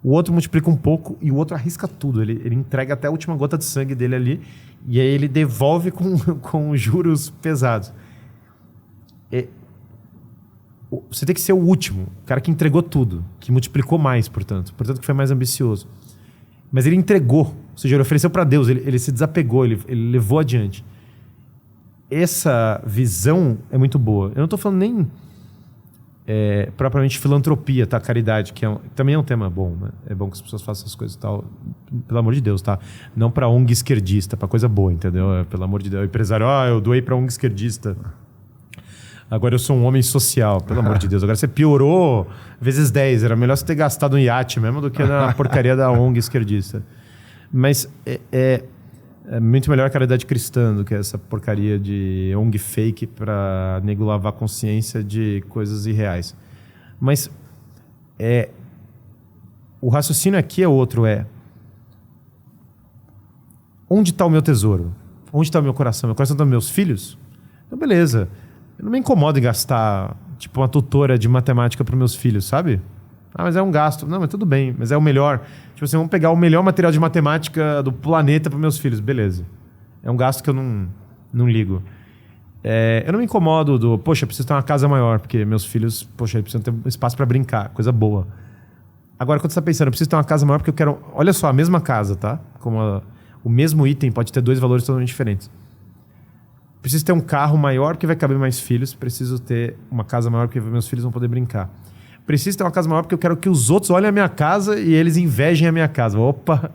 O outro multiplica um pouco e o outro arrisca tudo. Ele entrega até a última gota de sangue dele ali e aí ele devolve com juros pesados. Você tem que ser o último, o cara que entregou tudo, que multiplicou mais, portanto que foi mais ambicioso. Mas ele entregou, ou seja, ele ofereceu para Deus, ele se desapegou, ele levou adiante. Essa visão é muito boa. Eu não estou falando nem propriamente filantropia, tá? Caridade, que também é um tema bom, né? É bom que as pessoas façam essas coisas e tal, pelo amor de Deus, tá? Não para ONG esquerdista, para coisa boa, entendeu? Pelo amor de Deus. O empresário, eu doei para ONG esquerdista. Agora eu sou um homem social, pelo amor de Deus. Agora você piorou vezes 10. Era melhor você ter gastado um iate mesmo do que na porcaria da ONG esquerdista. Mas É muito melhor a caridade cristã do que essa porcaria de ONG fake pra nego lavar consciência de coisas irreais. Mas o raciocínio aqui é outro, onde está o meu tesouro? Onde está o meu coração? Meu coração está nos meus filhos? Então, beleza. Eu não me incomodo em gastar, tipo, uma tutora de matemática para meus filhos, sabe? Ah, mas é um gasto. Não, mas tudo bem. Mas é o melhor. Tipo assim, vamos pegar o melhor material de matemática do planeta para meus filhos. Beleza. É um gasto que eu não ligo. Eu não me incomodo poxa, eu preciso ter uma casa maior, porque meus filhos, poxa, eles precisam ter espaço para brincar. Coisa boa. Agora, quando você está pensando, eu preciso ter uma casa maior porque eu quero... Olha só, a mesma casa, tá? O mesmo item pode ter 2 valores totalmente diferentes. Preciso ter um carro maior porque vai caber mais filhos. Preciso ter uma casa maior porque meus filhos vão poder brincar. Preciso ter uma casa maior porque eu quero que os outros olhem a minha casa e eles invejem a minha casa. Opa!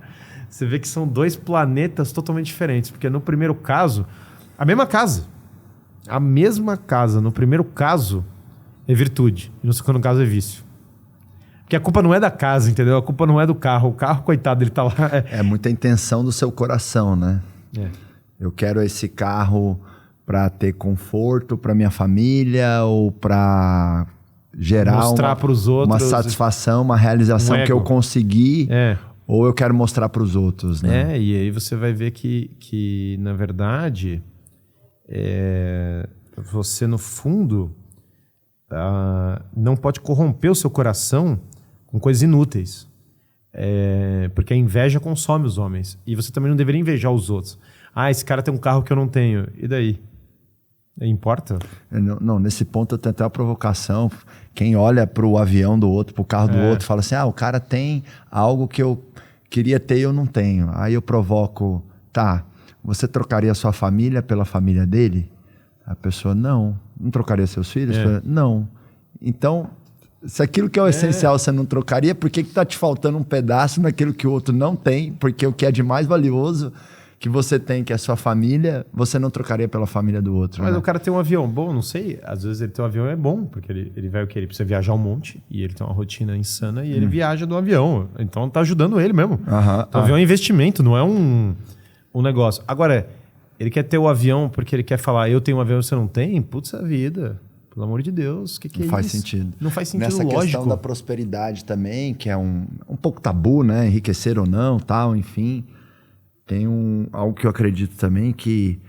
Você vê que são 2 planetas totalmente diferentes. Porque no primeiro caso, a mesma casa. A mesma casa. No primeiro caso é virtude. E no segundo caso é vício. Porque a culpa não é da casa, entendeu? A culpa não é do carro. O carro, coitado, ele tá lá... É muita intenção do seu coração, né? Eu quero esse carro para ter conforto para minha família ou para gerar mostrar pros outros, uma satisfação, uma realização que eu consegui, ou eu quero mostrar para os outros, né? E aí você vai ver que na verdade, você no fundo não pode corromper o seu coração com coisas inúteis. Porque a inveja consome os homens. E você também não deveria invejar os outros. Ah, esse cara tem um carro que eu não tenho. E daí? Importa? Não, nesse ponto eu tenho até uma provocação. Quem olha para o avião do outro, para o carro do outro, fala assim, o cara tem algo que eu queria ter e eu não tenho. Aí eu provoco, você trocaria a sua família pela família dele? A pessoa, não trocaria seus filhos? Não. Então, se aquilo que é o essencial você não trocaria, por que está te faltando um pedaço naquilo que o outro não tem? Porque o que é de mais valioso que você tem, que é a sua família, você não trocaria pela família do outro. Mas né? O cara tem um avião bom, não sei. Às vezes ele tem um avião bom, porque ele vai o quê? Ele precisa viajar um monte e ele tem uma rotina insana e ele viaja do avião. Então tá ajudando ele mesmo. Então, o avião é investimento, não é um negócio. Agora, ele quer ter o avião porque ele quer falar, eu tenho um avião e você não tem? Putz, a vida. Pelo amor de Deus, o que é isso? Não faz sentido. Não faz sentido, Nessa lógico. questão da prosperidade também, que é um pouco tabu, né? Enriquecer ou não, tal, enfim. Tem algo que eu acredito também, que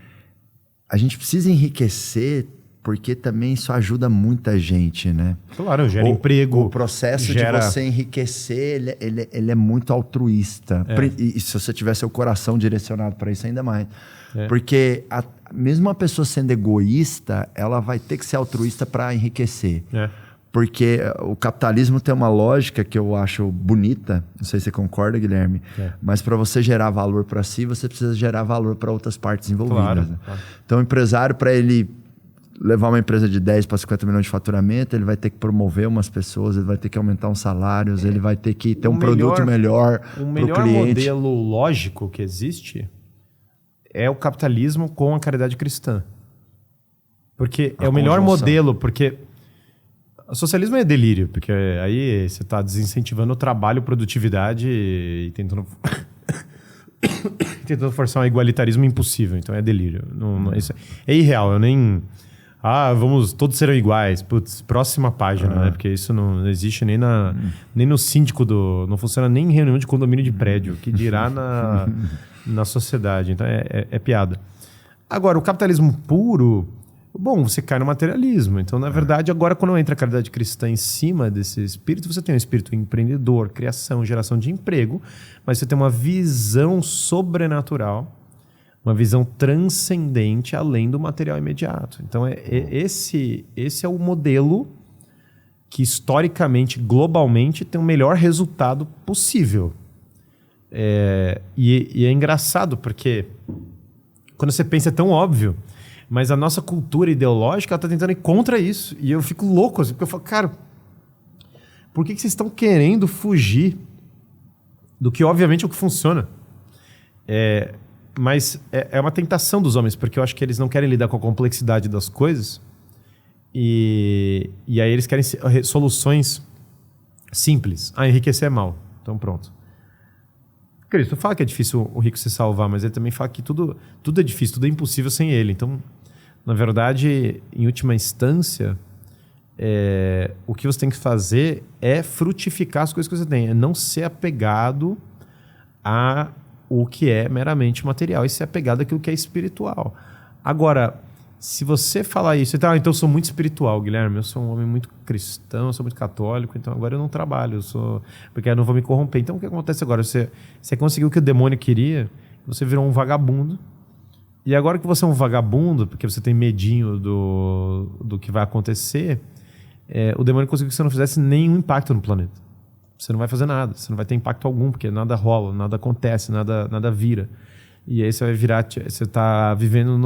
a gente precisa enriquecer porque também isso ajuda muita gente, né? Claro, gera emprego. O processo de você enriquecer, ele é muito altruísta. E se você tiver seu coração direcionado para isso, ainda mais. Porque mesmo a pessoa sendo egoísta, ela vai ter que ser altruísta para enriquecer. Porque o capitalismo tem uma lógica que eu acho bonita, não sei se você concorda, Guilherme, mas para você gerar valor para si, você precisa gerar valor para outras partes envolvidas. Claro, né? Então, o empresário, para ele levar uma empresa de 10 para 50 milhões de faturamento, ele vai ter que promover umas pessoas, ele vai ter que aumentar os salários, ele vai ter que ter um produto melhor para o cliente. O melhor modelo lógico que existe é o capitalismo com a caridade cristã. Porque é o melhor modelo, porque... O socialismo é delírio, porque aí você está desincentivando o trabalho, produtividade e tentando forçar um igualitarismo impossível. Então é delírio. Isso é irreal. Eu nem... todos serão iguais. Putz, próxima página, né? Porque isso não existe nem no síndico não funciona nem em reunião de condomínio de prédio, que dirá na sociedade. Então é piada. Agora, o capitalismo puro... Bom, você cai no materialismo. Então, na verdade, agora quando entra a caridade cristã em cima desse espírito, você tem um espírito empreendedor, criação, geração de emprego, mas você tem uma visão sobrenatural, uma visão transcendente além do material imediato. Então, esse é o modelo que historicamente, globalmente, tem o melhor resultado possível. E é engraçado porque quando você pensa é tão óbvio, mas a nossa cultura ideológica está tentando ir contra isso. E eu fico louco, assim, porque eu falo, cara, por que vocês estão querendo fugir do que, obviamente, é o que funciona? Mas é uma tentação dos homens, porque eu acho que eles não querem lidar com a complexidade das coisas. E aí eles querem soluções simples. Enriquecer é mal. Então, pronto. Cristo fala que é difícil o rico se salvar, mas ele também fala que tudo é difícil, tudo é impossível sem ele. Então, na verdade, em última instância, o que você tem que fazer é frutificar as coisas que você tem. É não ser apegado a o que é meramente material e ser apegado àquilo que é espiritual. Agora, se você falar isso, então eu sou muito espiritual, Guilherme, eu sou um homem muito cristão, eu sou muito católico, então agora eu não trabalho, porque eu não vou me corromper. Então o que acontece agora? Você conseguiu o que o demônio queria, você virou um vagabundo, e agora que você é um vagabundo, porque você tem medinho do que vai acontecer, o demônio conseguiu que você não fizesse nenhum impacto no planeta. Você não vai fazer nada, você não vai ter impacto algum, porque nada rola, nada acontece, nada vira. E aí você vai virar, você está vivendo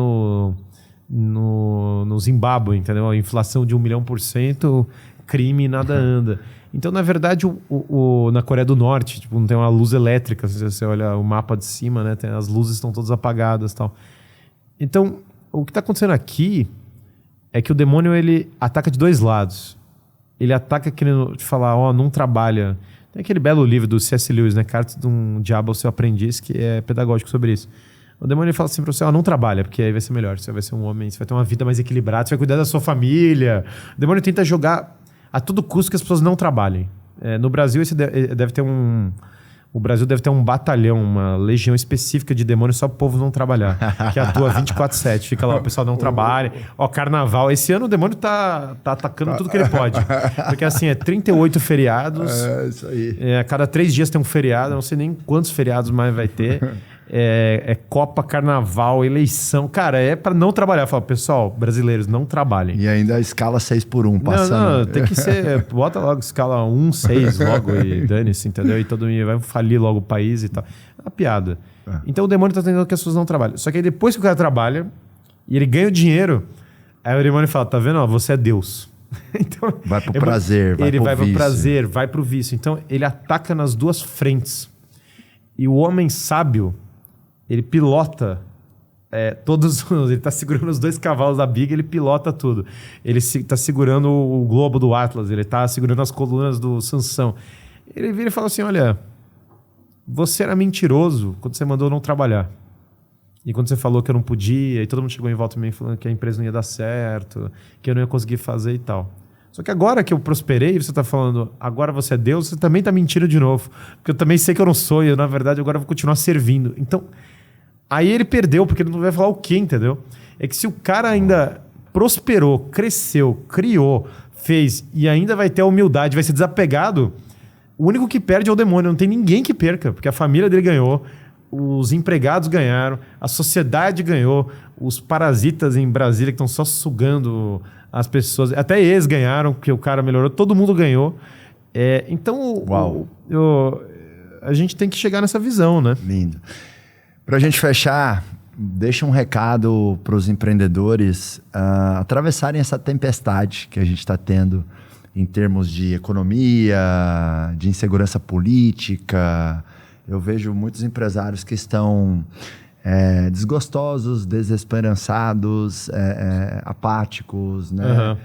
no Zimbábue, entendeu? A inflação de 1 milhão%, crime, nada anda. Então, na verdade, na Coreia do Norte, tipo, não tem uma luz elétrica, se você olha o mapa de cima, né? As luzes estão todas apagadas e tal. Então, o que está acontecendo aqui é que o demônio, ele ataca de dois lados. Ele ataca querendo te falar, não trabalha. Tem aquele belo livro do C.S. Lewis, né? Cartas de um Diabo ao Seu Aprendiz, que é pedagógico sobre isso. O demônio fala assim pra você, não trabalha, porque aí vai ser melhor. Você vai ser um homem, você vai ter uma vida mais equilibrada, você vai cuidar da sua família. O demônio tenta jogar a todo custo que as pessoas não trabalhem. No Brasil, o Brasil deve ter um batalhão, uma legião específica de demônios só pro povo não trabalhar. Que atua 24/7. Fica lá, o pessoal não trabalha. Carnaval. Esse ano o demônio tá atacando tudo que ele pode. Porque assim, 38 feriados. Isso aí. A cada 3 dias tem um feriado. Eu não sei nem quantos feriados mais vai ter. Copa, carnaval, eleição. Cara, é pra não trabalhar. Fala, pessoal, brasileiros, não trabalhem. E ainda a escala 6x1 passando. Não, tem que ser... Bota logo escala 1, 6 logo e dane-se, entendeu? E todo mundo vai falir logo o país e tal. É uma piada. Então o demônio tá tentando que as pessoas não trabalhem. Só que aí depois que o cara trabalha e ele ganha o dinheiro, aí o demônio fala, tá vendo? Você é Deus. Então, vai pro prazer, vai ele pro vai vício. pro prazer, vai pro vício. Então ele ataca nas duas frentes. E o homem sábio, ele pilota ele está segurando os 2 cavalos da biga, ele pilota tudo. Ele está segurando o globo do Atlas, ele está segurando as colunas do Sansão. Ele vira e fala assim, olha, você era mentiroso quando você mandou eu não trabalhar. E quando você falou que eu não podia, e todo mundo chegou em volta de mim falando que a empresa não ia dar certo, que eu não ia conseguir fazer e tal. Só que agora que eu prosperei, você está falando, agora você é Deus, você também está mentindo de novo. Porque eu também sei que eu não sou, e eu, na verdade, agora eu vou continuar servindo. Então, aí ele perdeu, porque ele não vai falar o quê, entendeu? É que se o cara ainda prosperou, cresceu, criou, fez, e ainda vai ter a humildade, vai ser desapegado, o único que perde é o demônio. Não tem ninguém que perca, porque a família dele ganhou, os empregados ganharam, a sociedade ganhou, os parasitas em Brasília que estão só sugando as pessoas, até eles ganharam, porque o cara melhorou, todo mundo ganhou. Então, a gente tem que chegar nessa visão, né? Lindo. Para a gente fechar, deixa um recado para os empreendedores atravessarem essa tempestade que a gente está tendo em termos de economia, de insegurança política. Eu vejo muitos empresários que estão desgostosos, desesperançados, apáticos, né?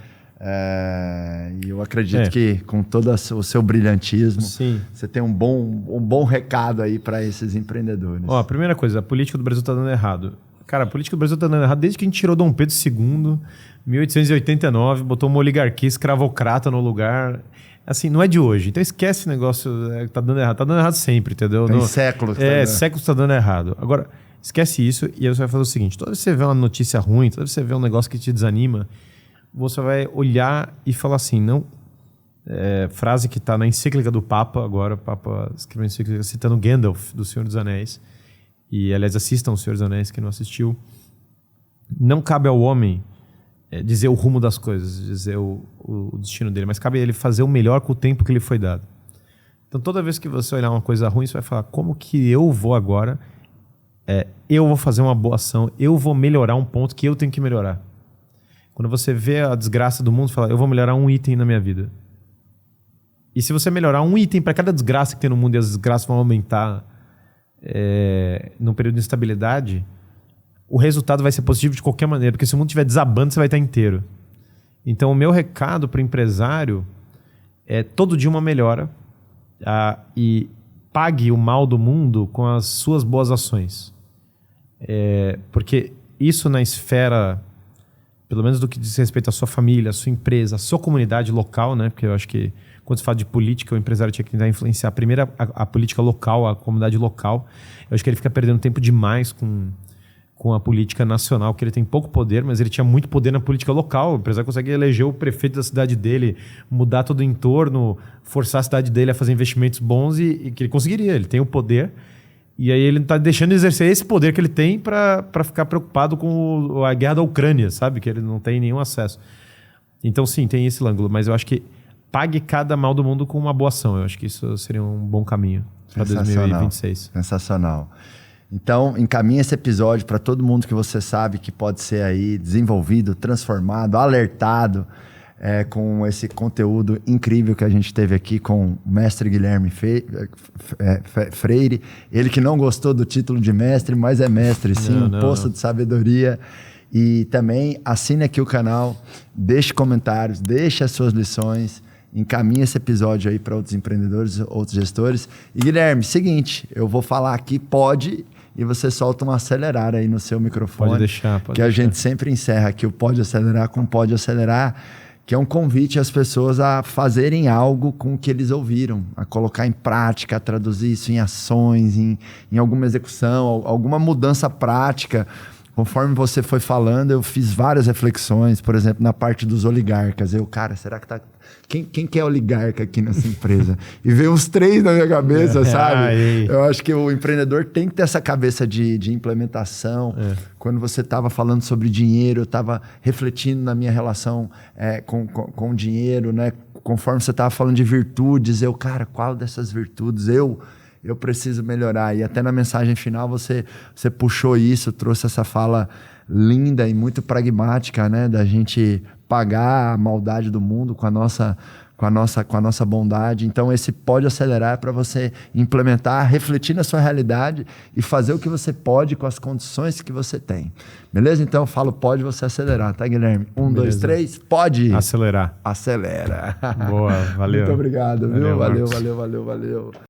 E eu acredito que com todo o seu brilhantismo, sim, você tem um bom recado aí para esses empreendedores. A primeira coisa, a política do Brasil está dando errado. Cara, a política do Brasil está dando errado desde que a gente tirou Dom Pedro II, 1889, botou uma oligarquia escravocrata no lugar. Assim, não é de hoje. Então esquece esse negócio que tá dando errado. Tá dando errado sempre, entendeu? Tem séculos. Séculos tá dando errado. Agora, esquece isso e aí você vai fazer o seguinte. Toda vez que você vê uma notícia ruim, toda vez que você vê um negócio que te desanima, você vai olhar e falar assim, não... frase que está na encíclica do Papa, agora o Papa escreveu uma encíclica citando Gandalf, do Senhor dos Anéis. E, aliás, assistam o Senhor dos Anéis, quem não assistiu. Não cabe ao homem dizer o rumo das coisas, dizer o destino dele, mas cabe a ele fazer o melhor com o tempo que lhe foi dado. Então, toda vez que você olhar uma coisa ruim, você vai falar, como que eu vou agora, eu vou fazer uma boa ação, eu vou melhorar um ponto que eu tenho que melhorar. Quando você vê a desgraça do mundo, você fala, eu vou melhorar um item na minha vida. E se você melhorar um item para cada desgraça que tem no mundo e as desgraças vão aumentar num período de instabilidade, o resultado vai ser positivo de qualquer maneira, porque se o mundo estiver desabando, você vai estar inteiro. Então, o meu recado para o empresário é todo dia uma melhora. E pague o mal do mundo com as suas boas ações. Porque isso na esfera, pelo menos do que diz respeito à sua família, à sua empresa, à sua comunidade local, né? Porque eu acho que quando se fala de política, o empresário tinha que tentar influenciar primeiro a política local, a comunidade local. Eu acho que ele fica perdendo tempo demais com a política nacional, que ele tem pouco poder, mas ele tinha muito poder na política local. O empresário consegue eleger o prefeito da cidade dele, mudar todo o entorno, forçar a cidade dele a fazer investimentos bons e que ele conseguiria. Ele tem o poder e aí ele está deixando de exercer esse poder que ele tem para ficar preocupado com a guerra da Ucrânia, sabe? Que ele não tem nenhum acesso. Então, sim, tem esse ângulo, mas eu acho que pague cada mal do mundo com uma boa ação. Eu acho que isso seria um bom caminho para 2026. Sensacional. Então, encaminha esse episódio para todo mundo que você sabe que pode ser aí desenvolvido, transformado, alertado com esse conteúdo incrível que a gente teve aqui com o mestre Guilherme Freire. Ele que não gostou do título de mestre, mas é mestre sim, poço de sabedoria. E também assine aqui o canal, deixe comentários, deixe as suas lições, encaminhe esse episódio aí para outros empreendedores, outros gestores. E Guilherme, seguinte, eu vou falar aqui, e você solta um acelerar aí no seu microfone. Pode deixar. A gente sempre encerra aqui o Pode Acelerar com Pode Acelerar, que é um convite às pessoas a fazerem algo com o que eles ouviram, a colocar em prática, a traduzir isso em ações, em alguma execução, alguma mudança prática. Conforme você foi falando, eu fiz várias reflexões, por exemplo, na parte dos oligarcas. Cara, será que tá... Quem que é oligarca aqui nessa empresa? E veio uns 3 na minha cabeça, sabe? Eu acho que o empreendedor tem que ter essa cabeça de implementação. Quando você estava falando sobre dinheiro, eu estava refletindo na minha relação com o dinheiro, né? Conforme você estava falando de virtudes, cara, qual dessas virtudes eu preciso melhorar? E até na mensagem final você puxou isso, trouxe essa fala linda e muito pragmática, né? Da gente pagar a maldade do mundo com a nossa bondade. Então esse Pode Acelerar para você implementar, refletir na sua realidade e fazer o que você pode com as condições que você tem. Beleza? Então eu falo pode, você acelerar, tá, Guilherme? 1, 2, 3, pode! Acelerar. Acelera. Boa, valeu. Muito obrigado, viu? Valeu.